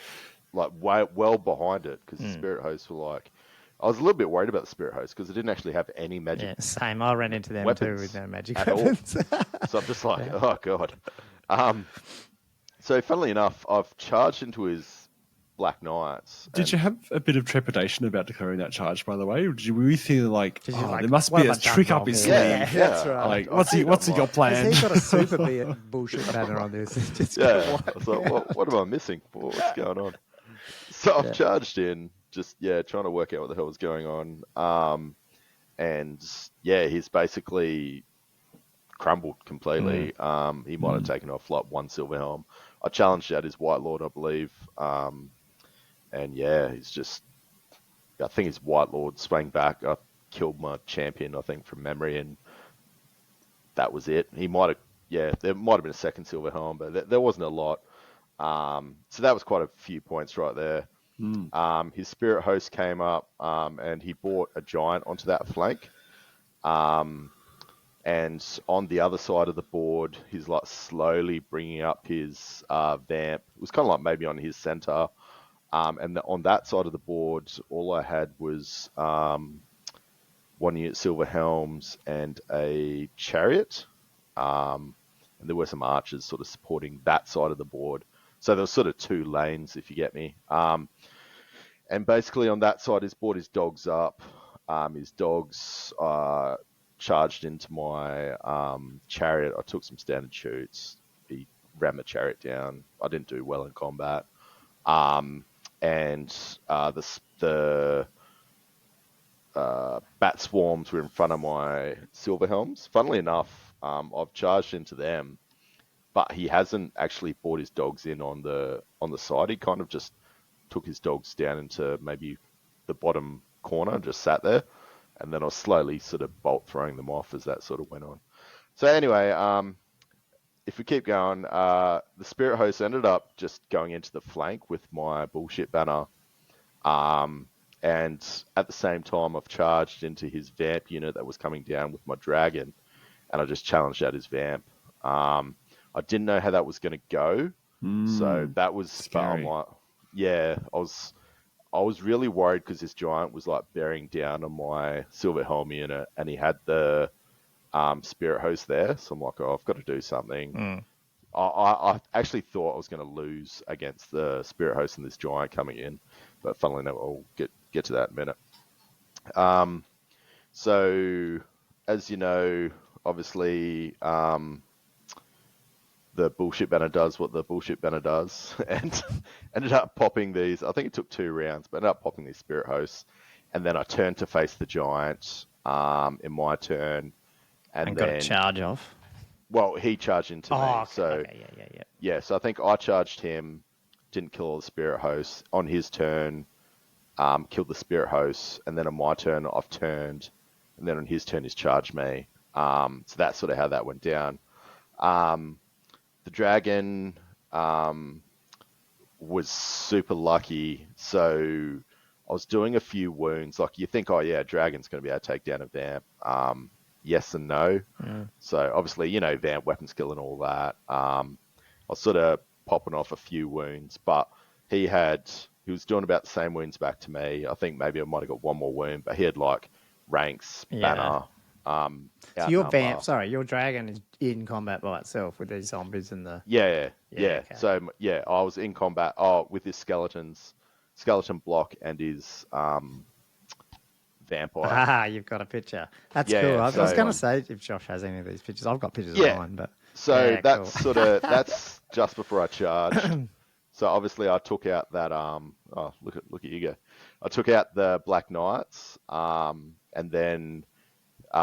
B: like well behind it, because the spirit hosts were like, I was a little bit worried about the spirit hosts because it didn't actually have any magic.
A: Yeah, same. I ran into them too with no magic
B: at
A: weapons.
B: all. So I'm just like, oh god. So funnily enough, I've charged into his black knights.
C: Did you have a bit of trepidation about declaring that charge, by the way? Or were you feeling like, there must
A: what
C: be a
A: have I done
C: trick up
A: wrong
C: his
A: here?
C: sleeve?
A: Yeah, that's right.
C: Like, what's he got planned?
A: Has he got a super bullshit banner on this? Just
B: I was like, what am I missing? What's going on? So I've charged in, just trying to work out what the hell was going on. And he's basically crumbled completely. He might have taken off like one silver helm. I challenged out his white lord, I believe. And he's just, I think his white lord swang back. I killed my champion, I think, from memory, and that was it. He might have, there might have been a second silver helm, but there wasn't a lot. So that was quite a few points right there. His spirit host came up, and he brought a giant onto that flank. And on the other side of the board, he's like slowly bringing up his vamp. It was kind of like maybe on his center. And on that side of the board, all I had was 1 unit silver helms and a chariot. And there were some archers sort of supporting that side of the board. So there was sort of two lanes, if you get me. And basically on that side, he's brought his dogs up. His dogs charged into my chariot. I took some standard shoots. He ran the chariot down. I didn't do well in combat. And the bat swarms were in front of my silver helms. Funnily enough, I've charged into them, but he hasn't actually brought his dogs in on the side. He kind of just took his dogs down into maybe the bottom corner and just sat there. And then I was slowly sort of bolt throwing them off as that sort of went on. So anyway, if we keep going, the spirit host ended up just going into the flank with my bullshit banner. And at the same time, I've charged into his vamp unit that was coming down with my dragon. And I just challenged out his vamp. I didn't know how that was going to go. So that was
C: scary.
B: I was really worried because this giant was like bearing down on my silver helm unit, and he had the spirit host there. So I'm like, I've got to do something. I actually thought I was going to lose against the Spirit Host and this Giant coming in, but funnily enough, I'll get to that in a minute. So, as you know, obviously, the bullshit banner does what the bullshit banner does, and ended up popping these. I think it took 2 rounds, but ended up popping these Spirit Hosts, and then I turned to face the Giant in my turn, and then
A: got a charge off.
B: Well, he charged into me,
A: Okay,
B: so
A: okay, yeah.
B: So I think I charged him, didn't kill all the Spirit Hosts on his turn, killed the Spirit Hosts, and then on my turn I've turned, and then on his turn he's charged me. So that's sort of how that went down. The dragon was super lucky, so I was doing a few wounds. Like you think, oh yeah, dragon's going to be able to take down a vamp. Yes and no. So obviously, you know, vamp weapon skill and all that. I was sort of popping off a few wounds, but he was doing about the same wounds back to me. I think maybe I might have got one more wound, but he had like ranks, banner.
A: So your vamp, your dragon is in combat by itself with these zombies and the...
B: Yeah.
A: Okay.
B: So yeah, I was in combat with his skeleton block and his vampire.
A: You've got a picture. That's
B: Yeah,
A: cool.
B: yeah,
A: I was going to
B: so,
A: say if Josh has any of these pictures. I've got pictures of mine, but...
B: So
A: yeah,
B: that's
A: cool.
B: that's just before I charged. So obviously I took out that look at you go. I took out the Black Knights, and then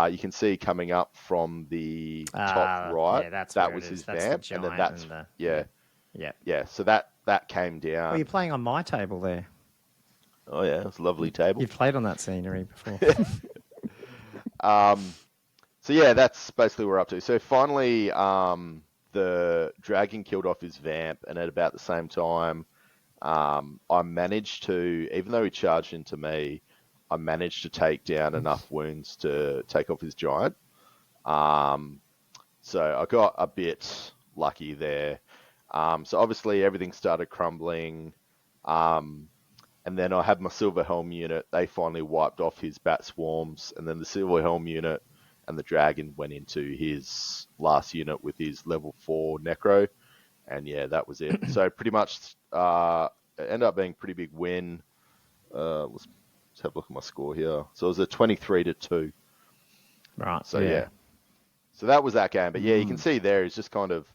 B: you can see coming up from the top right, that was his vamp, and then that's yeah. So that came down.
A: Well, you're playing on my table there.
B: Oh yeah, it's a lovely table.
A: You've played on that scenery before.
B: So yeah, that's basically what we're up to. So finally, the dragon killed off his vamp, and at about the same time, I managed to, even though he charged into me, I managed to take down enough wounds to take off his giant. So I got a bit lucky there. So obviously everything started crumbling. And then I had my Silver Helm unit. They finally wiped off his bat swarms, and then the Silver Helm unit and the dragon went into his last unit with his level 4 Necro. And yeah, that was it. So pretty much it ended up being a pretty big win. Let's have a look at my score here. So it was a 23-2.
A: Right.
B: So yeah. So that was that game. But yeah, you can see there he's just kind of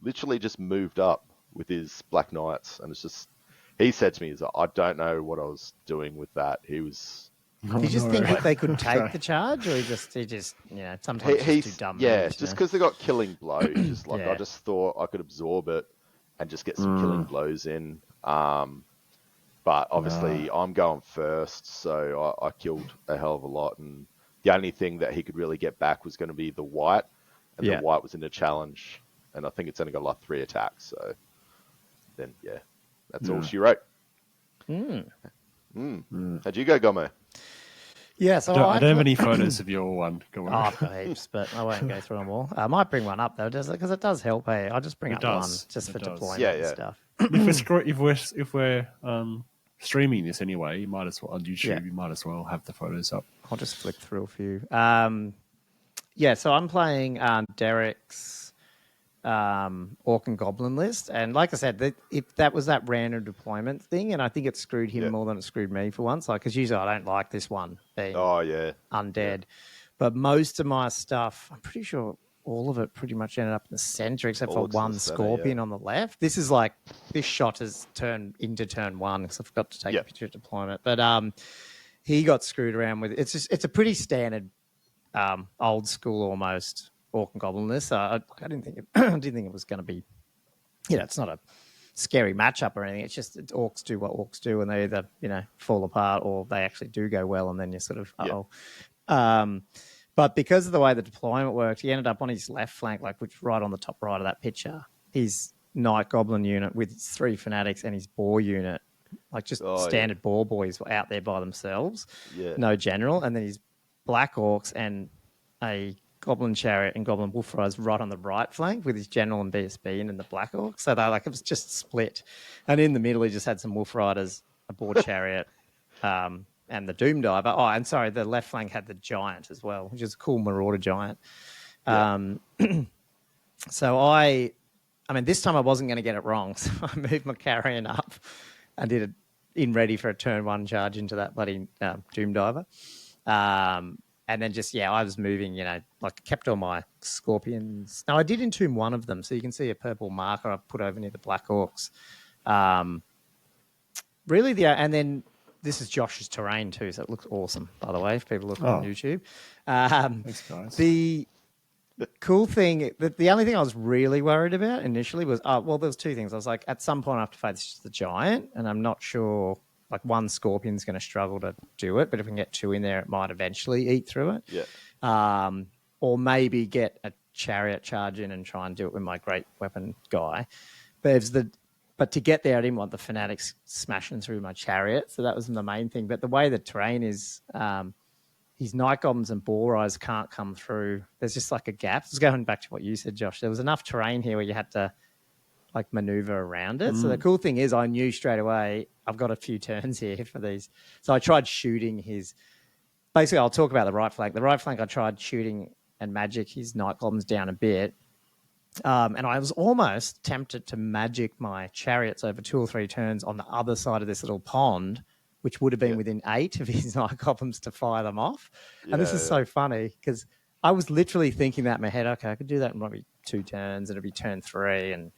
B: literally just moved up with his Black Knights. And it's just, he said to me, he's like, I don't know what I was doing with that. He was...
A: Did you just think that they could take the charge, or he just sometimes he's too dumb?
B: Yeah, just because they got killing blows. Just like I just thought I could absorb it and just get some killing blows in. But obviously I'm going first, so I killed a hell of a lot. And the only thing that he could really get back was going to be the white, and the white was in a challenge, and I think it's only got like 3 attacks. So then that's all she wrote. How'd you go, Gomo?
A: Yeah, so
C: I don't have any photos of your one. Go on.
A: I've got heaps, but I won't go through them all. I might bring one up though, because it does help. Hey, I'll just bring up one just for deployment and stuff.
C: If we're streaming this anyway, you might as well on YouTube. You might as well have the photos up.
A: I'll just flick through a few. So I'm playing Derek's Orc and Goblin list, and like I said, if that was that random deployment thing, and I think it screwed him more than it screwed me for once. Like, because usually I don't like this one being undead, but most of my stuff, I'm pretty sure all of it pretty much ended up in the center, except for one Scorpion on the left. This is like this shot has turned into turn 1 because I forgot to take a picture of deployment, but he got screwed around with it. It's a pretty standard old school almost Orc and Goblin list. I didn't think it was going to be, it's not a scary matchup or anything. It's just orcs do what orcs do, and they either fall apart or they actually do go well, and then you're sort of but because of the way the deployment worked, he ended up on his left flank, like which right on the top right of that picture, his Knight Goblin unit with 3 Fanatics and his Boar unit, like just standard Boar boys were out there by themselves, no general, and then his Black Orcs and a Goblin Chariot and Goblin Wolf Riders right on the right flank with his General and BSB and the Black Orc. So they it was just split. And in the middle, he just had some Wolf Riders, a Boar Chariot, and the Doom Diver. Oh, and sorry, the left flank had the Giant as well, which is a cool Marauder Giant. So I I mean, this time I wasn't going to get it wrong, so I moved my carrion up and did it in ready for a turn 1 charge into that bloody Doom Diver. And then just, I was moving, like kept all my scorpions. No, I did entomb one of them. So you can see a purple marker I've put over near the Black Orcs. Really, and then this is Josh's terrain too. So it looks awesome, by the way, if people look on YouTube.
C: Thanks, guys.
A: The cool thing, the only thing I was really worried about initially was, there was 2 things. I was like, at some point I have to face the giant, and I'm not sure, like one scorpion's going to struggle to do it, but if we can get 2 in there, it might eventually eat through it.
B: Yeah.
A: Or maybe get a chariot charge in and try and do it with my great weapon guy. But to get there, I didn't want the Fanatics smashing through my chariot, so that was the main thing. But the way the terrain is, his night goblins and boar eyes can't come through. There's just like a gap. It's going back to what you said, Josh. There was enough terrain here where you had to like maneuver around it. So the cool thing is I knew straight away I've got a few turns here for these. So I tried shooting his... Basically, I'll talk about the right flank. The right flank, I tried shooting and magic his night goblins down a bit. And I was almost tempted to magic my chariots over 2 or 3 turns on the other side of this little pond, which would have been within 8 of his night goblins to fire them off. And this is so funny because I was literally thinking that in my head, okay, I could do that in probably 2 turns, and it'll be turn 3, and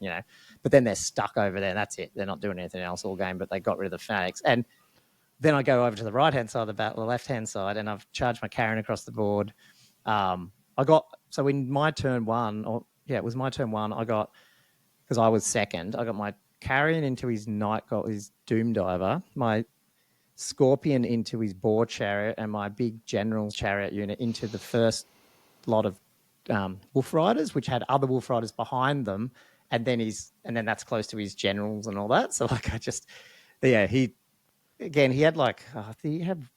A: but then they're stuck over there, and that's it. They're not doing anything else all game, but they got rid of the Fanatics. And then I go over to the right-hand side of the battle, the left-hand side, and I've charged my carrion across the board. So in my turn 1, it was my turn 1, I got, because I was second, I got my carrion into his his Doom Diver, my Scorpion into his boar chariot, and my big general chariot unit into the first lot of wolf riders, which had other wolf riders behind them, and then that's close to his generals and all that. So like he had like he had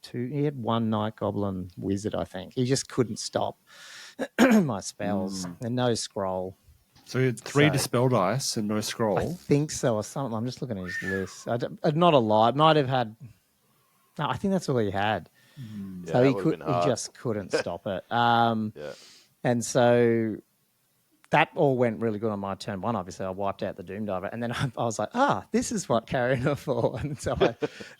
A: 1 night goblin wizard, I think. He just couldn't stop my spells and no scroll.
C: So he had 3 dispel dice and no scroll.
A: I think so, or something. I'm just looking at his list. Not a lot. Might have had. No, I think that's all he had. So he just couldn't stop it. And so that all went really good on my turn 1. Obviously, I wiped out the Doom Diver, and then I was like, this is what carrying are for. And so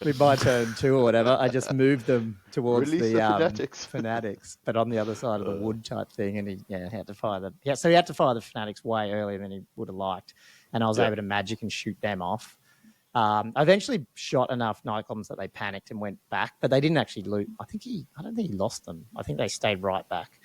A: with my turn 2 or whatever, I just moved them towards the Fanatics, but on the other side of the wood type thing. And he had to fire so he had to fire the Fanatics way earlier than he would have liked. And I was able to magic and shoot them off. I eventually shot enough night goblins that they panicked and went back, but they didn't actually loot. I don't think he lost them. I think they stayed right back.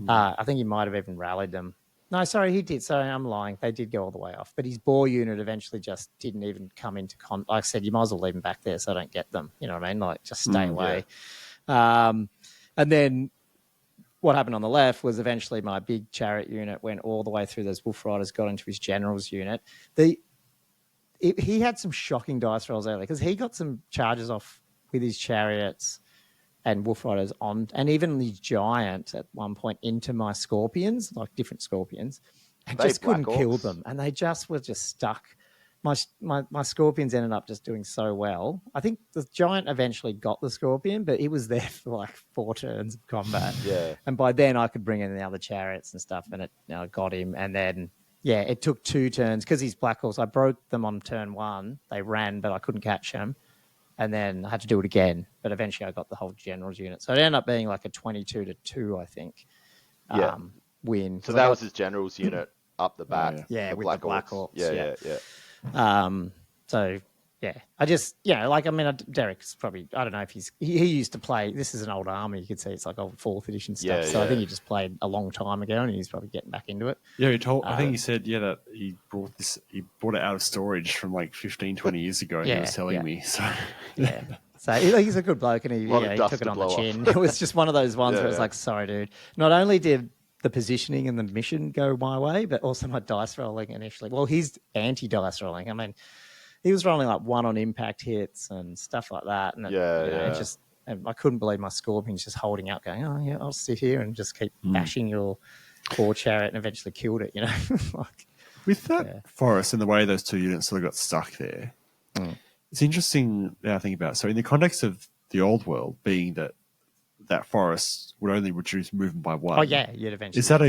A: I think he might have even rallied them. No, sorry, he did. Sorry, I'm lying. They did go all the way off. But his boar unit eventually just didn't even come into like I said, you might as well leave them back there so I don't get them. You know what I mean? Like, just stay away. Yeah. And then what happened on the left was eventually my big chariot unit went all the way through those wolf riders, got into his general's unit. He had some shocking dice rolls early because he got some charges off with his chariots and wolf riders on, and even the giant at one point into my scorpions, like different scorpions, and just couldn't kill them. And they just were just stuck. My scorpions ended up just doing so well. I think the giant eventually got the scorpion, but he was there for like 4 turns of combat.
B: Yeah.
A: And by then I could bring in the other chariots and stuff, and it got him. And then it took 2 turns because he's Black Horse. I broke them on turn 1. They ran, but I couldn't catch them. And then I had to do it again. But eventually I got the whole general's unit. So it ended up being like a 22-2, I think, win.
B: So that was his general's unit up the back.
A: Yeah, with the Black Orcs.
B: Yeah.
A: So, I just, Derek's probably, I don't know if he used to play, this is an old army, you could see it's like old 4th edition stuff. So I think he just played a long time ago and he's probably getting back into it.
C: Yeah, I think he said, that he brought it out of storage from like 15, 20 years ago and he was telling me. So,
A: So he's a good bloke and he took it on the chin. It was just one of those ones where it's like, sorry, dude. Not only did the positioning and the mission go my way, but also my dice rolling initially. Well, he's anti-dice rolling. I mean, he was rolling like 1 on impact hits and stuff like that. And and I couldn't believe my scorpion's just holding out going, I'll sit here and just keep bashing your core chariot, and eventually killed it,
C: With that forest and the way those 2 units sort of got stuck there, it's interesting now I think about it. So in the context of the old world, being that forest would only reduce movement by 1.
A: Oh, yeah, you'd eventually
C: is that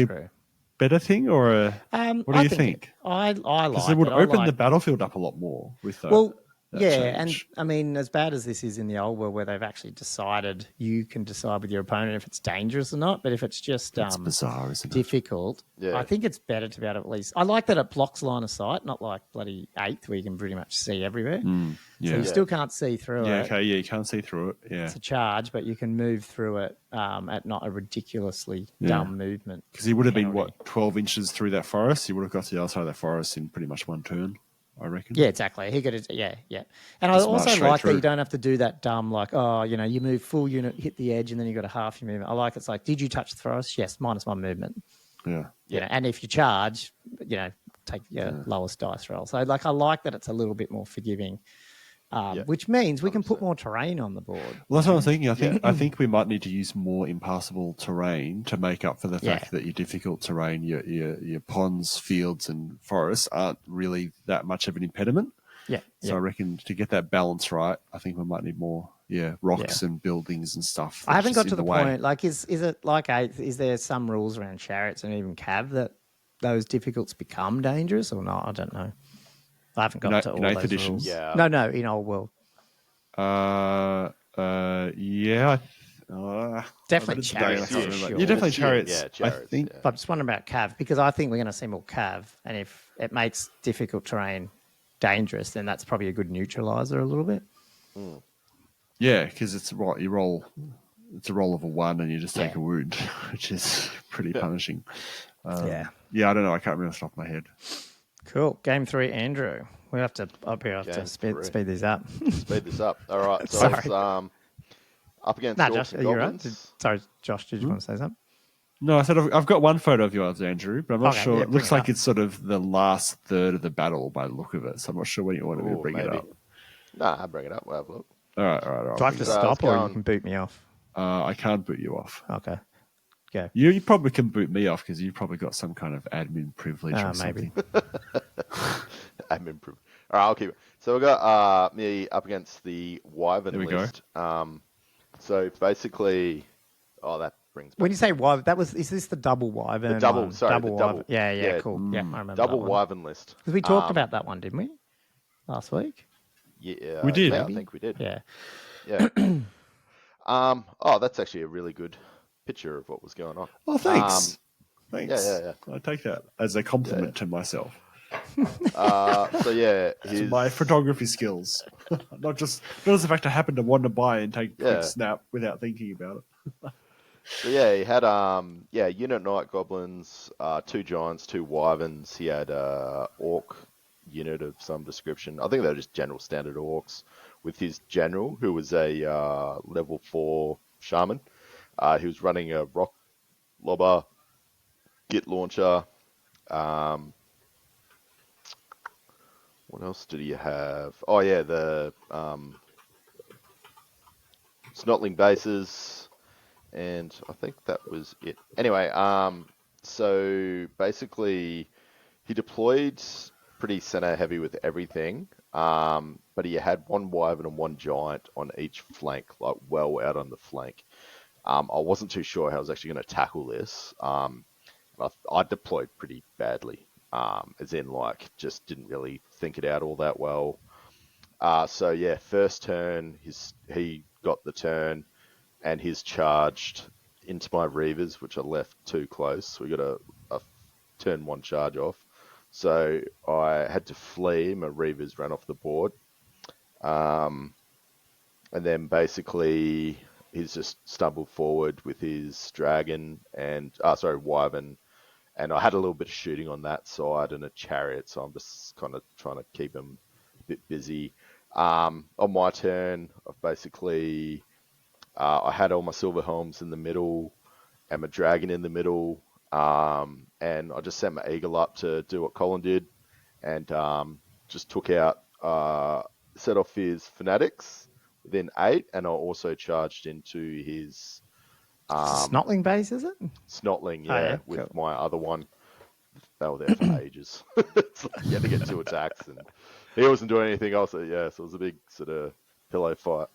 C: better thing, or what do you think?
A: I like
C: Because it would open
A: the
C: the battlefield up a lot more with that.
A: Well,
C: that
A: yeah,
C: change.
A: and I mean, as bad as this is in the old world, where they've actually decided you can decide with your opponent if it's dangerous or not, but if it's just
C: It's bizarre, isn't it?
A: difficult, I think it's better to be able to at least. I like that it blocks line of sight, not like bloody eighth where you can pretty much see everywhere.
C: Yeah.
A: So you still can't see through it.
C: Okay. Yeah, you can't see through it. Yeah.
A: It's a charge, but you can move through it at not a ridiculously dumb movement.
C: Because he would have been 12 inches through that forest. He would have got to the other side of that forest in pretty much one turn, I reckon.
A: Yeah, exactly. He could, yeah. And I also like that you don't have to do that dumb, like, you move full unit, hit the edge, and then you got a half your movement. I like it's like, did you touch the forest? Yes, -1 movement.
C: Yeah.
A: And if you charge, take your lowest dice roll. So, like, I like that it's a little bit more forgiving. Which means we can put more terrain on the board.
C: Well, that's what I'm thinking. I think we might need to use more impassable terrain to make up for the fact that your difficult terrain, your ponds, fields, and forests aren't really that much of an impediment.
A: Yeah.
C: So I reckon to get that balance right, I think we might need more, rocks and buildings and stuff.
A: I haven't got to the point. Like, is it like eighth? Is there some rules around chariots and even cav that those difficults become dangerous or not? I don't know. I haven't got to all those
C: editions.
A: rules.
B: Yeah.
A: No, in old world. Definitely chariots.
C: You're definitely chariots.
B: Yeah, chariots.
C: I think.
A: But I'm just wondering about cav because I think we're going to see more cav, and if it makes difficult terrain dangerous, then that's probably a good neutralizer a little bit.
C: Yeah, because it's right. You roll. It's a roll of a 1, and you just take a wound, which is pretty punishing. I don't know. I can't remember off the top of my head.
A: Cool. Game 3, Andrew. We have to speed these up.
B: Speed this up. All right. So it's up against
A: Josh,
B: and
A: are you
B: goblins.
A: right? Sorry, Josh, did you want to say something?
C: No, I said I've got one photo of yours, Andrew, but I'm not sure.
A: Yeah,
C: it looks like it's sort of the last third of the battle by the look of it, so I'm not sure when you want to bring it up.
B: Nah, I'll bring it up. We'll have a look.
C: All right.
A: Do I have to stop or you can boot me off?
C: I can't boot you off.
A: Okay. Yeah.
C: You probably can boot me off because you've probably got some kind of admin privilege or something.
B: Maybe. Admin privilege. All right, I'll keep it. So we've got me up against the Wyvern list. So basically, that brings back...
A: When you say Wyvern, is this the double Wyvern?
B: The double,
A: Wyvern. Yeah, cool. Yeah, I remember
B: double Wyvern list.
A: Because we talked about that one, didn't we? Last week?
C: Yeah. We did.
B: Yeah, I think we did.
A: Yeah.
B: That's actually a really good picture of what was going on.
C: Oh, thanks. Thanks.
B: Yeah.
C: I take that as a compliment to myself.
B: His...
C: my photography skills, not just the fact I happened to want to buy and take a quick snap without thinking about it.
B: So he had unit night goblins, 2 giants, 2 wyverns. He had orc unit of some description. I think they were just general standard orcs with his general, who was a level 4 shaman. He was running a rock lobber, git launcher. What else did he have? Oh yeah, the snotling bases, and I think that was it. Anyway, so basically he deployed pretty center heavy with everything, but he had 1 wyvern and 1 giant on each flank, like well out on the flank. I wasn't too sure how I was actually going to tackle this. I deployed pretty badly. As in, like, just didn't really think it out all that well. First turn, he got the turn, and he's charged into my Reavers, which I left too close. So we got a turn 1 charge off. So I had to flee. My Reavers ran off the board. And then basically he's just stumbled forward with his dragon and, wyvern. And I had a little bit of shooting on that side and a chariot, so I'm just kind of trying to keep him a bit busy. On my turn, I've basically, I had all my silver helms in the middle and my dragon in the middle, and I just sent my eagle up to do what Colin did, and just took out, set off his Fanatics within 8, and I also charged into his...
A: Snotling base, is it?
B: Snotling, with
A: cool.
B: my other one. They were there for ages. It's like you had to get 2 attacks, and he wasn't doing anything else. So it was a big sort of pillow fight.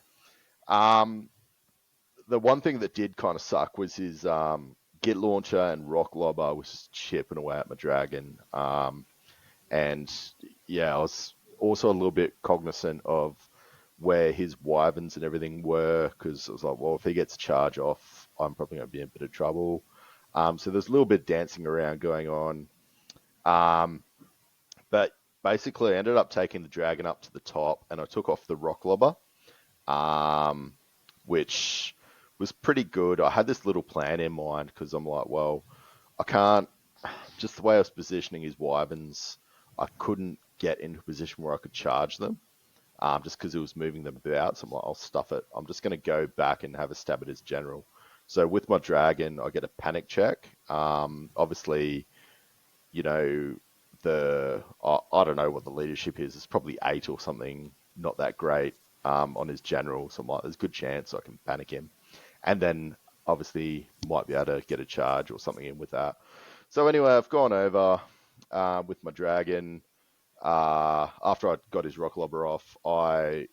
B: The one thing that did kind of suck was his Git Launcher and Rock Lobber was just chipping away at my dragon. And yeah, I was also a little bit cognizant of where his wyverns and everything were, because I was like, well, if he gets a charge off, I'm probably going to be in a bit of trouble. So there's a little bit of dancing around going on. But basically, I ended up taking the dragon up to the top, and I took off the Rock Lobber, which was pretty good. I had this little plan in mind, because I'm like, well, I can't, just the way I was positioning his wyverns, I couldn't get into a position where I could charge them, just because it was moving them about. So I'm like, I'll stuff it. I'm just going to go back and have a stab at his general. So with my dragon, I get a panic check. Obviously, you know, I don't know what the leadership is. It's probably 8 or something, not that great, on his general. So I'm like, there's a good chance I can panic him. And then obviously might be able to get a charge or something in with that. So anyway, I've gone over with my dragon. After I got his Rock Lobber off, I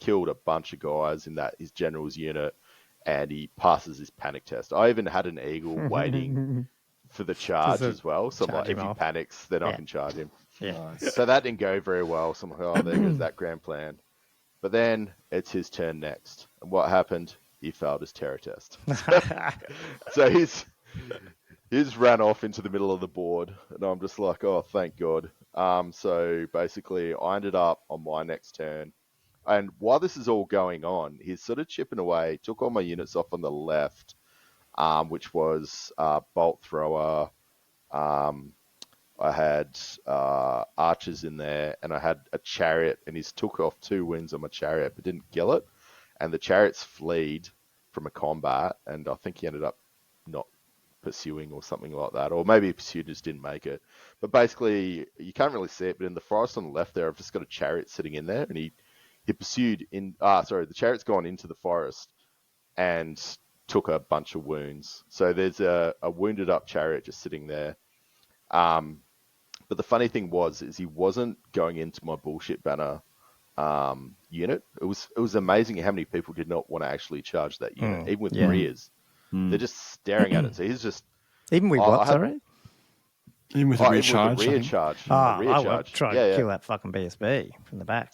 B: killed a bunch of guys in his general's unit, and he passes his panic test. I even had an eagle waiting for the charge as well. So I'm like, if he panics, then I can charge him.
A: Yeah.
C: Nice.
B: So that didn't go very well. So I'm like, oh, there goes that grand plan. But then it's his turn next. And what happened? He failed his terror test. So he's ran off into the middle of the board. And I'm just like, oh, thank God. So basically, I ended up on my next turn. And while this is all going on, he's sort of chipping away, took all my units off on the left, which was Bolt Thrower. I had archers in there, and I had a chariot, and he's took off 2 wounds on my chariot, but didn't kill it. And the chariots fled from a combat, and I think he ended up not pursuing or something like that, or maybe he pursued, just didn't make it. But basically, you can't really see it, but in the forest on the left there, I've just got a chariot sitting in there, and he pursued in. The chariot's gone into the forest and took a bunch of wounds. So there's a wounded up chariot just sitting there. But the funny thing is he wasn't going into my bullshit banner unit. It was amazing how many people did not want to actually charge that unit, even with rears. They're just staring at it. So he's just
A: Even with what, sorry?
C: Even with a rear charge.
B: Rear charge.
A: I would try to kill that fucking BSB from the back.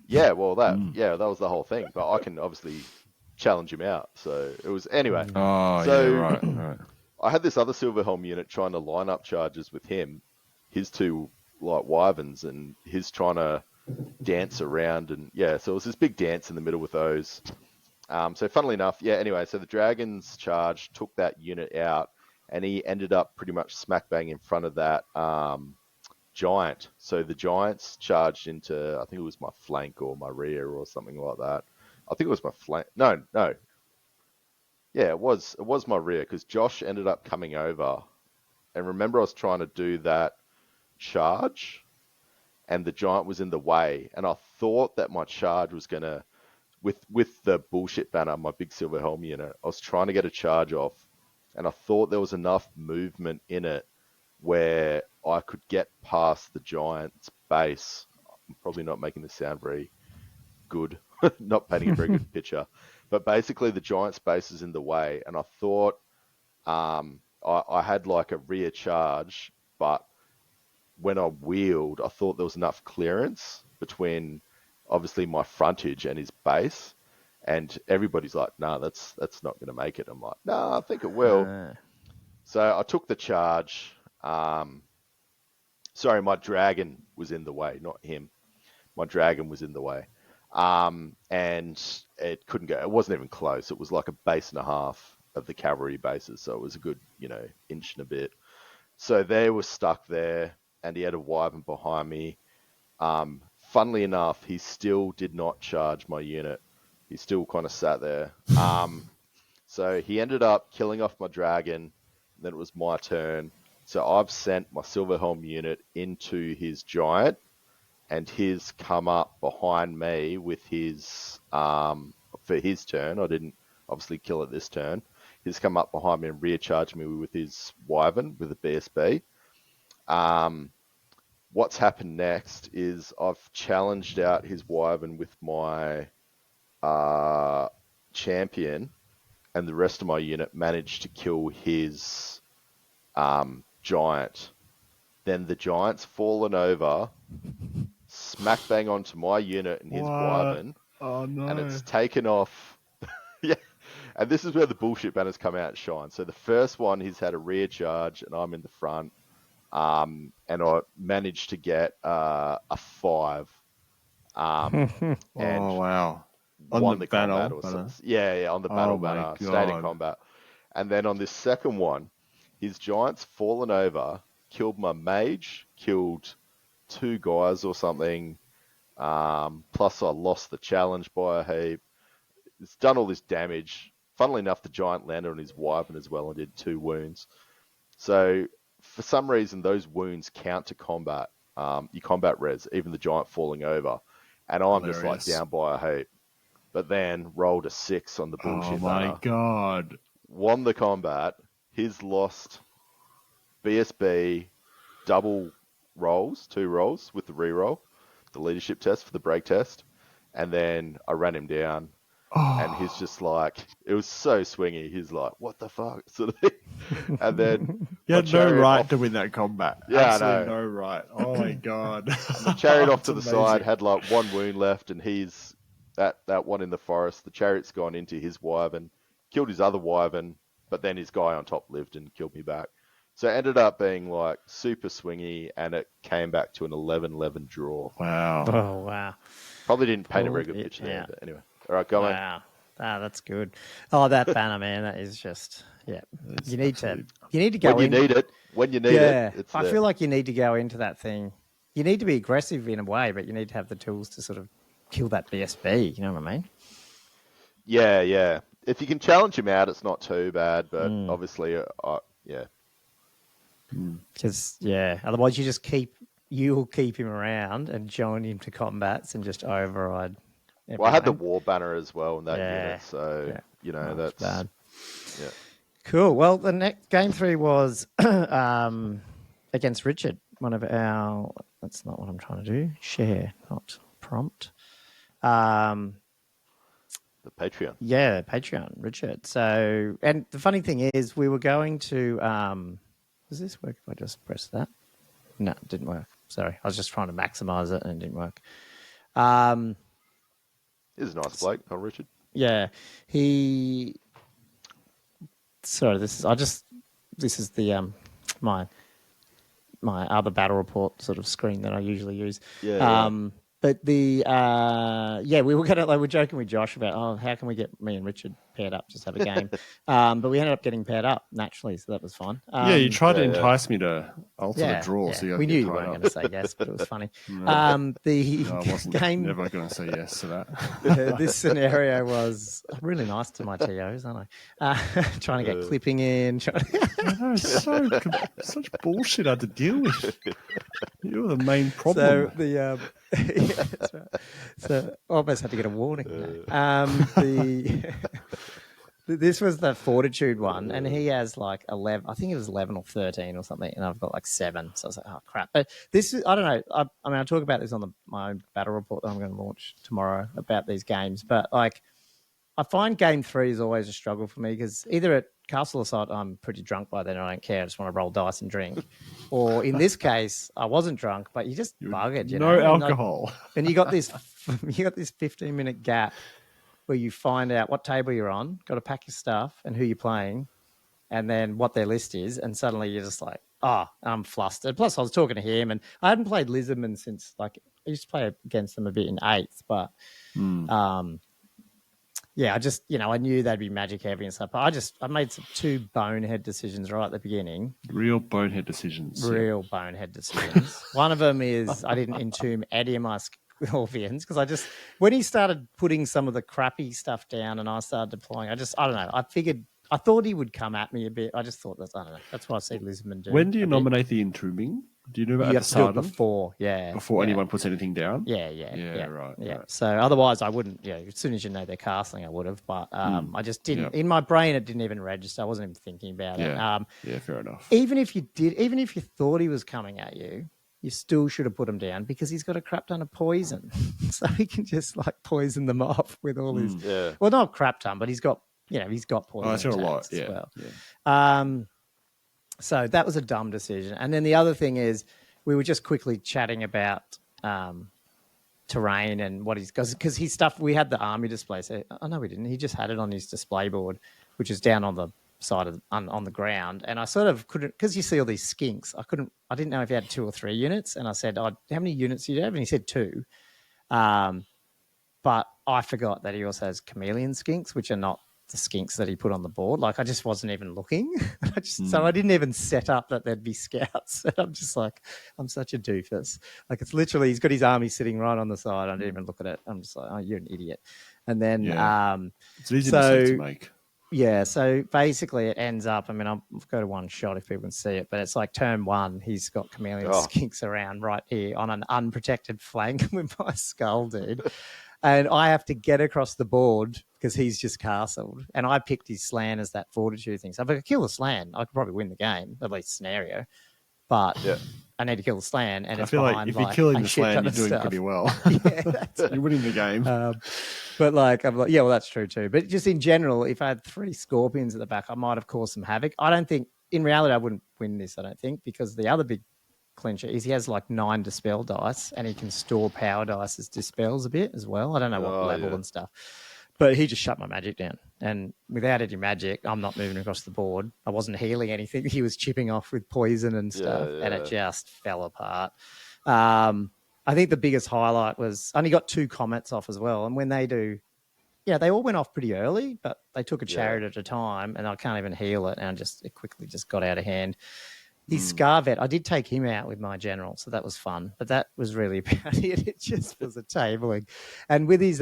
B: Yeah, well, that was the whole thing. But I can obviously challenge him out. So it was anyway.
C: Oh,
B: so,
C: yeah, right.
B: I had this other Silverhelm unit trying to line up charges with him, his 2 like wyverns, and he's trying to dance around, and so it was this big dance in the middle with those. So funnily enough, anyway, so the dragons charge, took that unit out, and he ended up pretty much smack bang in front of that giant. So the giants charged into, I think it was my flank or my rear or something like that. I think it was my flank. No. Yeah, it was my rear, because Josh ended up coming over, and remember I was trying to do that charge, and the giant was in the way, and I thought that my charge was gonna, with the bullshit banner, my big Silverhelm unit, I was trying to get a charge off, and I thought there was enough movement in it where I could get past the giant's base. I'm probably not making this sound very good, not painting a very good picture. But basically, the giant's base is in the way, and I thought I had like a rear charge, but when I wheeled, I thought there was enough clearance between, obviously, my frontage and his base, and everybody's like, "No, that's not going to make it." I'm like, "No, I think it will." So I took the charge. Sorry, my dragon was in the way, not him. My dragon was in the way. And it couldn't go. It wasn't even close. It was like a base and a half of the cavalry bases, so it was a good, inch and a bit. So they were stuck there, and he had a wyvern behind me. Funnily enough, he still did not charge my unit. He still kind of sat there. So he ended up killing off my dragon. Then it was my turn. So I've sent my Silverhelm unit into his giant, and he's come up behind me with his, for his turn. I didn't obviously kill it this turn. He's come up behind me and rear charged me with his wyvern with a BSB. What's happened next is I've challenged out his wyvern with my champion, and the rest of my unit managed to kill his giant. Then the giant's fallen over, smack bang onto my unit and his wyvern.
C: Oh no!
B: And it's taken off. Yeah. And this is where the bullshit banners come out and shine. So the first one, he's had a rear charge, and I'm in the front. And I managed to get a 5. And
C: oh wow!
B: won the combat or something. Yeah, on the battle banner, stayed in combat. And then on this second one, his giant's fallen over, killed my mage, killed 2 guys or something. Plus I lost the challenge by a heap. It's done all this damage. Funnily enough, the giant landed on his wyvern as well and did 2 wounds. So for some reason, those wounds count to combat. You combat res, even the giant falling over. And I'm just like down by a heap. But then rolled a 6 on the bullshit banner.
C: Oh my god.
B: Won the combat. His lost BSB double rolls, 2 rolls with the reroll, the leadership test for the break test. And then I ran him down. And he's just like, it was so swingy. He's like, what the fuck? Sort of thing. And then
C: you had no right to win that combat.
B: Yeah,
C: absolutely no right. Oh my god.
B: The chariot off to the side had like 1 wound left, and he's that one in the forest. The chariot's gone into his wyvern, killed his other wyvern, but then his guy on top lived and killed me back. So it ended up being like super swingy, and it came back to an 11-11 draw.
C: Wow.
A: Oh wow.
B: Probably didn't paint a very good picture there, but anyway. All right, go on.
A: Wow. Ah, that's good. Oh, that banner, man, that is just, yeah. You need to go
B: when you need it. When you need it, it's
A: I feel like you need to go into that thing. You need to be aggressive in a way, but you need to have the tools to sort of kill that BSB. You know what I mean?
B: Yeah, yeah. If you can challenge him out, it's not too bad, but obviously, yeah.
A: Because, otherwise you'll keep him around and join him to combats and just override everything.
B: Well, I had the war banner as well in that unit, so, you know, that's
A: bad.
B: Yeah.
A: Cool. Well, the next game 3 was against Richard, one of our, that's not what I'm trying to do, share, not prompt.
B: The Patreon.
A: Yeah, Patreon, Richard. So, and the funny thing is we were going to, does this work if I just press that? No, it didn't work. Sorry. I was just trying to maximize it and it didn't work.
B: He's a nice bloke, not Richard.
A: Yeah. Sorry, this is the my other battle report sort of screen that I usually use. But we were joking with Josh about, how can we get me and Richard paired up, just have a game. But we ended up getting paired up naturally, so that was fun.
C: You tried to entice me to alter the draw. So
A: we knew you weren't going to say yes, but it was funny.
C: I wasn't never going to say yes to that.
A: This scenario was really nice to my TOs, aren't I? Trying to get clipping in.
C: I know, such bullshit I had to deal with. You were the main problem.
A: So that's right. So I almost had to get a warning. This was the Fortitude one, and he has like 11. I think it was 11 or 13 or something, and I've got like 7. So I was like, oh crap! But this is, I don't know. I mean, I'll talk about this on my own battle report that I'm going to launch tomorrow about these games. But like, I find game 3 is always a struggle for me because either at Castle Assault I'm pretty drunk by then, I don't care. I just want to roll dice and drink. Or in this case, I wasn't drunk, but you just buggered.
C: No alcohol.
A: And you got this 15-minute gap where you find out what table you're on, got to pack your stuff and who you're playing, and then what their list is, and suddenly you're just like, I'm flustered. Plus, I was talking to him, and I hadn't played Lisbon since, like, I used to play against them a bit in 8th, but I just, I knew they'd be magic heavy and stuff, but I made 2 bonehead decisions right at the beginning.
C: Real bonehead decisions.
A: Bonehead decisions. One of them is I didn't entomb any of my Orpheans because when he started putting some of the crappy stuff down and I started deploying, I don't know. I thought he would come at me a bit. I just thought I don't know. That's what I see Lisbon do.
C: When do you nominate the entombing? Do you know about
A: you have to do it before?
C: Before anyone puts anything down?
A: Yeah,
C: right.
A: So otherwise I wouldn't, as soon as you know they're casting, I would have. But I just didn't. In my brain, it didn't even register. I wasn't even thinking about it.
C: Fair enough.
A: Even if you thought he was coming at you, you still should have put him down because he's got a crap ton of poison. So he can just like poison them off with all his... Well, not crap ton, but he's got he's got poison
C: that's got a lot,
A: attacks as well.
C: Yeah.
A: So that was a dumb decision. And then the other thing is, we were just quickly chatting about terrain and what he's because his stuff. We had the army display. So, oh no, we didn't. He just had it on his display board, which is down on the side of on the ground. And I sort of couldn't, because you see all these skinks. I didn't know if he had 2 or 3 units. And I said, "Oh, how many units do you have?" And he said 2. But I forgot that he also has chameleon skinks, which are not the skinks that he put on the board. Like, I just wasn't even looking. So I didn't even set up that there'd be scouts. And I'm just like, I'm such a doofus. Like, it's literally, he's got his army sitting right on the side. I didn't even look at it. I'm just like, oh, you're an idiot. And then,
C: it's an easy mistake to make.
A: Yeah, so basically it ends up, I mean, I'll go to one shot if people can see it, but it's like turn 1, he's got chameleon skinks around right here on an unprotected flank with my skull, dude. And I have to get across the board because he's just castled. And I picked his slan as that fortitude thing. So if I could kill the slan, I could probably win the game, at least scenario. But I need to kill the slan. And
C: I feel like if you're killing the slan, you're doing pretty well. You're winning the game.
A: But like, I'm like, yeah, well, that's true too. But just in general, if I had 3 scorpions at the back, I might have caused some havoc. I don't think, in reality, I wouldn't win this, I don't think, because the other big clincher is he has like 9 dispel dice and he can store power dice as dispels a bit as well. I don't know what level and stuff, but he just shut my magic down. And without any magic, I'm not moving across the board. I wasn't healing anything. He was chipping off with poison and stuff, and it just fell apart. I think the biggest highlight was only got 2 comets off as well. And when they do, they all went off pretty early, but they took a chariot at a time, and I can't even heal it, and it quickly just got out of hand. His Scarvet, I did take him out with my general, so that was fun. But that was really about it. It just was a tabling. And with his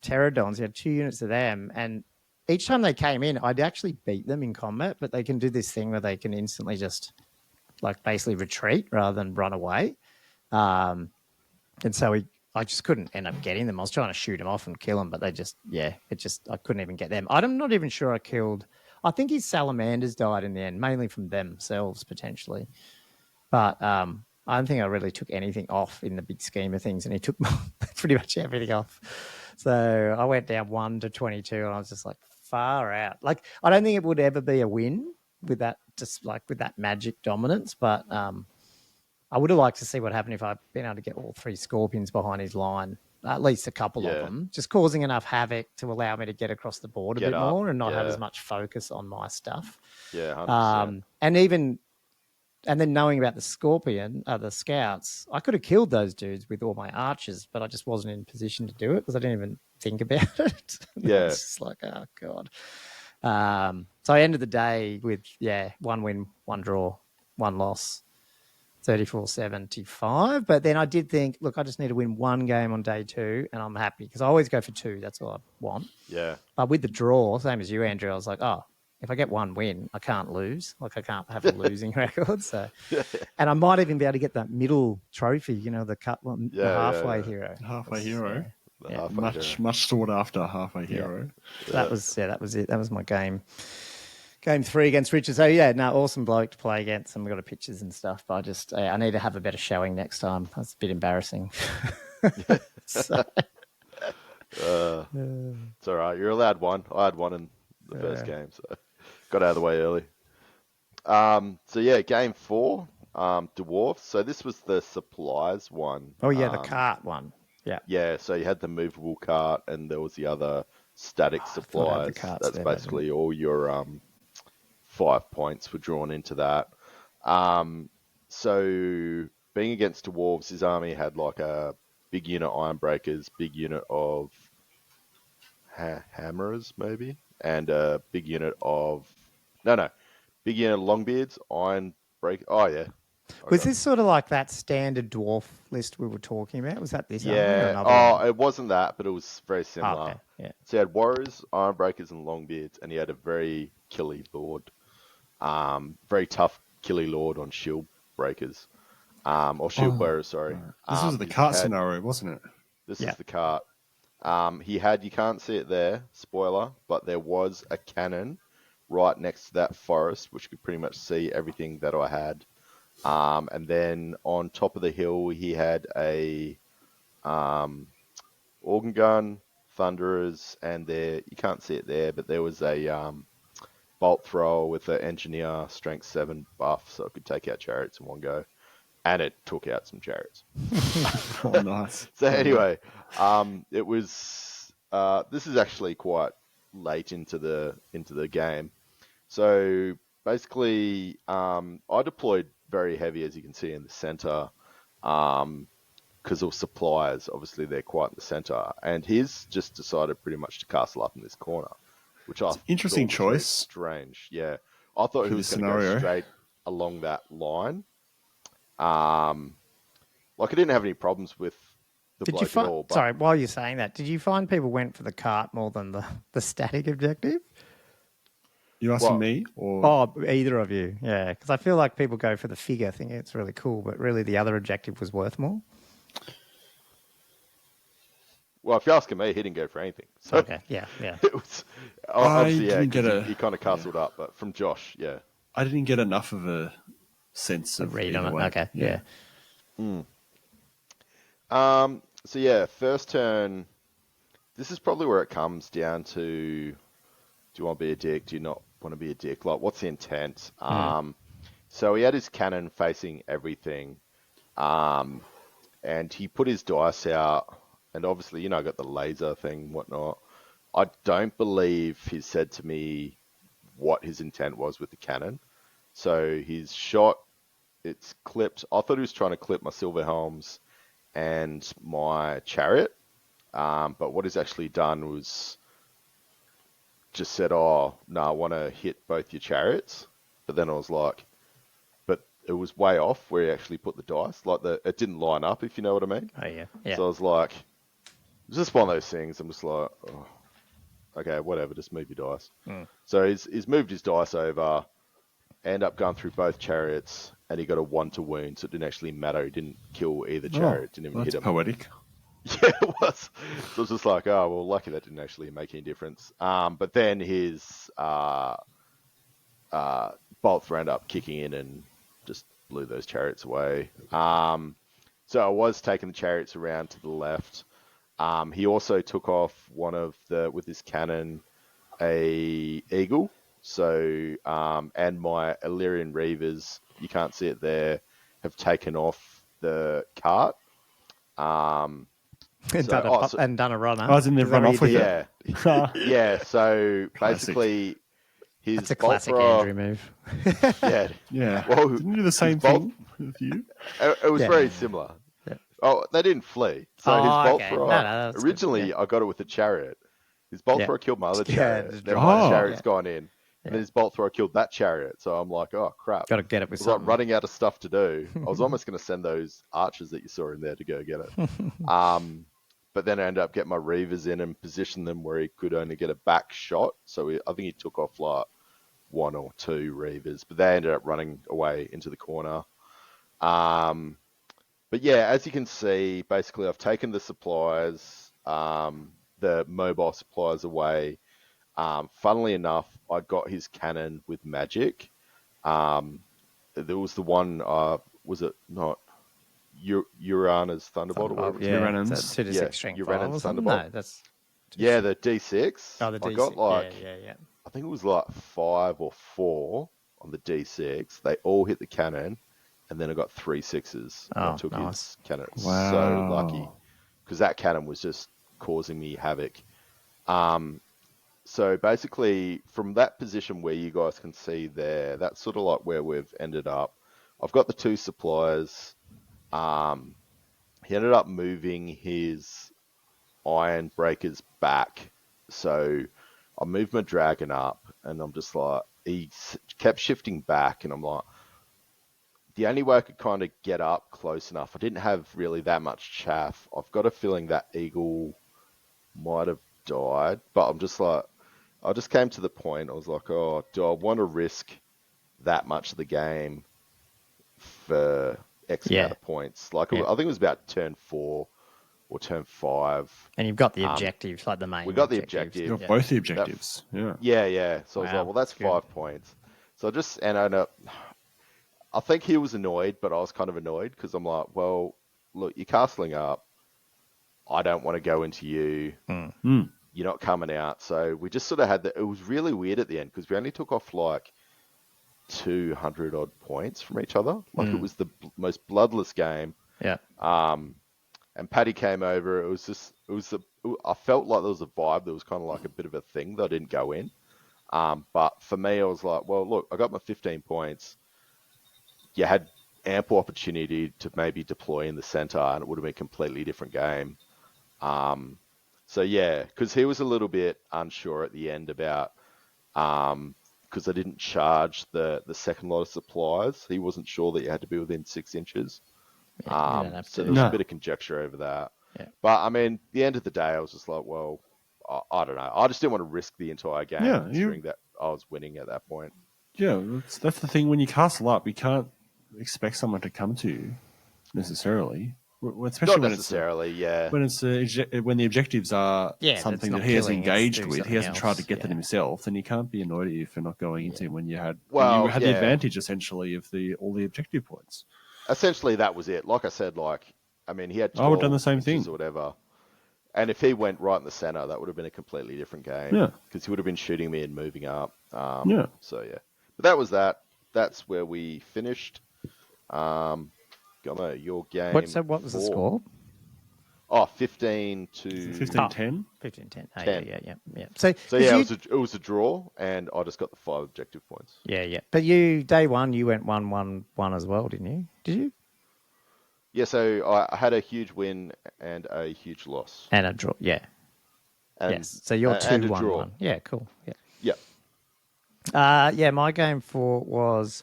A: Pterodons, he had 2 units of them. And each time they came in, I'd actually beat them in combat, but they can do this thing where they can instantly just, like, basically retreat rather than run away. And so I just couldn't end up getting them. I was trying to shoot them off and kill them, but they just, I couldn't even get them. I'm not even sure I killed... I think his salamanders died in the end, mainly from themselves, potentially. But I don't think I really took anything off in the big scheme of things, and he took pretty much everything off. So I went down 1 to 22, and I was just like, far out. Like, I don't think it would ever be a win with that, just like with that magic dominance, but I would have liked to see what happened if I'd been able to get all 3 scorpions behind his line. At least a couple of them, just causing enough havoc to allow me to get across the board a bit more and not have as much focus on my stuff.
B: Yeah, 100%.
A: And then knowing about the scorpion, the scouts, I could have killed those dudes with all my archers, but I just wasn't in position to do it because I didn't even think about it. It's just like, oh God. So I ended the day with, 1 win, 1 draw, 1 loss. 34.75, but then I did think, look, I just need to win 1 game on day 2, and I'm happy because I always go for 2. That's all I want.
B: Yeah.
A: But with the draw, same as you, Andrew, I was like, oh, if I get 1 win, I can't lose. Like, I can't have a losing record. So, and I might even be able to get that middle trophy, the cut one, the halfway hero.
C: Halfway hero.
B: Halfway
C: much sought after halfway hero.
A: That was it. That was my game. Game 3 against Richard. So, awesome bloke to play against, and we got the pictures and stuff. But I need to have a better showing next time. That's a bit embarrassing.
B: It's all right. You're allowed 1. I had 1 in the first game, so got out of the way early. Game 4, Dwarfs. So this was the supplies one.
A: Oh, yeah, the cart one. Yeah.
B: Yeah, so you had the movable cart, and there was the other static supplies. That's basically all your... 5 points were drawn into that. So being against Dwarves, his army had like a big unit Ironbreakers, big unit of Hammerers maybe, and a big unit of big unit of Longbeards, Ironbreak. Oh yeah.
A: Was this sort of like that standard dwarf list we were talking about? Was that this?
B: Yeah. Oh, it wasn't that, but it was very similar.
A: Oh, okay. Yeah.
B: So he had Warriors, Ironbreakers, and Longbeards, and he had a very killy lord. Very tough killy lord on shield breakers. Or shield bearers, sorry.
C: This was the cart scenario, wasn't it?
B: This is the cart. He had, you can't see it there, spoiler, but there was a cannon right next to that forest, which could pretty much see everything that I had. And then on top of the hill, he had a organ gun, Thunderers, and you can't see it there, but there was a bolt thrower with an engineer strength 7 buff, so it could take out chariots in one go, and it took out some chariots.
C: Oh, nice.
B: So anyway, it was. This is actually quite late into the game. So basically, I deployed very heavy, as you can see in the center, because of suppliers. Obviously, they're quite in the center, and he's just decided pretty much to castle up in this corner, which I
C: interesting
B: thought was very
C: choice.
B: strange. Yeah, I thought he
C: For
B: was
C: the
B: going to go
C: scenario.
B: straight along that line. Like I didn't have any problems with the
A: Did you
B: bloke at all.
A: find?
B: But
A: Sorry, while you're saying that, did you find people went for the cart more than the static objective?
C: You asking
B: Well,
C: me or
A: Oh, either of you, yeah. Because I feel like people go for the figure, thinking it's really cool, but really the other objective was worth more.
B: well, if you're asking me, he didn't go for anything. So
A: Okay, yeah.
B: it was obviously
C: didn't get
B: 'cause
C: a-
B: he kind of castled up, but from Josh, yeah.
C: I didn't get enough of a sense
A: A
C: of
A: read
C: either
A: on it.
C: way.
A: Okay, yeah.
B: So yeah, first turn. This is probably where it comes down to: do you want to be a dick? Do you not want to be a dick? Like, what's the intent? So he had his cannon facing everything, and he put his dice out, and obviously, I got the laser thing, and whatnot. I don't believe he said to me what his intent was with the cannon. So he's shot. It's clipped. I thought he was trying to clip my silver helms and my chariot. But what he's actually done was just said, oh, no, I want to hit both your chariots. But then I was like, but it was way off where he actually put the dice. Like it didn't line up, if you know what I mean.
A: Oh, yeah. Yeah.
B: So I was like, it's just one of those things. I'm just like, oh, okay, whatever, just move your dice. So he's moved his dice over, end up going through both chariots, and he got a 1 to wound, so it didn't actually matter. He didn't kill either chariot, didn't even
C: That's
B: hit him.
C: poetic.
B: Yeah, it was. So I was just like, oh, well, lucky that didn't actually make any difference. But then his bolt throw ended up kicking in and just blew those chariots away. So I was taking the chariots around to the left. He also took off with his cannon, a eagle. So, and my Illyrian Reavers, you can't see it there, have taken off the cart.
A: And done a runner.
C: I was in there
A: Is that
C: run
A: what
C: off
A: you
C: with
A: did?
C: it.
B: Yeah. So
C: Classic.
B: basically, his
A: That's a
B: bolt
A: classic
B: thrower-
A: Andrew move.
B: Yeah.
C: Yeah.
B: Well,
C: Didn't you do the same
B: his bolt-
C: thing with you?
B: It was
A: Yeah.
B: very similar.
A: Yeah.
B: Oh, they didn't flee. So
A: Oh,
B: his bolt
A: okay.
B: thrower,
A: No, that's good.
B: originally
A: Yeah.
B: I got it with the chariot. His bolt
A: Yeah.
B: thrower killed my other
A: Yeah,
B: chariot.
A: just
B: Then
A: drop
B: my
C: it.
B: chariot's
A: Yeah.
B: gone in. And then his bolt thrower killed that chariot. So I'm like, oh, crap.
A: Got to get it
B: I
A: with
B: was like
A: something.
B: running out of stuff to do. I was almost going to send those archers that you saw in there to go get it. But then I ended up getting my Reavers in and positioned them where he could only get a back shot. So I think he took off like 1 or 2 Reavers, but they ended up running away into the corner. But yeah, as you can see, basically I've taken the supplies, the mobile supplies away. Funnily enough, I got his cannon with magic. There was the one, was it not Urana's Thunderbolt or whatever it's
A: yeah,
C: Uranus.
A: that's 2 to
B: Yeah,
A: 6 strength
B: Uranus
A: 5 or something.
B: Thunderbolt.
A: No, that's
B: Yeah, the D6.
A: oh, the D6.
B: I got like,
A: yeah.
B: I think it was like 5 or 4 on the D6. They all hit the cannon, and then I got 3 6s. And I
A: Oh,
B: took
A: nice.
B: his cannon. It was
C: Wow.
B: so lucky because that cannon was just causing me havoc. So basically, from that position where you guys can see there, that's sort of like where we've ended up. I've got the 2 suppliers. He ended up moving his iron breakers back. So I moved my dragon up, and I'm just like, he kept shifting back, and I'm like, the only way I could kind of get up close enough, I didn't have really that much chaff. I've got a feeling that eagle might have died, but I'm just like, I just came to the point, I was like, oh, do I want to risk that much of the game for X amount of points? Like, I think it was about turn 4 or turn 5.
A: And you've got the objectives, like the main.
B: We got the
A: objectives.
B: objective.
C: You got both the objectives. Yeah.
B: Yeah. So I was
A: Wow,
B: like, well, that's
A: that's good.
B: 5 points. So I think he was annoyed, but I was kind of annoyed because I'm like, well, look, you're castling up. I don't want to go into you. You're not coming out. So we just sort of had that. It was really weird at the end because we only took off like 200 odd points from each other. Like it was the most bloodless game.
A: Yeah.
B: And Paddy came over. I felt like there was a vibe. There was kind of like a bit of a thing that I didn't go in. But for me, I was like, well, look, I got my 15 points. You had ample opportunity to maybe deploy in the center, and it would have been a completely different game. So yeah, because he was a little bit unsure at the end about because I didn't charge the second lot of supplies. He wasn't sure that you had to be within 6 inches.
A: Yeah,
B: so there was a bit of conjecture over that.
A: Yeah.
B: But I mean, at the end of the day, I was just like, well, I don't know. I just didn't want to risk the entire game considering that I was winning at that point.
C: Yeah, that's the thing. When you castle up, you can't expect someone to come to you necessarily. Especially
B: Not necessarily,
C: when the objectives are something that he has engaged with, he hasn't tried to get them himself, then you can't be annoyed at you for not going into him when you had the advantage essentially of all the objective points.
B: Essentially, that was it. Like I said, I mean, he had 12
C: I would have done the same thing
B: or whatever. And if he went right in the center, that would have been a completely different game.
C: Yeah,
B: because he would have been shooting me and moving up. So yeah, but that was that. That's where we finished. Gomo, your game.
A: What was the score?
B: Oh, 15 to
C: 15-10.
A: 15-10. Oh,
B: 10.
A: Yeah.
B: So yeah, it was a draw, and I just got the 5 objective points.
A: Yeah. But day one, you went 1-1-1 as well, didn't you? Did you?
B: Yeah, so I had a huge win and a huge loss.
A: And a draw, yeah. Yes. So you're 2-1-1. Yeah, cool. Yeah. Yeah, my game 4 was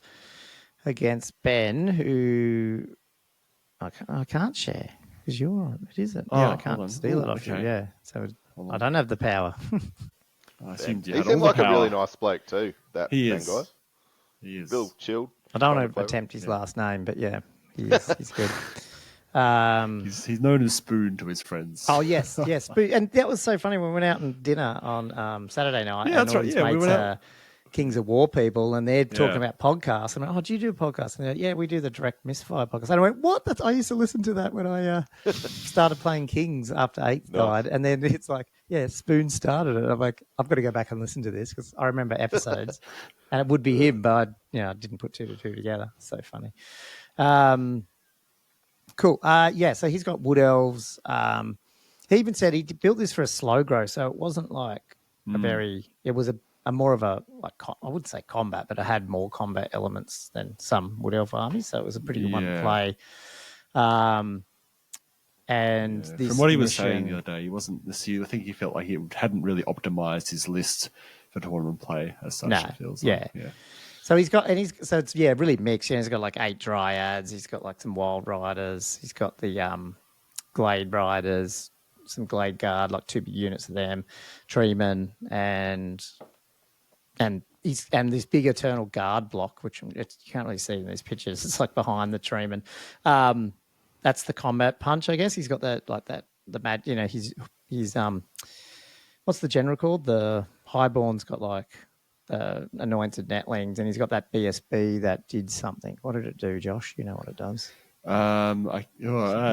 A: against Ben, who I can't share because you're on it, isn't it?
C: Oh,
A: yeah, I can't steal it off you. Yeah, so I don't have the power.
C: I assumed
B: he seemed like a really nice bloke too. That Ben guy.
C: He is.
B: Real chilled.
A: I don't want to attempt his last name, but yeah, he's good.
C: He's known as Spoon to his friends.
A: Oh yes, Spoon, and that was so funny when we went out and dinner on Saturday night.
C: Yeah, that's right. Yeah, we went out.
A: Kings of War people, and they're talking about podcasts. And I went, do you do a podcast? And they're like, yeah, we do the Direct Misfire podcast. And I went, what? I used to listen to that when I started playing Kings after 8th died. And then it's like, Spoon started it. I'm like, I've got to go back and listen to this because I remember episodes. And it would be him, but I didn't put 2 to 2 together. So funny. Cool. So he's got Wood Elves. He even said he built this for a slow grow, so it wasn't like it was a more of a, I wouldn't say combat, but it had more combat elements than some Wood Elf armies, so it was a pretty good one to play. And this
C: from what he was saying the other day, he wasn't this year. I think he felt like he hadn't really optimized his list for tournament play as such.
A: No,
C: it feels like. Yeah.
A: So it's really mixed. He's got like 8 Dryads. He's got like some Wild Riders. He's got the Glade Riders, some Glade Guard, like 2 units of them, Treemen, and this big Eternal Guard block, which you can't really see in these pictures. It's like behind the Treeman. That's the combat punch, I guess. He's got that the mad. He's what's the general called? The Highborn's got like anointed netlings, and he's got that BSB that did something. What did it do, Josh? You know what it does.
C: I know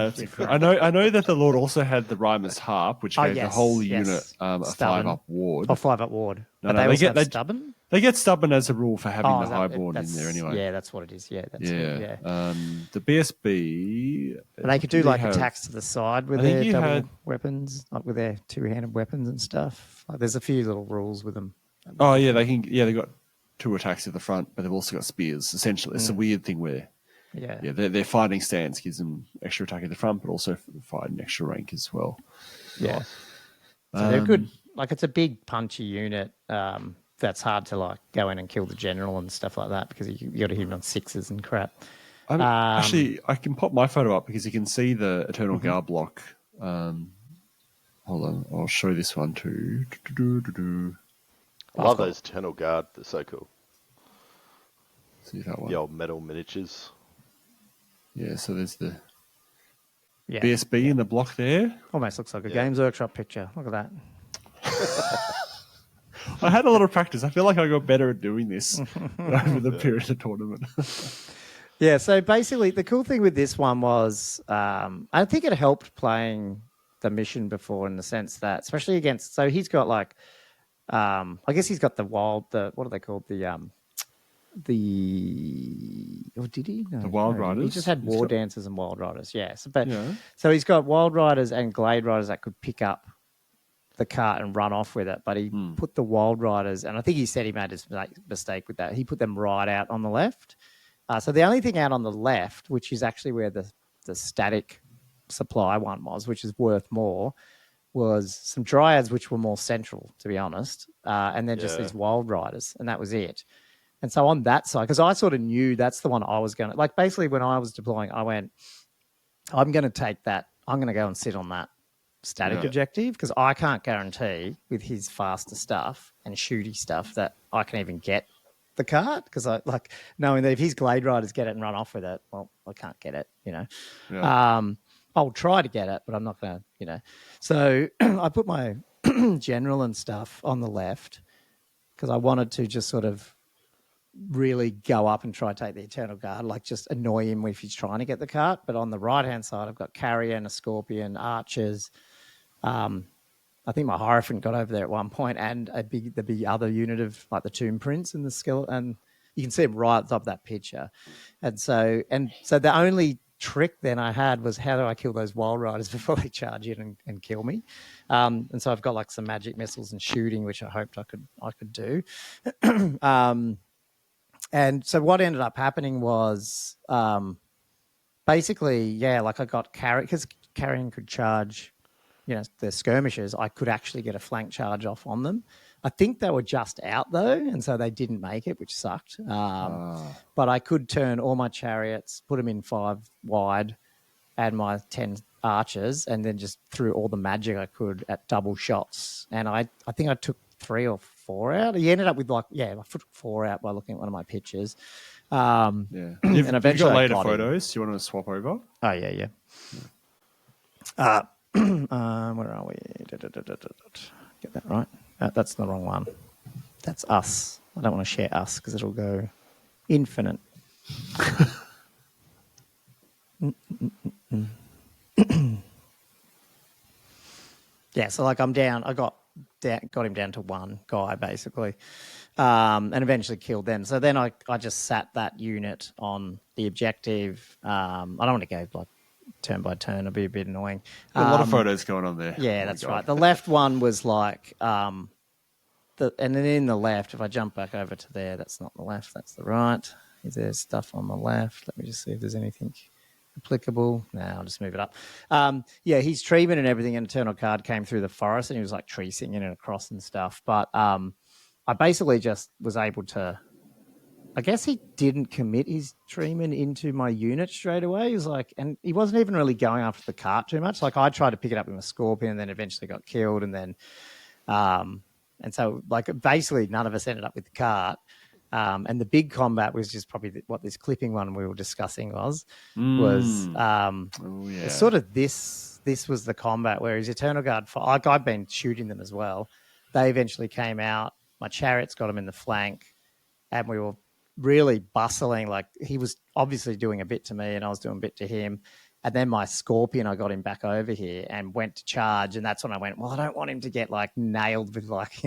C: that the Lord also had the Rymer's Harp, which gave the whole unit a 5-up ward.
A: Oh, 5-up ward.
C: No,
A: but they also have stubborn?
C: They get stubborn as a rule for having the Highborn in there anyway.
A: Yeah, that's what it is. Yeah, that's it.
C: The BSB...
A: And they could do attacks to the side with their double weapons, like with their 2-handed weapons and stuff. Like, there's a few little rules with them.
C: Oh, yeah, they can. Yeah, they've got 2 attacks at the front, but they've also got spears, essentially. It's a weird thing where... Yeah, their fighting stance gives them extra attack at the front, but also fighting extra rank as well.
A: Yeah, so they're good. Like, it's a big punchy unit that's hard to go in and kill the general and stuff like that because you got to hit him on 6s and crap.
C: Actually, I can pop my photo up because you can see the Eternal Guard block. Hold on, I'll show this one too.
B: I love those Eternal Guard. They're so cool.
C: See that one?
B: The old metal miniatures.
C: Yeah, so there's the BSB in the block there.
A: Almost looks like a Games Workshop picture. Look at that.
C: I had a lot of practice. I feel like I got better at doing this over the period of the tournament.
A: Yeah, so basically the cool thing with this one was I think it helped playing the mission before in the sense that, especially against, so he's got like, I guess he's got what are they called? Or did he? No,
C: The Wild Riders?
A: He just had War Dancers and Wild Riders, yes. So he's got Wild Riders and Glade Riders that could pick up the cart and run off with it, but he put the Wild Riders, and I think he said he made a mistake with that. He put them right out on the left. So the only thing out on the left, which is actually where the static supply one was, which is worth more, was some Dryads, which were more central, to be honest, and then just these Wild Riders, and that was it. And so on that side, because I sort of knew that's the one I was going to, like basically when I was deploying, I went, I'm going to take that, I'm going to go and sit on that static objective, because I can't guarantee with his faster stuff and shooty stuff that I can even get the cart, because I like knowing that if his Glade Riders get it and run off with it, well, I can't get it, you know. I'll try to get it, but I'm not going to, you know. So I put my general and stuff on the left because I wanted to just sort of really go up and try to take the Eternal Guard, like just annoy him if he's trying to get the cart. But on the right-hand side, I've got Carrier and a Scorpion, Archers. I think my Hierophant got over there at one point, and the big other unit of like the Tomb Prince and the skeleton. And you can see him right at the top of that picture. And so the only trick then I had was, how do I kill those Wild Riders before they charge in and kill me? And so I've got like some magic missiles and shooting, which I hoped I could do. And so what ended up happening was basically, like I got because Carrion could charge, you know, the skirmishers. I could actually get a flank charge off on them. I think they were just out though, and so they didn't make it, which sucked. But I could turn all my chariots, put them in 5 wide, add my 10 archers, and then just threw all the magic I could at double shots. And I think I took 3 or 4 out. He ended up with I took 4 out by looking at one of my pictures.
C: And eventually you've got later photos. You want to swap over?
A: Oh yeah. Where are we? Get that right. That's the wrong one. That's us. I don't want to share us because it'll go infinite. Yeah, so like I'm down. I got him down to 1 guy basically, and eventually killed them. So then I just sat that unit on the objective. I don't want to go like turn by turn. It'll be a bit annoying.
C: A lot of photos going on there.
A: Yeah, that's right. The left one was like, and then in the left, if I jump back over to there, that's not the left, that's the right. Is there stuff on the left? Let me just see if there's anything applicable. No, I'll just move it up. His treatment and everything, and Eternal Card came through the forest, and he was like tree singing and across and stuff. But I basically just was able to, I guess he didn't commit his treatment into my unit straight away. He was like, and he wasn't even really going after the cart too much. Like I tried to pick it up with a Scorpion, and then eventually got killed, and then and so like basically none of us ended up with the cart. And the big combat was just probably what this clipping one we were discussing was sort of this was the combat where his Eternal Guard, like I've been shooting them as well. They eventually came out. My chariots got him in the flank, and we were really bustling. Like he was obviously doing a bit to me, and I was doing a bit to him. And then my Scorpion, I got him back over here and went to charge. And that's when I went, well, I don't want him to get like nailed with like,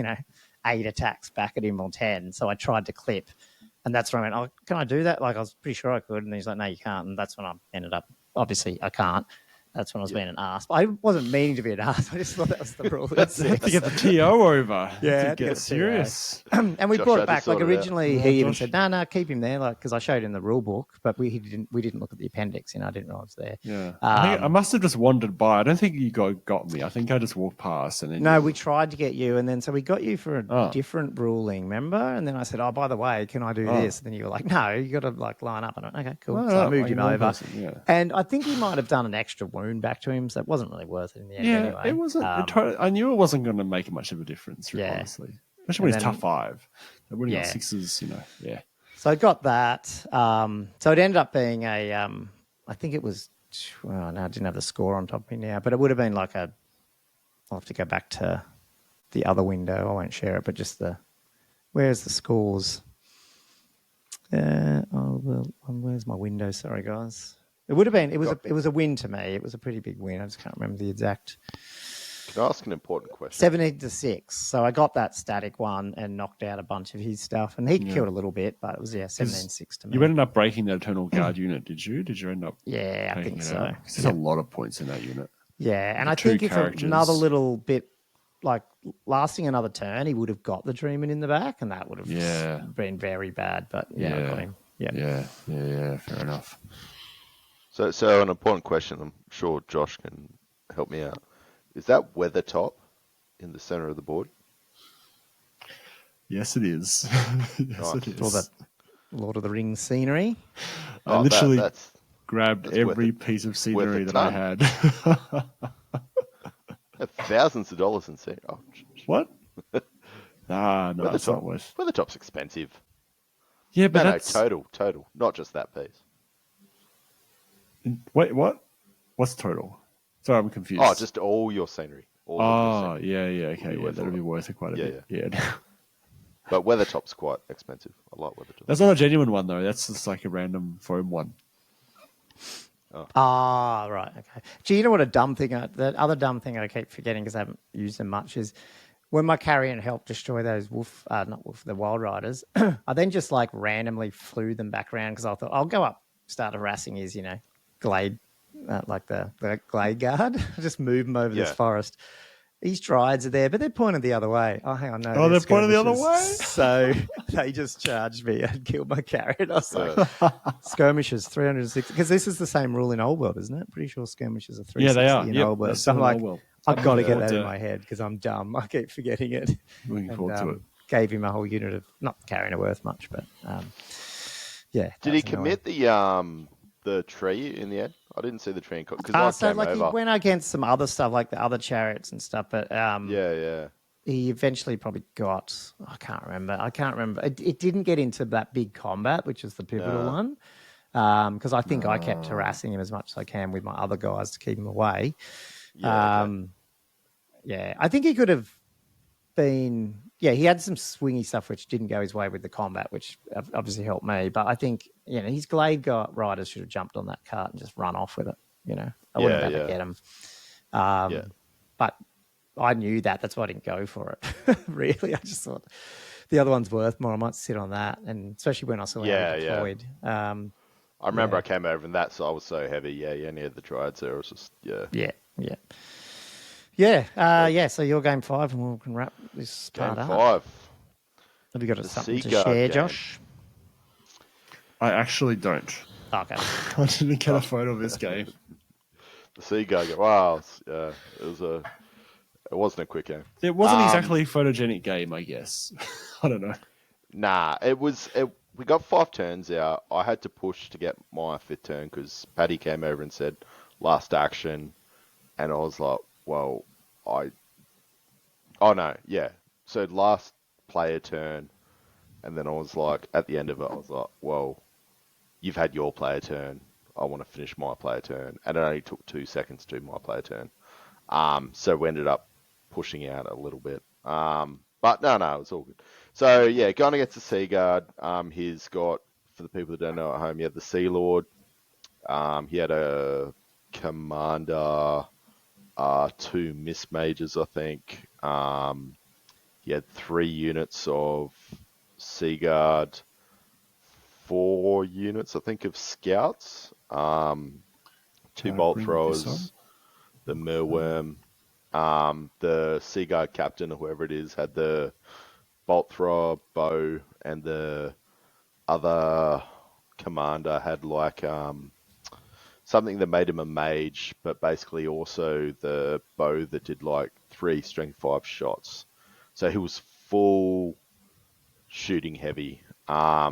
A: 8 attacks back at him or 10. So I tried to clip. And that's when I went, oh, can I do that? Like I was pretty sure I could. And he's like, no, you can't. And that's when I ended up, obviously I can't. That's when I was being an ass. But I wasn't meaning to be an ass. I just thought that was the rule.
C: Have to get the TO over.
A: Yeah,
C: to get serious.
A: And we brought it back. Like originally, he even said, "No, keep him there." Like because I showed him the rule book, but we didn't look at the appendix. I didn't know it was there.
C: Yeah, I must have just wandered by. I don't think you got me. I think I just walked past and then.
A: No, we tried to get you, and then so we got you for a different ruling. Remember? And then I said, "Oh, by the way, can I do this?" And then you were like, "No, you got to like line up." And I went, "Okay, cool." So I moved him over, and I think he might have done an extra wound back to him. So it wasn't really worth it in the end anyway.
C: It wasn't. I knew it wasn't going to make much of a difference, honestly. Especially when it's tough 5. They're winning on 6s,
A: So I got that. So it ended up being I think it was, I didn't have the score on top of me now, but it would have been like I'll have to go back to the other window. I won't share it, but just where's the scores? Where's my window? Sorry, guys. It would have been. It was a win to me. It was a pretty big win. I just can't remember the exact.
B: Can I ask an important question?
A: 17-6. So I got that static one and knocked out a bunch of his stuff, and he killed a little bit, but it was 17-6 to me.
C: You ended up breaking the Eternal Guard unit, did you? Did you end up?
A: Yeah, I think so.
C: There's a lot of points in that unit.
A: Yeah, and I
C: Two
A: think if
C: characters.
A: another little bit, like lasting another turn, he would have got the Dreamin' in the back, and that would have been very bad. But I got him. Yeah,
C: fair enough.
B: So an important question. I'm sure Josh can help me out. Is that Weathertop in the center of the board?
C: Yes, it is. It is.
A: All that Lord of the Rings scenery.
C: I literally
B: that's
C: grabbed every piece of scenery that I had.
B: Thousands of dollars in scenery. Oh,
C: what? No, it's not worth.
B: Weathertop's expensive.
C: Yeah, but that's
B: total, not just that piece.
C: Wait, what? What's total? Sorry, I'm confused.
B: Oh, just all your scenery.
C: Okay, yeah, that'll be worth it quite a bit. Yeah.
B: But Weathertop's quite expensive. I like Weathertop.
C: That's not a genuine one though. That's just like a random foam one.
A: Right. Okay. Do you know what the other dumb thing I keep forgetting because I haven't used them much is when my carrion helped destroy those the Wild Riders, I then just like randomly flew them back around because I thought I'll go up, start harassing his, glade, like the glade guard. Just move them over this forest. These Dryads are there, but they're pointed the other way. Oh, hang on, no.
C: Oh, they're pointed the other way?
A: So they just charged me and killed my carrot. I was like, skirmishes, 360. Because this is the same rule in Old World, isn't it? Pretty sure skirmishes are 360 in Old World. So I'm like, I've got to get that in my head because I'm dumb. I keep forgetting it.
C: Looking forward to it.
A: Gave him a whole unit of, not carrying a worth much, but yeah.
B: Did he commit the tree in the end? I didn't see the tree because
A: he went against some other stuff like the other chariots and stuff, but he eventually probably got. I can't remember. It didn't get into that big combat, which is the pivotal one, because I think I kept harassing him as much as I can with my other guys to keep him away. I think he could have been. Yeah, he had some swingy stuff which didn't go his way with the combat, which obviously helped me. But I think, his Glade Riders should have jumped on that cart and just run off with it. I wouldn't have had to get him. But I knew that. That's why I didn't go for it. Really, I just thought the other one's worth more. I might sit on that, and especially when I saw how deployed.
B: I remember I came over and that, so I was so heavy. Yeah, you only had the Dryads there. It was just,
A: so you're game 5, and we can wrap this part up.
B: Game 5.
A: Have you got something to share, Josh?
C: I actually don't.
A: Okay.
C: I didn't get a photo of this game.
B: The Seagull game. Wow. It wasn't a quick game.
C: It wasn't exactly a photogenic game, I guess. I don't know.
B: Nah, we got 5 turns out. I had to push to get my 5th turn because Paddy came over and said, last action. And I was like, well, so last player turn, and then I was like, at the end of it, I was like, well, you've had your player turn. I want to finish my player turn. And it only took 2 seconds to do my player turn. So we ended up pushing out a little bit. But no, it was all good. So yeah, going against the Sea Guard, he's got, for the people that don't know at home, he had the Sea Lord. He had a Commander, 2 Miss Majors, I think. He had 3 units of Sea Guard, 4 units, I think, of Scouts, 2 Bolt Throwers, the Mealworm, the Sea Guard Captain, or whoever it is, had the Bolt Thrower, Bow, and the other Commander had like something that made him a mage, but basically also the bow that did like 3 strength 5 shots. So he was full shooting heavy. I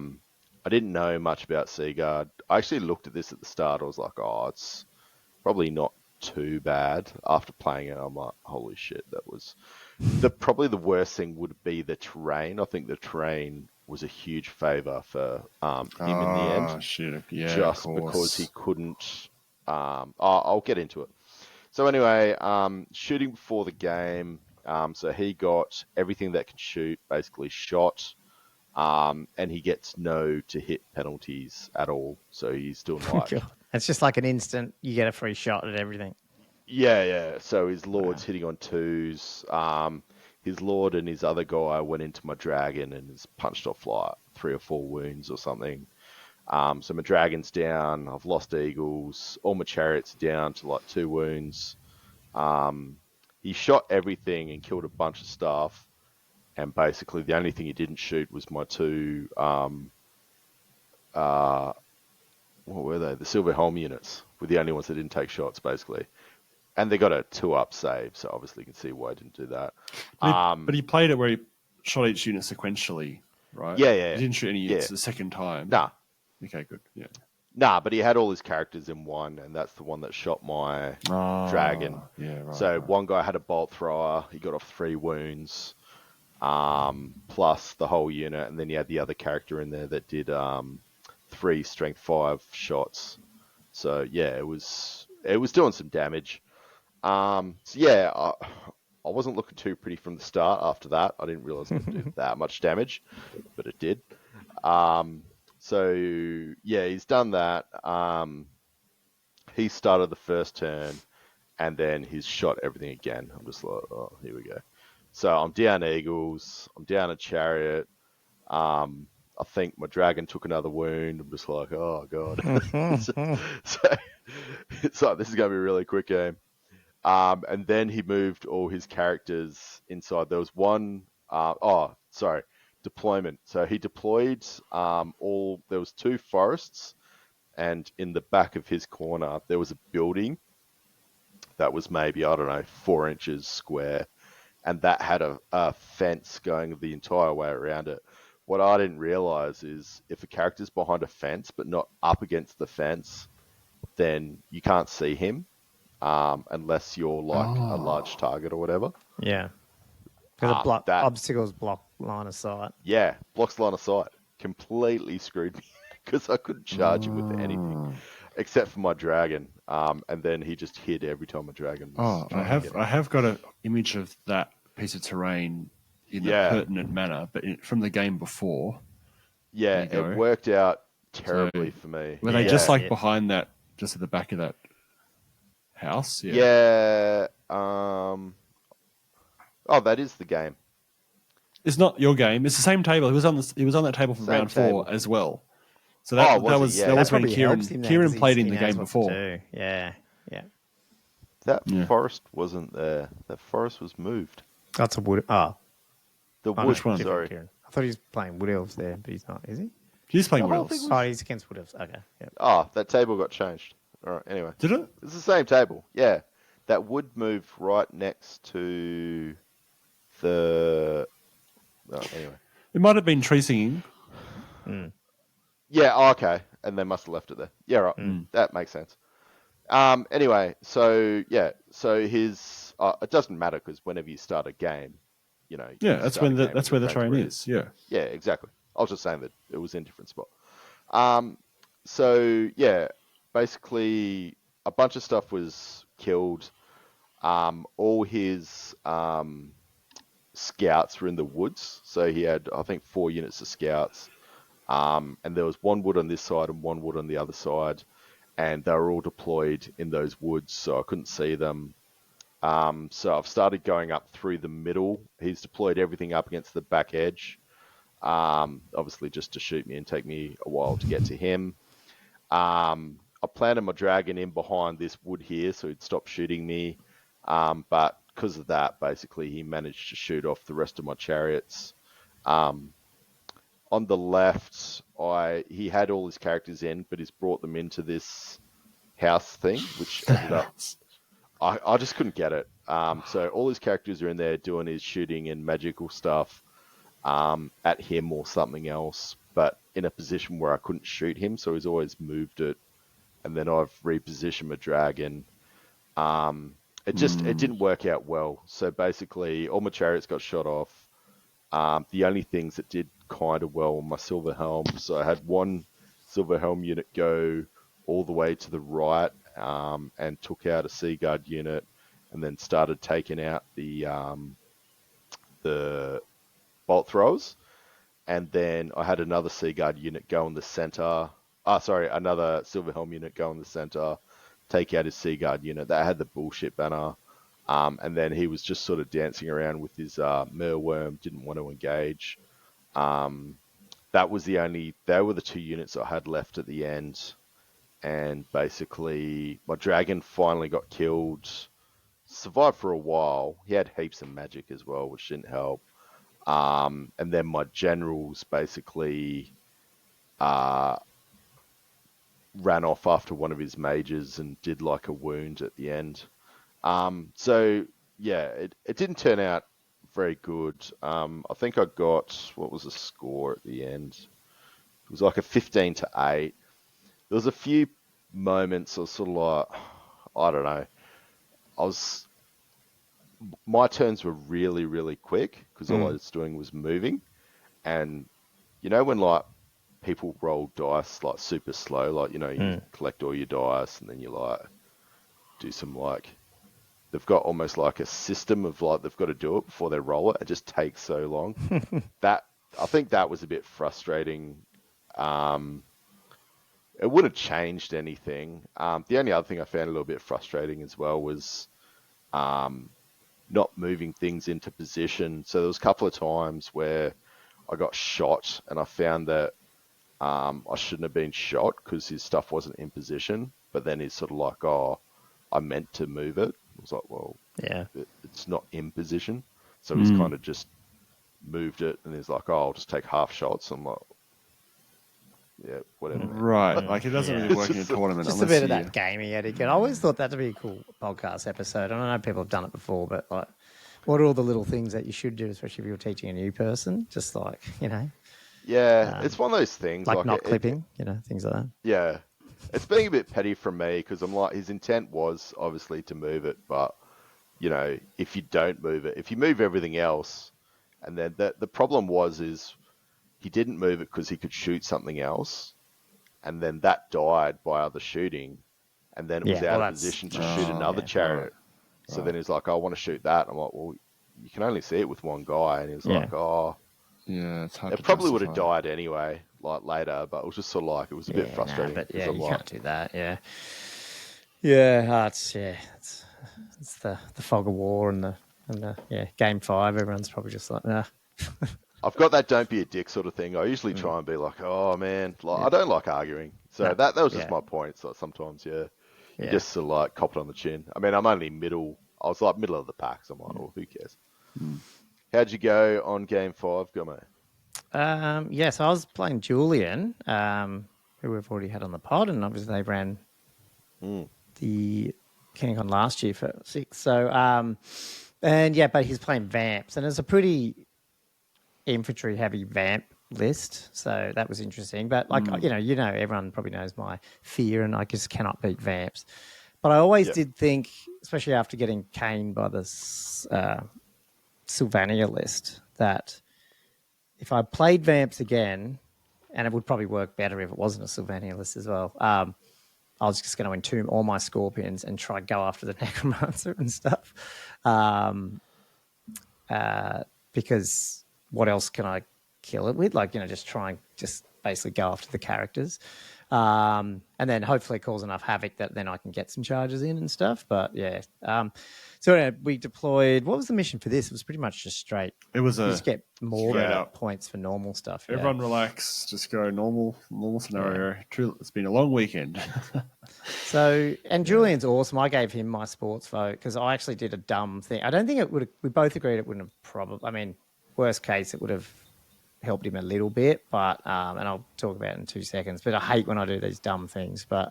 B: didn't know much about Seaguard. I actually looked at this at the start. I was like, oh, it's probably not too bad. After playing it, I'm like, holy shit, that was probably the worst thing would be the terrain. I think the terrain was a huge favour for him in the end.
C: Shit. Yeah,
B: just because he couldn't. I'll get into it. So anyway, shooting before the game. So he got everything that can shoot, basically shot, and he gets no to hit penalties at all. So he's doing like
A: It's just like an instant, you get a free shot at everything.
B: Yeah. So his lord's hitting on 2s. His lord and his other guy went into my dragon and has punched off like 3 or 4 wounds or something. So my dragon's down. I've lost eagles. All my chariots down to like 2 wounds. He shot everything and killed a bunch of stuff. And basically, the only thing he didn't shoot was my 2. What were they? The silver helm units were the only ones that didn't take shots, basically. And they got a 2-up save, so obviously you can see why I didn't do that.
C: But he played it where he shot each unit sequentially, right?
B: Yeah.
C: He didn't shoot any units the second time.
B: Nah.
C: Okay, good. Yeah.
B: Nah, but he had all his characters in one, and that's the one that shot my dragon.
C: Yeah, right.
B: So one guy had a bolt thrower. He got off 3 wounds, plus the whole unit, and then you had the other character in there that did 3 strength 5 shots. So yeah, it was doing some damage. I wasn't looking too pretty from the start. After that, I didn't realize it would do that much damage, but it did. So yeah, he's done that. He started the first turn, and then he's shot everything again. I'm just like, oh, here we go. So I'm down eagles. I'm down a chariot. I think my dragon took another wound. I'm just like, oh god. So this is going to be a really quick game. And then he moved all his characters inside. There was one, deployment. So he deployed there was 2 forests, and in the back of his corner, there was a building that was maybe, 4 inches square. And that had a fence going the entire way around it. What I didn't realize is if a character's behind a fence, but not up against the fence, then you can't see him. Unless you're like a large target or whatever.
A: Yeah. Because obstacles block line of sight.
B: Yeah, blocks line of sight. Completely screwed me because I couldn't charge him with anything except for my dragon. And then he just hid every time my dragon was
C: I have got an image of that piece of terrain in a pertinent manner, but from the game before.
B: Yeah, it worked out terribly for me.
C: Were they just behind that, just at the back of that house?
B: Yeah. That is the game.
C: It's not your game. It's the same table. He was on that table from round 4 as well. So that was when Kieran played in the game before.
A: Yeah.
B: That forest wasn't there. That forest was moved.
A: That's a wood.
B: The wood one.
A: Sorry, Kieran. I thought he was playing wood elves there, but he's not. Is he?
C: He's playing wood elves.
A: Oh, he's against wood elves. Okay. Yep.
B: That table got changed. All right. Anyway,
C: did it?
B: It's the same table. Yeah, that wood moved right next to the. Anyway,
C: it might have been tree singing.
B: Yeah. Okay. And they must have left it there. Yeah. Right. That makes sense. Anyway, so his. It doesn't matter because whenever you start a game,
C: Yeah, that's where the terrain is. Yeah.
B: Yeah. Exactly. I was just saying that it was in a different spot. So yeah. Basically, a bunch of stuff was killed. All his scouts were in the woods. So he had, I think, 4 units of scouts. And there was 1 wood on this side and 1 wood on the other side. And they were all deployed in those woods, so I couldn't see them. So I've started going up through the middle. He's deployed everything up against the back edge. Obviously, just to shoot me and take me a while to get to him. I planted my dragon in behind this wood here, so he'd stop shooting me. But because of that, basically, he managed to shoot off the rest of my chariots. On the left, he had all his characters in, but he's brought them into this house thing, which ended up... I just couldn't get it. So all his characters are in there doing his shooting and magical stuff at him or something else, but in a position where I couldn't shoot him, so he's always moved it. And then I've repositioned my dragon. It didn't work out well. So basically, all my chariots got shot off. The only things that did kind of well were my silver helm. So I had 1 silver helm unit go all the way to the right and took out a Sea Guard unit, and then started taking out the bolt throwers. And then I had another Sea Guard unit go in the center another Silverhelm unit go in the center, take out his Seaguard unit. That had the bullshit banner. And then he was just sort of dancing around with his Merworm, didn't want to engage. They were the two units I had left at the end. And basically, my dragon finally got killed. Survived for a while. He had heaps of magic as well, which didn't help. And then my generals basically ran off after one of his mages and did like a wound at the end. So yeah, it didn't turn out very good. I think I got, what was the score at the end? It was like a 15-8. There was a few moments I was sort of like, I don't know. My turns were really, really quick because all I was doing was moving. And you know when like people roll dice like super slow, like, you know, you collect all your dice and then you like do some like, they've got almost like a system of like they've got to do it before they roll it. It just takes so long. I think that was a bit frustrating. It wouldn't have changed anything. The only other thing I found a little bit frustrating as well was not moving things into position. So there was a couple of times where I got shot and I found that I shouldn't have been shot because his stuff wasn't in position. But then he's sort of like, oh, I meant to move it. I was like, well,
A: yeah,
B: it's not in position. So he's kind of just moved it and he's like, oh, I'll just take half shots. I'm like, yeah, whatever.
C: Right. Like, it doesn't really work in a tournament.
A: Just a bit of that gaming etiquette. I always thought that'd be a cool podcast episode. I know people have done it before, but like, what are all the little things that you should do, especially if you're teaching a new person? Just like, you know.
B: Yeah, it's one of those things.
A: Like not clipping, you know, things like that.
B: Yeah. It's being a bit petty from me because I'm like, his intent was obviously to move it, but, you know, if you don't move it, if you move everything else, and then the problem is he didn't move it because he could shoot something else, and then that died by other shooting, and then it was out of position to shoot another chariot. So then he's like, I want to shoot that. I'm like, well, you can only see it with one guy. And he was like, oh.
C: Yeah, it's hard
B: it probably would have died anyway, like later, but it was just sort of like, it was a bit frustrating.
A: But yeah, you can't do that, yeah. Yeah, it's the fog of war and the game 5, everyone's probably just like, nah.
B: I've got that don't be a dick sort of thing. I usually try and be like, oh man, like, I don't like arguing. So that was just my point. So sometimes, you just sort of like cop it on the chin. I mean, I'm only I was like middle of the pack, so I'm like, oh, who cares? How'd you go on game 5, Gomo?
A: So I was playing Julian, who we've already had on the pod, and obviously they ran the Cancon last year for 6. So, but he's playing Vamps, and it's a pretty infantry-heavy Vamp list, so that was interesting. But like you know, everyone probably knows my fear, and I just cannot beat Vamps. But I always did think, especially after getting caned by this Sylvania list, that if I played Vamps again, and it would probably work better if it wasn't a Sylvania list as well, I was just going to entomb all my Scorpions and try to go after the Necromancer and stuff. Because what else can I kill it with? Like, you know, just try and just basically go after the characters. And then hopefully it cause enough havoc that then I can get some charges in and stuff. But yeah. So anyway, we deployed. What was the mission for this? It was pretty much just straight.
C: It was
A: you just get more points for normal stuff.
C: Everyone relax. Just go normal scenario. True. It's been a long weekend.
A: So, and Julian's awesome. I gave him my sports vote because I actually did a dumb thing. I don't think it would have, we both agreed it wouldn't have probably, I mean, worst case, it would have helped him a little bit, but, and I'll talk about it in 2 seconds, but I hate when I do these dumb things, but,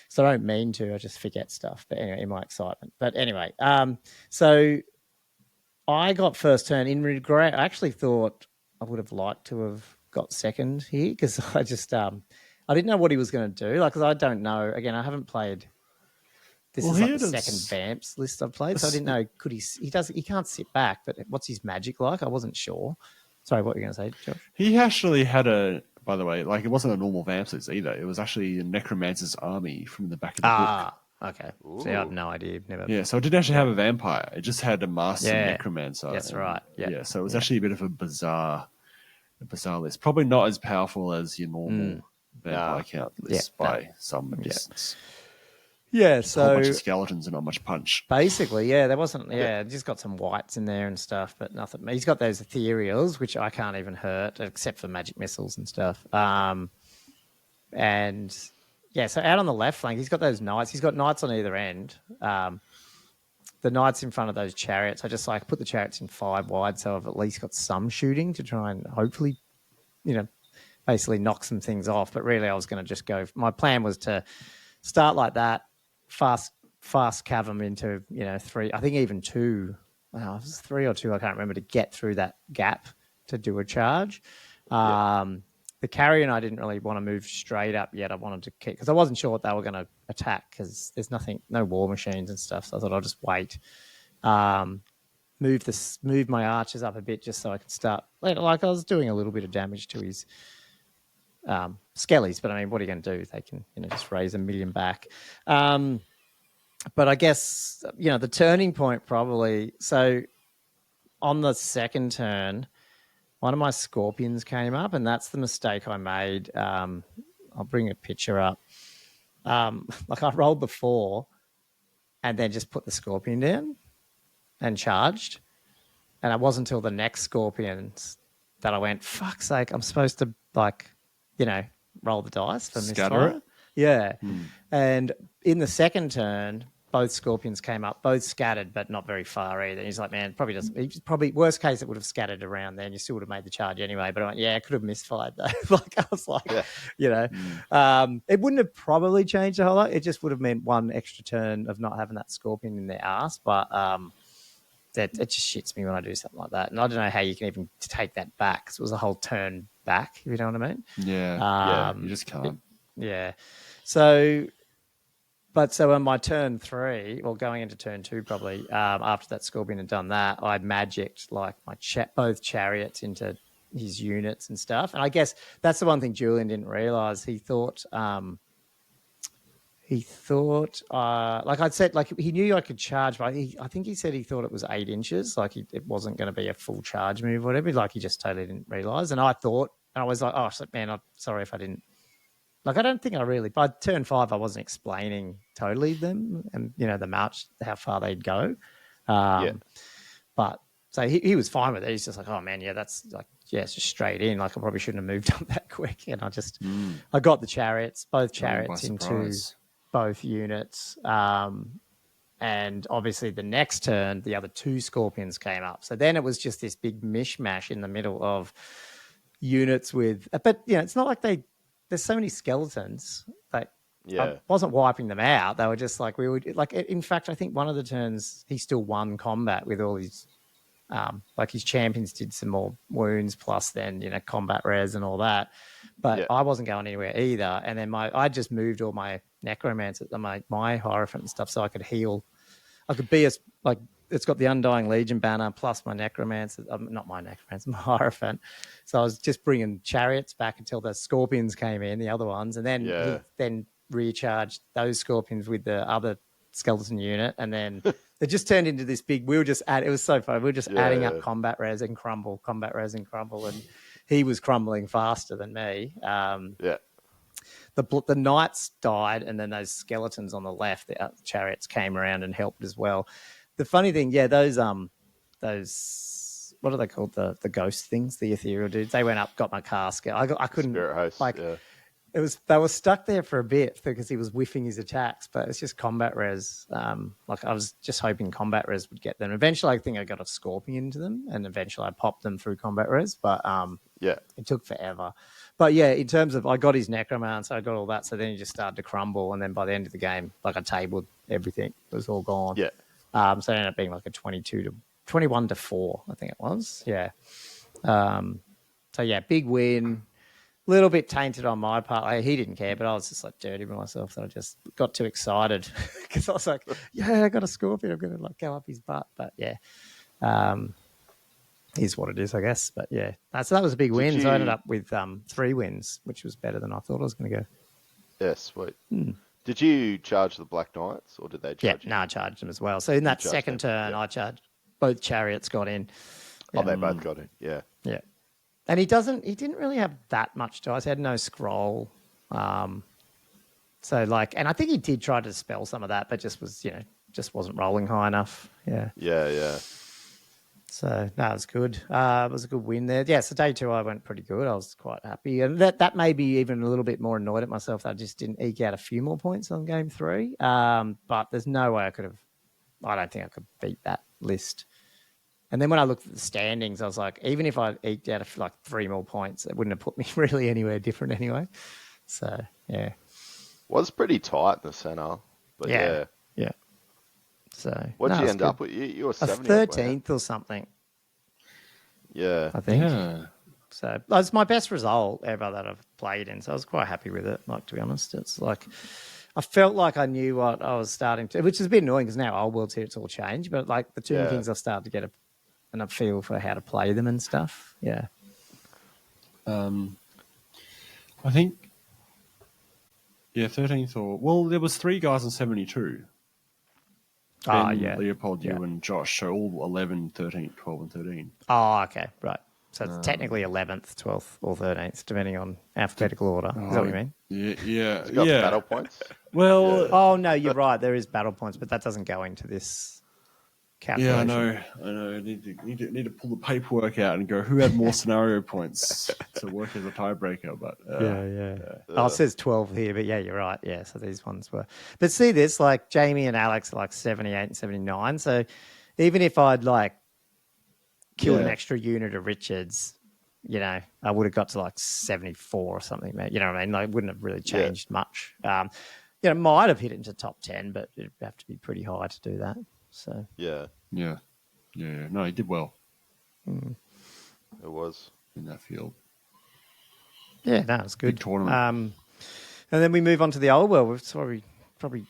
A: so I don't mean to, I just forget stuff, but anyway, in my excitement. But anyway, so I got first turn in regret. I actually thought I would have liked to have got second here because I just, I didn't know what he was going to do. Like, because I don't know. Again, I haven't played. This is like the second Vamps list I've played, so I didn't know. Could he? He can't sit back. But what's his magic like? I wasn't sure. Sorry, what were you going to say, Josh?
C: He actually had a. By the way, like it wasn't a normal Vamps list either. It was actually a Necromancer's army from the back of the book.
A: Okay. So I have no idea. Never.
C: Yeah, so it didn't actually have a vampire. It just had a master Necromancer.
A: That's right.
C: Yeah. So it was actually a bit of a bizarre list. Probably not as powerful as your normal vampire count list by some distance.
A: Yeah,
C: Just a whole bunch of skeletons and not much punch.
A: Basically, there wasn't. Just got some whites in there and stuff, but nothing. He's got those ethereals, which I can't even hurt, except for magic missiles and stuff. And so out on the left flank, he's got those knights. He's got knights on either end. The knights in front of those chariots. I just put the chariots in 5 wide, so I've at least got some shooting to try and hopefully, basically knock some things off. But really, I was going to just go. My plan was to start like that, fast cav them into 3. I think even 2. It was 3 or 2. I can't remember, to get through that gap to do a charge. The carrion, I didn't really want to move straight up yet. I wanted to kick because I wasn't sure what they were going to attack because there's no war machines and stuff. So I thought I'll just wait, move my archers up a bit just so I could start. Like I was doing a little bit of damage to his skellies, but I mean, what are you going to do? They can just raise a million back. But I guess the turning point probably. So on the second turn, one of my scorpions came up, and that's the mistake I made. I'll bring a picture up. I rolled the 4 and then just put the scorpion down and charged. And it wasn't until the next scorpions that I went, fuck's sake, I'm supposed to roll the dice for misfire. Yeah. And in the second turn, both scorpions came up, both scattered, but not very far either. And he's like, man, probably worst case, it would have scattered around there and you still would have made the charge anyway. But I went, I could have misfired though. I was like, it wouldn't have probably changed a whole lot. It just would have meant one extra turn of not having that scorpion in their ass. But it just shits me when I do something like that. And I don't know how you can even take that back because it was a whole turn back, if you know what I mean.
C: Yeah, you just can't.
A: So on my turn 3, or going into turn 2 probably, after that scorpion had done that, I magicked both chariots into his units and stuff. And I guess that's the one thing Julian didn't realise. He thought, like I'd said, like he knew I could charge, but I think he said he thought it was 8 inches, like it wasn't going to be a full charge move or whatever. Like he just totally didn't realise. And I was like, oh man, I'm sorry if I didn't. Like, I don't think I really, by turn 5, I wasn't explaining totally them and, the march, how far they'd go. But so he was fine with it. He's just like, oh man, that's like, it's just straight in. Like I probably shouldn't have moved up that quick. And I got the chariots, both chariots into both units. And obviously the next turn, the other 2 scorpions came up. So then it was just this big mishmash in the middle of units but it's not like there's so many skeletons that I wasn't wiping them out. They were just like, in fact, I think one of the turns he still won combat with all his, his champions did some more wounds plus then, combat res and all that. But I wasn't going anywhere either. And then I just moved all my necromancers, my Hierophant and stuff so I could heal. I could be it's got the Undying Legion banner plus my necromancer, not my necromancer, my Hierophant. So I was just bringing chariots back until the scorpions came in, the other ones, and then he then recharged those scorpions with the other skeleton unit, and then it just turned into this big. It was so fun. We were just adding up combat res and crumble, and he was crumbling faster than me. The knights died, and then those skeletons on the left, the chariots came around and helped as well. The funny thing, those what are they called? The ghost things, the ethereal dudes. They went up, got my casket. I couldn't.
B: Spirit host,
A: It was they were stuck there for a bit because he was whiffing his attacks, but it's just combat res. I was just hoping combat res would get them. Eventually, I think I got a scorpion into them, and eventually I popped them through combat res. But it took forever. But in terms of I got his necromancer, I got all that. So then he just started to crumble, and then by the end of the game, I tabled everything. It was all gone. Yeah. So it ended up being like a 21 to 4, I think it was. Yeah. Big win. Little bit tainted on my part. He didn't care, but I was just dirty with myself. So I just got too excited because I was like, I got a scorpion. I'm going to go up his butt. But is what it is, I guess. But so that was a big win. So I ended up with 3 wins, which was better than I thought I was going to go.
B: Yeah, sweet. Did you charge the Black Knights, or did they charge you?
A: No, I charged them as well. So in that second turn, I charged. Both chariots got in.
B: Oh, they both got in. Yeah.
A: Yeah. And he didn't really have that much dice. He had no scroll. So like, and I think he did try to dispel some of that, but just wasn't rolling high enough. Yeah.
B: Yeah.
A: So no, it was good. It was a good win there. Yeah. So day 2, I went pretty good. I was quite happy, and that made me even a little bit more annoyed at myself that I just didn't eke out a few more points on game 3. But there's no way I could have. I don't think I could beat that list. And then when I looked at the standings, I was like, even if I eked out like 3 more points, it wouldn't have put me really anywhere different anyway. So yeah.
B: Was pretty tight in the centre, but yeah.
A: So
B: what did you end
A: good.
B: up with? You were 70,
A: 13th or something.
B: Yeah,
A: I think.
C: Yeah.
A: So it's my best result ever that I've played in. So I was quite happy with it. Like, to be honest, it's like I felt like I knew what I was starting to, which is a bit annoying because now Old World's here, it's all changed. But like the two things, I've started to get a feel for how to play them and stuff. Yeah.
C: I think. Yeah, 13th there was 3 guys on 72. Ben, Leopold, you and Josh. So all 11, 13, 12 and 13.
A: Oh, okay. Right. So it's technically 11th, 12th or 13th, depending on alphabetical order. Is that what you mean?
C: Yeah.
B: It's got battle points.
C: Well...
A: Oh, no, you're right. There is battle points, but that doesn't go into this calculation.
C: Yeah, I know. I need to pull the paperwork out and go, who had more scenario points to work as a tiebreaker? But
A: it says 12 here, but yeah, you're right. Yeah, so these ones were. But see this, like Jamie and Alex are like 78 and 79. So even if I'd like killed an extra unit of Richards, I would have got to like 74 or something. You know what I mean? Like, it wouldn't have really changed much. Might have hit into top 10, but it'd have to be pretty high to do that. So
C: yeah. No, he did well.
B: It was
C: in that field.
A: Yeah, no, it's good.
C: Big tournament.
A: And then we move on to the Old World. We're probably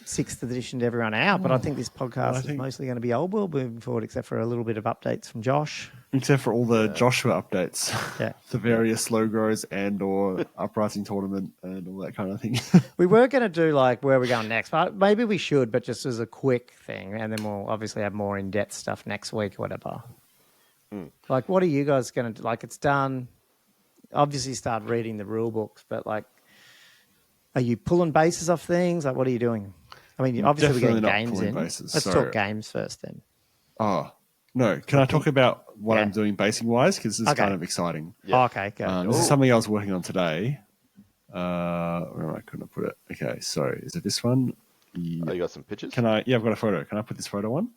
A: 6th edition to everyone out, but I think this podcast is mostly going to be Old World moving forward, except for a little bit of updates from Josh.
C: Except for all the Joshua updates.
A: Yeah.
C: The various logos and or Uprising tournament and all that kind of thing.
A: We were going to do like where we're going next, but maybe we should, but just as a quick thing, and then we'll obviously have more in-depth stuff next week or whatever. Like, what are you guys going to do? Like, it's done. Obviously start reading the rule books, but like, are you pulling bases off things? Like, what are you doing? I mean, obviously we're getting games in. Let's talk games first then.
C: Oh, no. Can I talk about what I'm doing basing-wise? Because this is kind of exciting.
A: Yeah. Okay, go.
C: This is something I was working on today. Where am I going to put it? Okay, so is it this one?
B: Yeah. Oh, you got some pictures?
C: I've got a photo. Can I put this photo on?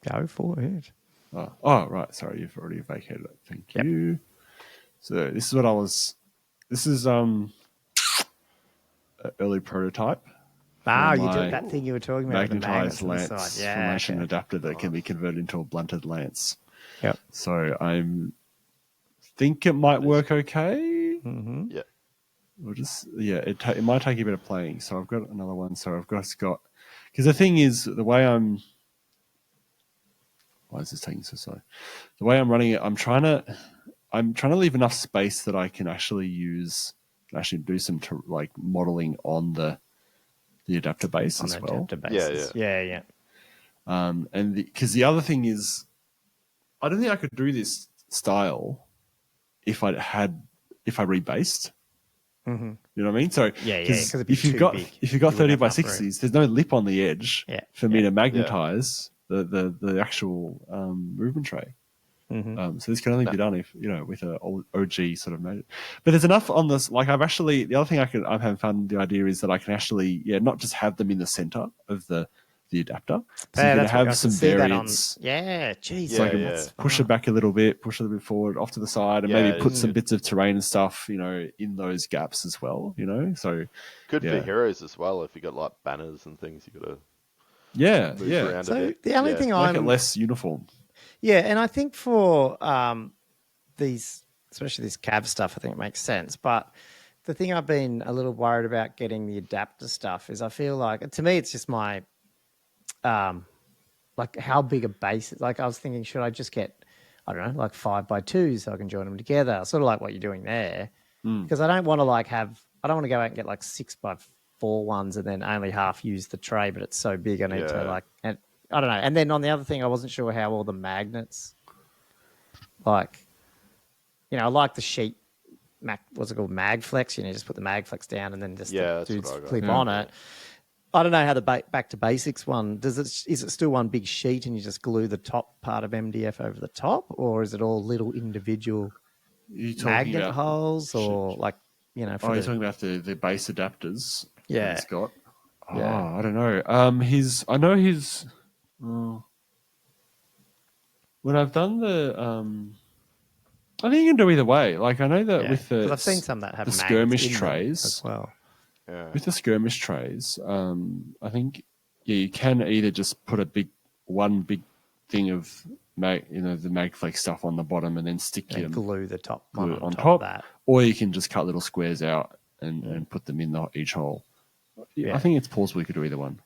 A: Go for it.
C: Oh, right. Sorry, you've already vacated it. Thank you. So this is what I was... This is an early prototype.
A: You did that thing you were talking about.
C: Magnetized lance formation adapter that can be converted into a blunted lance.
A: Yep.
C: So I think it might work okay.
A: Mm-hmm.
B: Yeah.
C: We'll just it might take a bit of playing. So I've got another one. So I've got because the thing is the way I'm. Why is this taking so slow? The way I'm running it, I'm trying to leave enough space that I can actually do some modeling on the adapter base as well.
A: Yeah.
C: And because the other thing is, I don't think I could do this style if I rebased.
A: Mm-hmm.
C: You know what I mean? So
A: because
C: if you've got 30 by 60s, there's no lip on the edge for me to magnetize the actual movement tray.
A: Mm-hmm.
C: So this can only be done if with a OG sort of mode. But there's enough on this. Like the other thing I'm having fun. The idea is that I can actually not just have them in the center of the adapter. So you can have some variants.
A: So
C: I can push it back a little bit, push it a bit forward, off to the side, and maybe put some bits of terrain and stuff, in those gaps as well. So
B: good for heroes as well. If you got like banners and things, you got to move around a bit.
A: The only thing
C: make it less uniform.
A: Yeah, and I think for these, especially this Cav stuff, I think it makes sense. But the thing I've been a little worried about getting the adapter stuff is I feel like, to me, it's just my, like how big a base. Like I was thinking, should I just get, I don't know, like 5x2 so I can join them together? Sort of like what you're doing there. Because I don't want to I don't want to go out and get like 6x4 ones and then only half use the tray, but it's so big I need to I don't know. And then on the other thing, I wasn't sure how all the magnets, I like the sheet what's it called, Magflex. You know, just put the Magflex down and then just
B: Yeah,
A: the
B: that's what I
A: dudes
B: got.
A: clip
B: Yeah.
A: on it. I don't know how the back to basics one is it still one big sheet and you just glue the top part of MDF over the top, or is it all little individual magnet holes, or like, you know?
C: You're talking about the base adapters.
A: Yeah.
C: That he's got. Oh,
A: Yeah.
C: I don't know. I know his. When I've done I think you can do either way. Like I know that with
A: 'cause I've seen some that have
C: the
A: magnets
C: skirmish
A: in them
C: trays
A: as well.
B: Yeah.
C: With the skirmish trays, I think you can either just put one big thing of the Magflex stuff on the bottom and then stick
A: And glue the top
C: glue
A: one
C: it
A: on top
C: top,
A: of that.
C: or you can just cut little squares out and put them in each hole.
A: Yeah.
C: I think it's plausible you could do either one.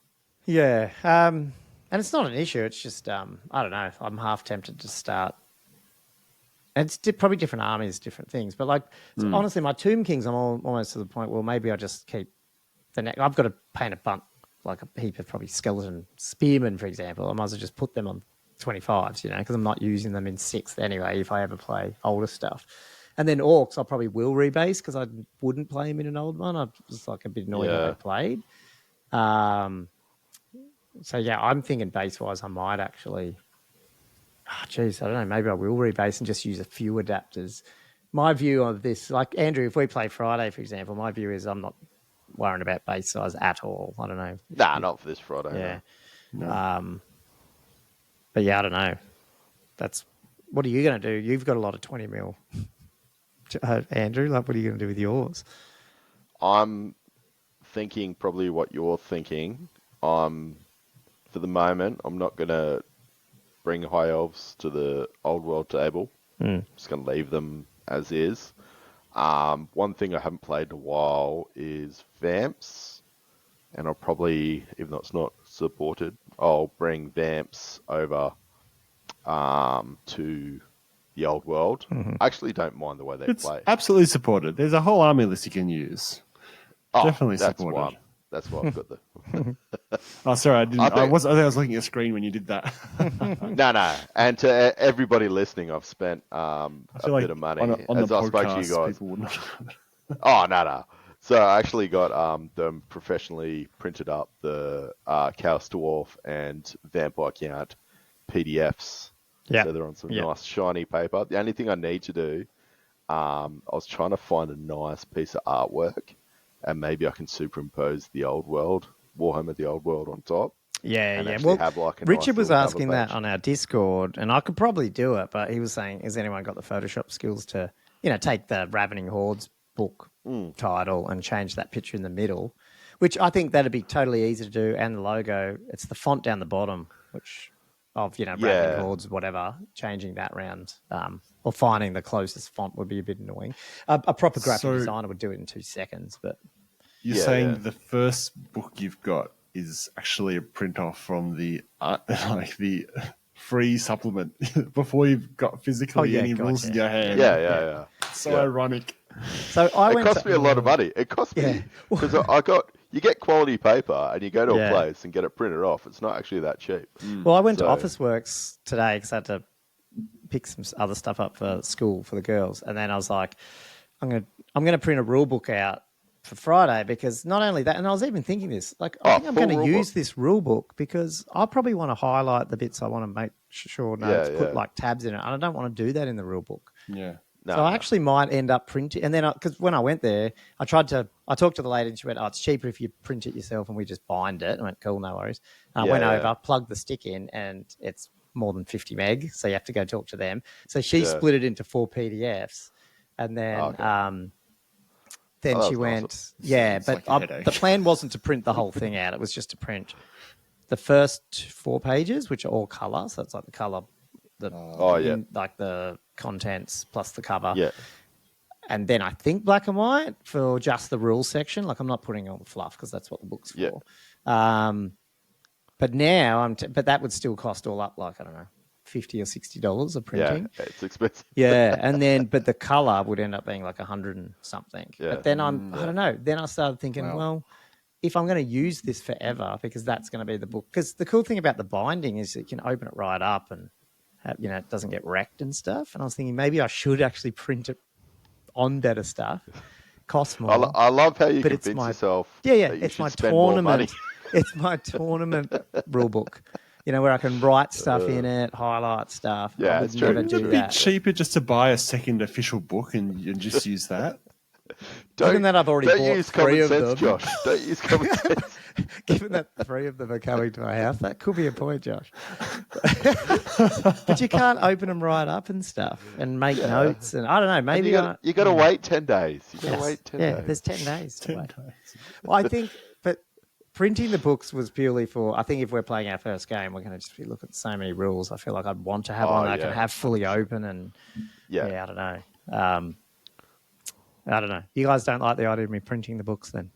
A: Yeah. And it's not an issue. It's just, I don't know. I'm half tempted to start. And it's probably different armies, different things. But like, honestly, my Tomb Kings, I'm almost to the point, well, maybe I just keep the neck. I've got to paint a bunch, like a heap of probably skeleton spearmen, for example. I might as well just put them on 25s, you know, because I'm not using them in 6th anyway if I ever play older stuff. And then Orcs, I probably will rebase because I wouldn't play them in an old one. I was like a bit annoyed how they played. So, yeah, I'm thinking base-wise I might actually... I don't know, maybe I will rebase and just use a few adapters. My view of this, like Andrew, if we play Friday, for example, my view is I'm not worrying about base size at all. I don't know.
B: Nah, not for this Friday.
A: Yeah.
B: No.
A: But yeah, I don't know. What are you going to do? You've got a lot of 20 mil. Andrew, like, what are you going to do with yours?
B: I'm thinking probably what you're thinking. For the moment, I'm not going to bring High Elves to the Old World table. I'm just going to leave them as is. One thing I haven't played in a while is Vamps. And I'll probably, even though it's not supported, I'll bring Vamps over to the Old World. I actually don't mind the way they play.
C: Absolutely supported. There's a whole army list you can use. Definitely supported.
B: That's why I've got the...
C: Oh, sorry, I didn't. I think I was looking at the screen when you did that.
B: No. And to everybody listening, I've spent a bit of money.
C: On
B: as
C: the
B: I spoke to you
C: podcast,
B: guys.
C: people wouldn't.
B: Oh, no. So I actually got them professionally printed up, the Chaos Dwarf and Vampire Count PDFs.
A: Yeah.
B: So they're on some nice shiny paper. The only thing I need to do, I was trying to find a nice piece of artwork, and maybe I can superimpose the Old World, Warhammer the Old World on top.
A: Yeah.
B: Well, have like a
A: Richard
B: nice
A: was
B: little
A: asking
B: cover
A: that
B: page.
A: on our Discord, and I could probably do it, but he was saying, has anyone got the Photoshop skills to, take the Ravening Hordes book title and change that picture in the middle, which I think that'd be totally easy to do, and the logo. It's the font down the bottom, which of, Ravening Hordes, whatever, changing that round, or finding the closest font would be a bit annoying. A proper graphic designer would do it in 2 seconds, but...
C: You're saying the first book you've got is actually a print off from the the free supplement before you've got physically any rules in your hand.
B: Yeah.
C: So ironic.
A: So
B: It cost me a lot of money. It cost me because you get quality paper and you go to a place and get it printed off. It's not actually that cheap.
A: Well, I went to Officeworks today because I had to pick some other stuff up for school for the girls, and then I was like, I'm gonna print a rule book out for Friday, because not only that, and I was even thinking this, like, I think I'm going to use this rule book because I probably want to highlight the bits I want to make sure put like tabs in it, and I don't want to do that in the rule book.
C: Yeah.
A: So I actually might end up printing, and then because when I went there, I talked to the lady, and she went, "Oh, it's cheaper if you print it yourself, and we just bind it." I went, "Cool, no worries." And I went over, plugged the stick in, and it's more than 50 meg, so you have to go talk to them. So she split it into 4 PDFs, and then then she went, but the plan wasn't to print the whole thing out. It was just to print the first 4 pages, which are all color. So it's like the color, like the contents plus the cover.
B: Yeah.
A: And then I think black and white for just the rules section. Like, I'm not putting all the fluff because that's what the book's for. But now but that would still cost all up, like, I don't know, $50 or $60 of printing.
B: Yeah, it's expensive.
A: And then, but the color would end up being like 100 and something. Yeah. But then I don't know. Then I started thinking, well, if I'm going to use this forever, because that's going to be the book. Because the cool thing about the binding is you can open it right up and, it doesn't get wrecked and stuff. And I was thinking maybe I should actually print it on better stuff. Costs more.
B: I love how you
A: but it's
B: convince
A: my,
B: yourself.
A: Yeah,
B: that you
A: it's
B: should
A: my
B: spend more money.
A: tournament. It's my tournament rule book. Where I can write stuff in it, highlight stuff.
B: Yeah,
A: I would
B: it's true.
A: never
C: Wouldn't
A: do
C: it be
A: that.
C: cheaper just to buy a second official book and just use that?
A: Given that I've already
B: don't
A: bought
B: use
A: 3
B: common
A: of
B: sense,
A: them,
B: Josh. Don't use common sense.
A: given that 3 of them are coming to my house, that could be a point, Josh. But you can't open them right up and stuff and make notes. And I don't know, maybe
B: you got to wait 10 days. You got to wait 10 days.
A: Yeah, there's 10 days to
C: 10
A: wait.
C: days.
A: Well, I think, but printing the books was purely for, I think if we're playing our first game, we're going to just be looking at so many rules. I feel like I'd want to have one that I can have fully open and, I don't know. I don't know. You guys don't like the idea of me printing the books then?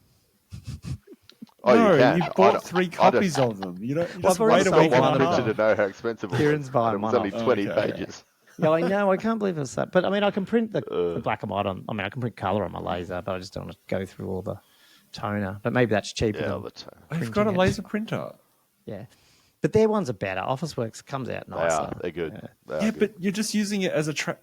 B: Oh,
C: No,
B: you can.
C: you bought 3 copies of them. You don't. You just
A: I've already
C: wait a
A: sold
C: week and
A: one
C: a
A: of them.
C: half.
B: To know how expensive it was.
A: Kieran's buying
B: And it was
A: one
B: only
A: off.
B: 20
C: Okay.
B: pages.
A: Yeah, I know. I can't believe it's that. But I mean, I can print the black and white on. I mean, I can print color on my laser, but I just don't want to go through all the toner. But maybe that's cheaper
B: Yeah, all
A: than
B: the time.
C: I've got a
A: printing it.
C: laser printer.
A: Yeah, but their ones are better. Officeworks comes out
B: They
A: nicer.
B: are. They're good.
A: Yeah.
B: They are
C: Yeah,
B: good.
C: but you're just using it as
A: A temp.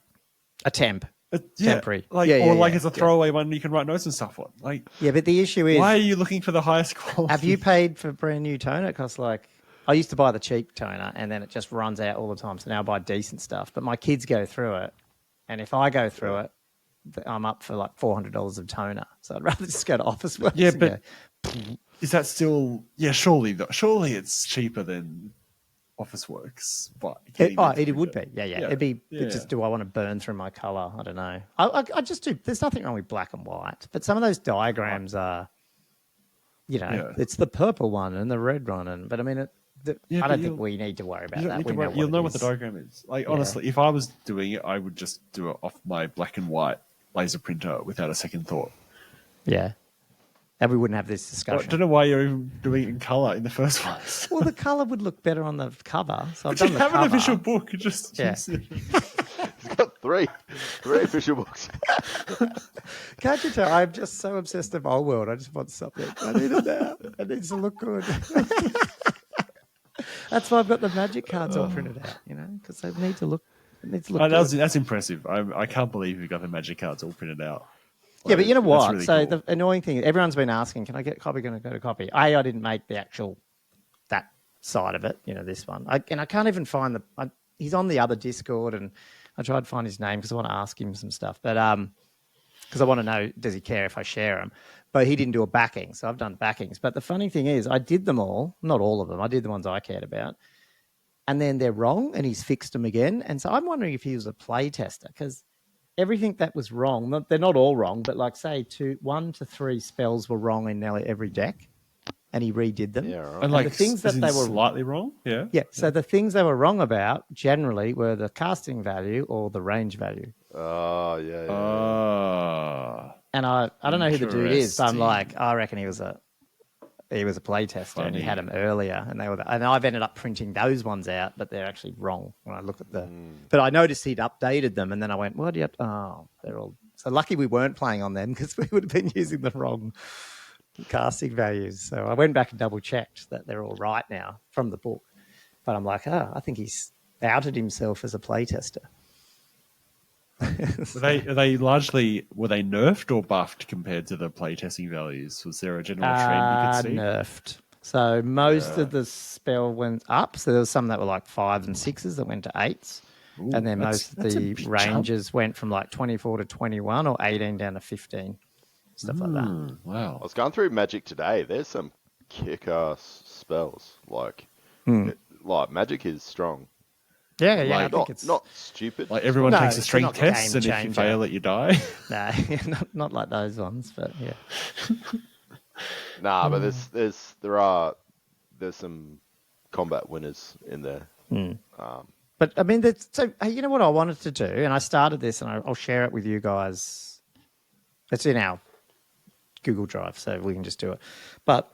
C: temporary,
A: Temporary.
C: as a throwaway one you can write notes and stuff on. Like,
A: Yeah, but the issue is,
C: why are you looking for the highest quality?
A: have you paid for brand new toner? Because I used to buy the cheap toner and then it just runs out all the time. So now I buy decent stuff. But my kids go through it, and if I go through it, I'm up for like $400 of toner. So I'd rather just go to Officeworks.
C: Yeah,
A: and
C: but
A: go,
C: is that still? Yeah, surely it's cheaper than Officeworks. But
A: it would be. Yeah. It'd be
C: Yeah.
A: just, do I want to burn through my color? I don't know. I just do. There's nothing wrong with black and white, but some of those diagrams are, it's the purple one and the red one, but I mean, I don't think we need to worry about that.
C: You'll know what the diagram is. Like, honestly, if I was doing it, I would just do it off my black and white laser printer without a second thought.
A: Yeah. And we wouldn't have this
C: I
A: discussion.
C: don't know why you're even doing it in color in the first place.
A: Well, the colour would look better on the cover. So I've
C: But
A: done
C: you
A: the
C: have
A: cover.
C: an official book. You just
A: Yeah.
C: use it.
B: He's got three official books.
A: Can't you tell? I'm just so obsessed with old world. I just want something. I need it now. It needs to look good. That's why I've got the magic cards all printed out, because they need to look. It needs to look good.
C: That's impressive. I can't believe you got the magic cards all printed out.
A: Yeah, but you know
C: That's
A: what?
C: really
A: So
C: cool.
A: the annoying thing, everyone's been asking, can I get a copy? Can I go to copy? I didn't make the actual, that side of it, this one. And I can't even find he's on the other Discord, and I tried to find his name because I want to ask him some stuff. But because I want to know, does he care if I share them? But he didn't do a backing, so I've done backings. But the funny thing is, I did them all, not all of them. I did the ones I cared about. And then they're wrong, and he's fixed them again. And so I'm wondering if he was a play tester, because everything that was wrong, they're not all wrong, but like say 1 to 3 spells were wrong in nearly every deck, and he redid them.
B: Yeah, right.
C: And like
A: the things that they were
C: slightly wrong. Yeah.
A: Yeah, so the things they were wrong about generally were the casting value or the range value.
B: Oh, yeah.
A: And I don't know who the dude is, but I'm
C: Interesting.
A: like, I reckon he was a play tester and he had them earlier, and and I've ended up printing those ones out, but they're actually wrong when I look at But I noticed he'd updated them, and then I went, "What? They're all." So lucky we weren't playing on them, because we would have been using the wrong casting values. So I went back and double checked that they're all right now from the book. But I'm like, I think he's outed himself as a play tester.
C: Were they nerfed or buffed compared to the playtesting values? Was there a general trend you could see?
A: Nerfed. So most of the spell went up. So there was some that were like 5s and 6s that went to 8s.
C: Ooh,
A: And then
C: that's
A: most of
C: a
A: the
C: big
A: ranges went from like 24 to 21 or 18 down to 15. Stuff like that.
C: jump.
B: I
C: Wow.
B: was going through Magic today. There's some kick-ass spells. Like Magic is strong.
A: Yeah, I
C: Like,
A: think it's
B: Not stupid.
C: Like everyone
A: No,
C: takes a
A: it's
C: strength
A: not
C: test,
A: game
C: and if you
A: changer.
C: fail it, you die.
A: no, not like those ones, but yeah.
B: Nah, but there's some combat winners in there.
A: But I mean, so hey, you know what I wanted to do, and I started this, and I'll share it with you guys. It's in our Google Drive, so we can just do it. But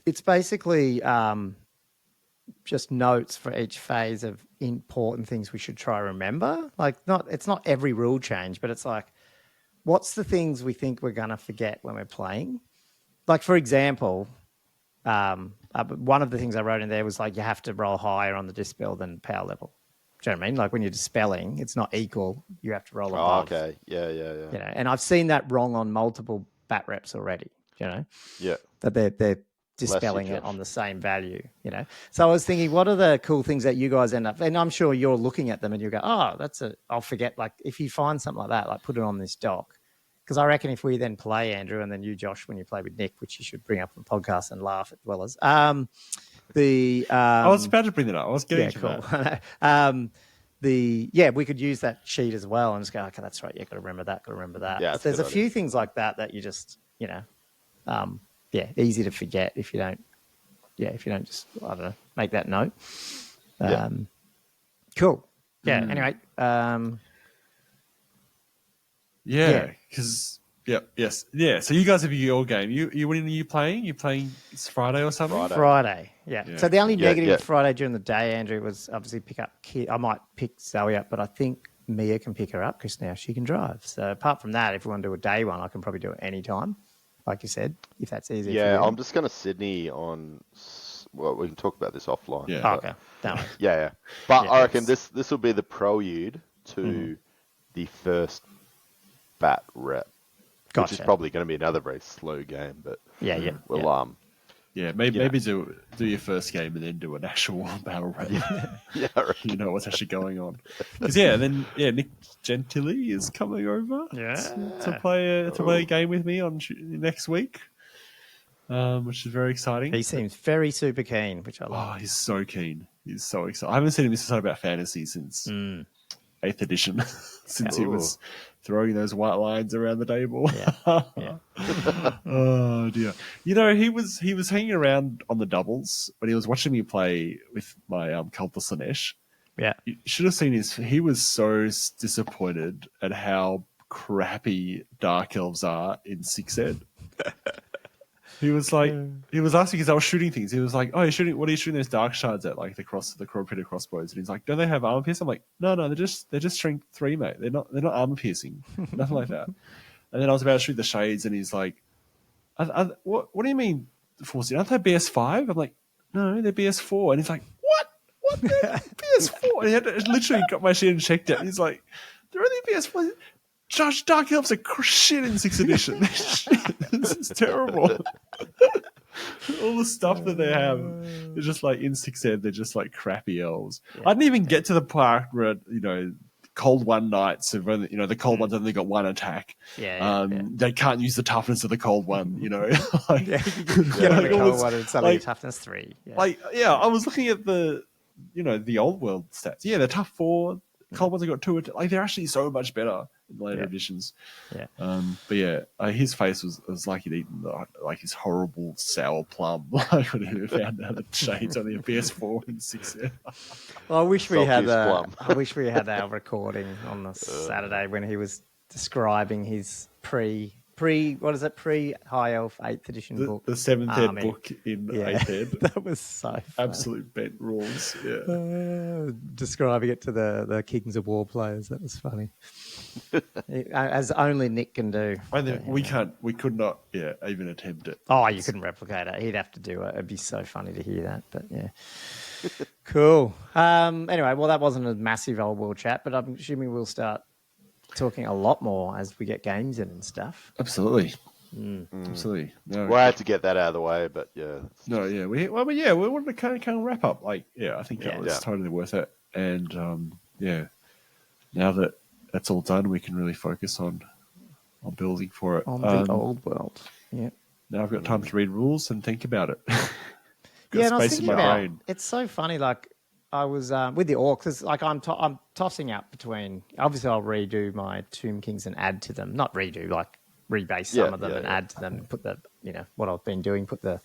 A: it's basically just notes for each phase of important things we should try to remember. Like, it's not every rule change, but it's like, what's the things we think we're going to forget when we're playing? Like, for example, one of the things I wrote in there was like, you have to roll higher on the dispel than power level. Do you know what I mean? Like when you're dispelling, it's not equal. You have to roll
B: Oh,
A: above.
B: okay. Yeah.
A: You know, and I've seen that wrong on multiple bat reps already. You know,
B: Yeah.
A: that they're dispelling it on the same value. You know, so I was thinking, what are the cool things that you guys end up? And I'm sure you're looking at them and you go, oh, I'll forget. Like if you find something like that, like put it on this doc. Because I reckon if we then play, Andrew, and then you, Josh, when you play with Nick, which you should bring up on the podcast and laugh as well as
C: I was about to bring that up. I was getting to
A: that. We could use that sheet as well and just go, okay, that's right. Yeah, got to remember that.
B: Yeah,
A: there's a few things like that you just, you know, easy to forget if you don't just, I don't know, make that note. Cool. Yeah. Anyway.
C: Because So you guys have your game. When are you playing? You playing? It's Friday or something.
A: Friday. Yeah. So the only negative Friday during the day, Andrew, was obviously pick up kid. I might pick Zoe up, but I think Mia can pick her up because now she can drive. So apart from that, if we want to do a day one, I can probably do it any time, like you said, if that's easy.
B: Yeah,
A: for you.
B: I'm just going to Sydney on. Well, we can talk about this offline.
C: Yeah.
A: Oh, okay. Don't worry.
B: Yeah. But I reckon this will be the prelude to the first bat rep.
A: Gotcha.
B: Which is probably going to be another very slow game, but we'll
C: maybe do your first game and then do an actual battle rep. You know what's actually going on. Because Nick Gentili is coming over to play a game with me on next week, which is very exciting.
A: He seems very super keen, which I like.
C: Oh, he's so keen. He's so excited. I haven't seen him excited about fantasy since 8th edition, since he was throwing those white lines around the table. Oh dear. You know, he was hanging around on the doubles, but he was watching me play with my Kulta Slanesh.
A: Yeah.
C: You should have seen he was so disappointed at how crappy Dark Elves are in 6th Ed. He was like, he was asking because I was shooting things. He was like, "Oh, what are you shooting those dark shards at? Like the Crawpita crossbows?" And he's like, "Don't they have armor piercing?" I'm like, "No, they're just strength 3, mate. They're not armor piercing, nothing like that." And then I was about to shoot the shades, and he's like, "What do you mean 14? Aren't they BS5?" I'm like, "No, they're BS4." And he's like, "What? They're BS4?" And he had literally got my shit and checked it. And he's like, "They're only BS4." Josh, Dark Elves are shit in 6th edition. This is terrible. All the stuff that they have, they're just like in 6th Ed, they're just like crappy elves. I didn't even get to the part where, Cold One Knights have only, the Cold Ones only got 1 attack. They can't use the toughness of the Cold One,
A: you get on the Cold One and suddenly toughness 3. Yeah.
C: I was looking at the old world stats. Yeah, they're tough 4. Cold Ones have got 2 attacks. Like, they're actually so much better in later editions. His face was like he'd eaten his horrible sour plum when he found out that Shade's only a PS4 in 6th Ed.
A: Well, I wish we had our recording on the Saturday when he was describing his pre High Elf 8th edition book.
C: The 7th Ed book in 8th Ed.
A: That was so funny.
C: Absolute bent rules. Yeah.
A: Describing it to the Kings of War players. That was funny. As only Nick can do.
C: We could not even attempt it.
A: Oh, you couldn't replicate it. He'd have to do it. It'd be so funny to hear that. But yeah. Cool. Anyway, well, that wasn't a massive old world chat, but I'm assuming we'll start talking a lot more as we get games in and stuff.
C: Absolutely. Absolutely. No,
B: well, I had to get that out of the way, but yeah.
C: No, yeah. We wanted to kind of wrap up. I think that was totally worth it. And now that that's all done, we can really focus on building for it.
A: On the old world. Yeah.
C: Now I've got time to read rules and think about it.
A: And I was thinking about it's so funny. Like, I was with the orcs. Like I'm tossing up between. Obviously, I'll redo my Tomb Kings and add to them. Not redo, like rebase some of them and add to them. And put the what I've been doing. Put the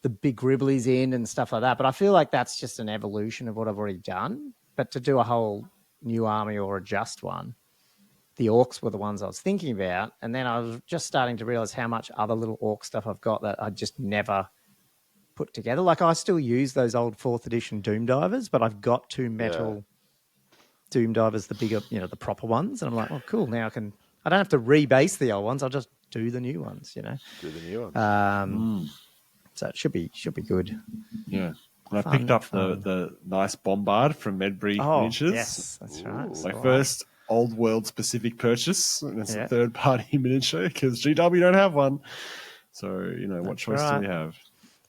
A: big gribblies in and stuff like that. But I feel like that's just an evolution of what I've already done. But to do a whole new army or adjust one, the orcs were the ones I was thinking about. And then I was just starting to realize how much other little orc stuff I've got that I just never put together. Like, I still use those old 4th edition Doom Divers, but I've got 2 metal Doom Divers, the bigger, the proper ones. And I'm like, oh, cool. Now I don't have to rebase the old ones. I'll just do the new ones,
B: Do the new ones.
A: So it should be good.
C: Yeah. And I picked up the nice Bombard from Medbury Miniatures.
A: Yes, that's right.
C: My first old world specific purchase. And it's a third party miniature because GW don't have one. So, what choice do we have?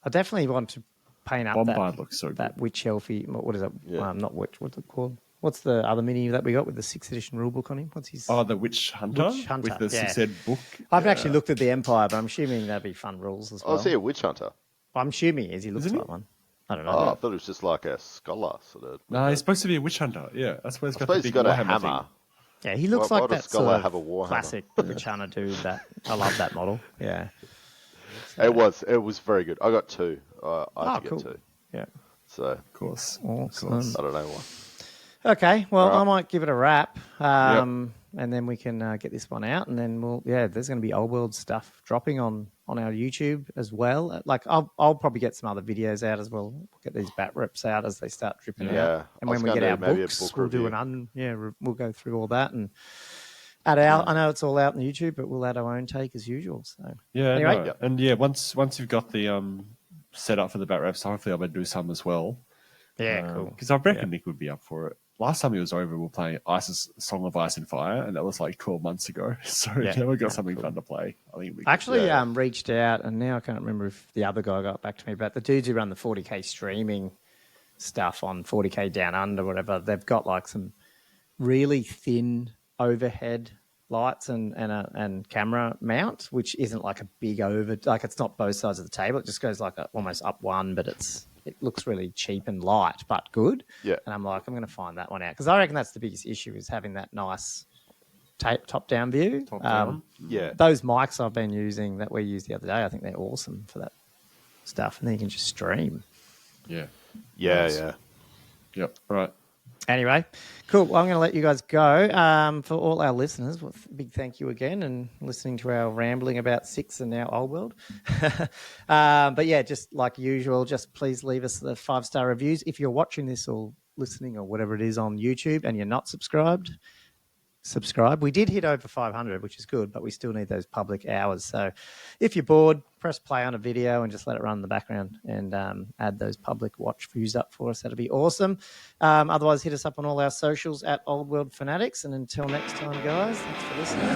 A: I definitely want to paint up
C: Bombard looks so good.
A: That Witch Elfie. What is it?
B: Yeah.
A: Not Witch. What's it called? What's the other mini that we got with the 6th edition rulebook on him? What's his?
C: Oh, the Witch Hunter?
A: Witch Hunter,
C: with the 6th ed book.
A: I haven't actually looked at the Empire, but I'm assuming that'd be fun rules as well.
B: Oh, is he a witch hunter?
A: I'm assuming he looks like one. I don't know.
B: Oh, I thought it was just like a scholar sort of.
C: No, he's supposed to be a witch hunter. Yeah, that's where he's got the
B: He's
C: big
B: got a
C: Warhammer
B: hammer.
C: thing.
A: Yeah, he looks
B: Why
A: like
B: does
A: that
B: Scholar
A: sort
B: have a
A: of
B: Warhammer?
A: classic witch hunter dude. That I love that model. Yeah,
B: It was very good. I got 2. I had to
A: cool.
B: get 2.
A: Yeah,
B: So
C: Of course.
A: awesome.
B: I don't know why.
A: Okay, well,
B: Right.
A: I might give it a wrap, and then we can get this one out, and then there's going to be old world stuff dropping on our YouTube as well. Like, I'll probably get some other videos out as well. We'll get these bat rips out as they start dripping
B: Yeah.
A: out, and
B: I
A: when
B: was
A: we
B: gonna
A: get our
B: do maybe a
A: books,
B: book
A: we'll do
B: review.
A: we'll go through all that and add out. I know it's all out on YouTube, but we'll add our own take as usual. So
C: Yeah,
A: Anyway.
C: no. And once you've got the set up for the bat reps, hopefully I'll be able to do some as well.
A: cool.
C: Because I reckon Nick would be up for it. Last time he was over, we were playing Song of Ice and Fire, and that was like 12 months ago. So now we've got something fun to play. I think
A: I actually reached out, and now I can't remember if the other guy got back to me, but the dudes who run the 40K streaming stuff on 40K Down Under, whatever, they've got like some really thin overhead lights and camera mount, which isn't like a big like it's not both sides of the table. It just goes like almost up one, but it looks really cheap and light, but good.
B: Yeah.
A: And I'm like, I'm going to find that one out because I reckon that's the biggest issue is having that nice top-down view.
C: Top down.
B: Yeah.
A: Those mics I've been using that we used the other day, I think they're awesome for that stuff. And then you can just stream.
C: Yeah.
B: Yeah,
C: Nice.
B: yeah.
C: Yep. All right.
A: Anyway, cool. Well, I'm going to let you guys go. For all our listeners, big thank you again and listening to our rambling about 6 and now Old World. But yeah, just like usual, just please leave us the 5-star reviews. If you're watching this or listening or whatever it is on YouTube and you're not subscribed, subscribe. We did hit over 500, which is good, but we still need those public hours. So if you're bored, press play on a video and just let it run in the background and add those public watch views up for us. That'd be awesome. Otherwise, hit us up on all our socials at Old World Fanatics. And until next time, guys, thanks for listening.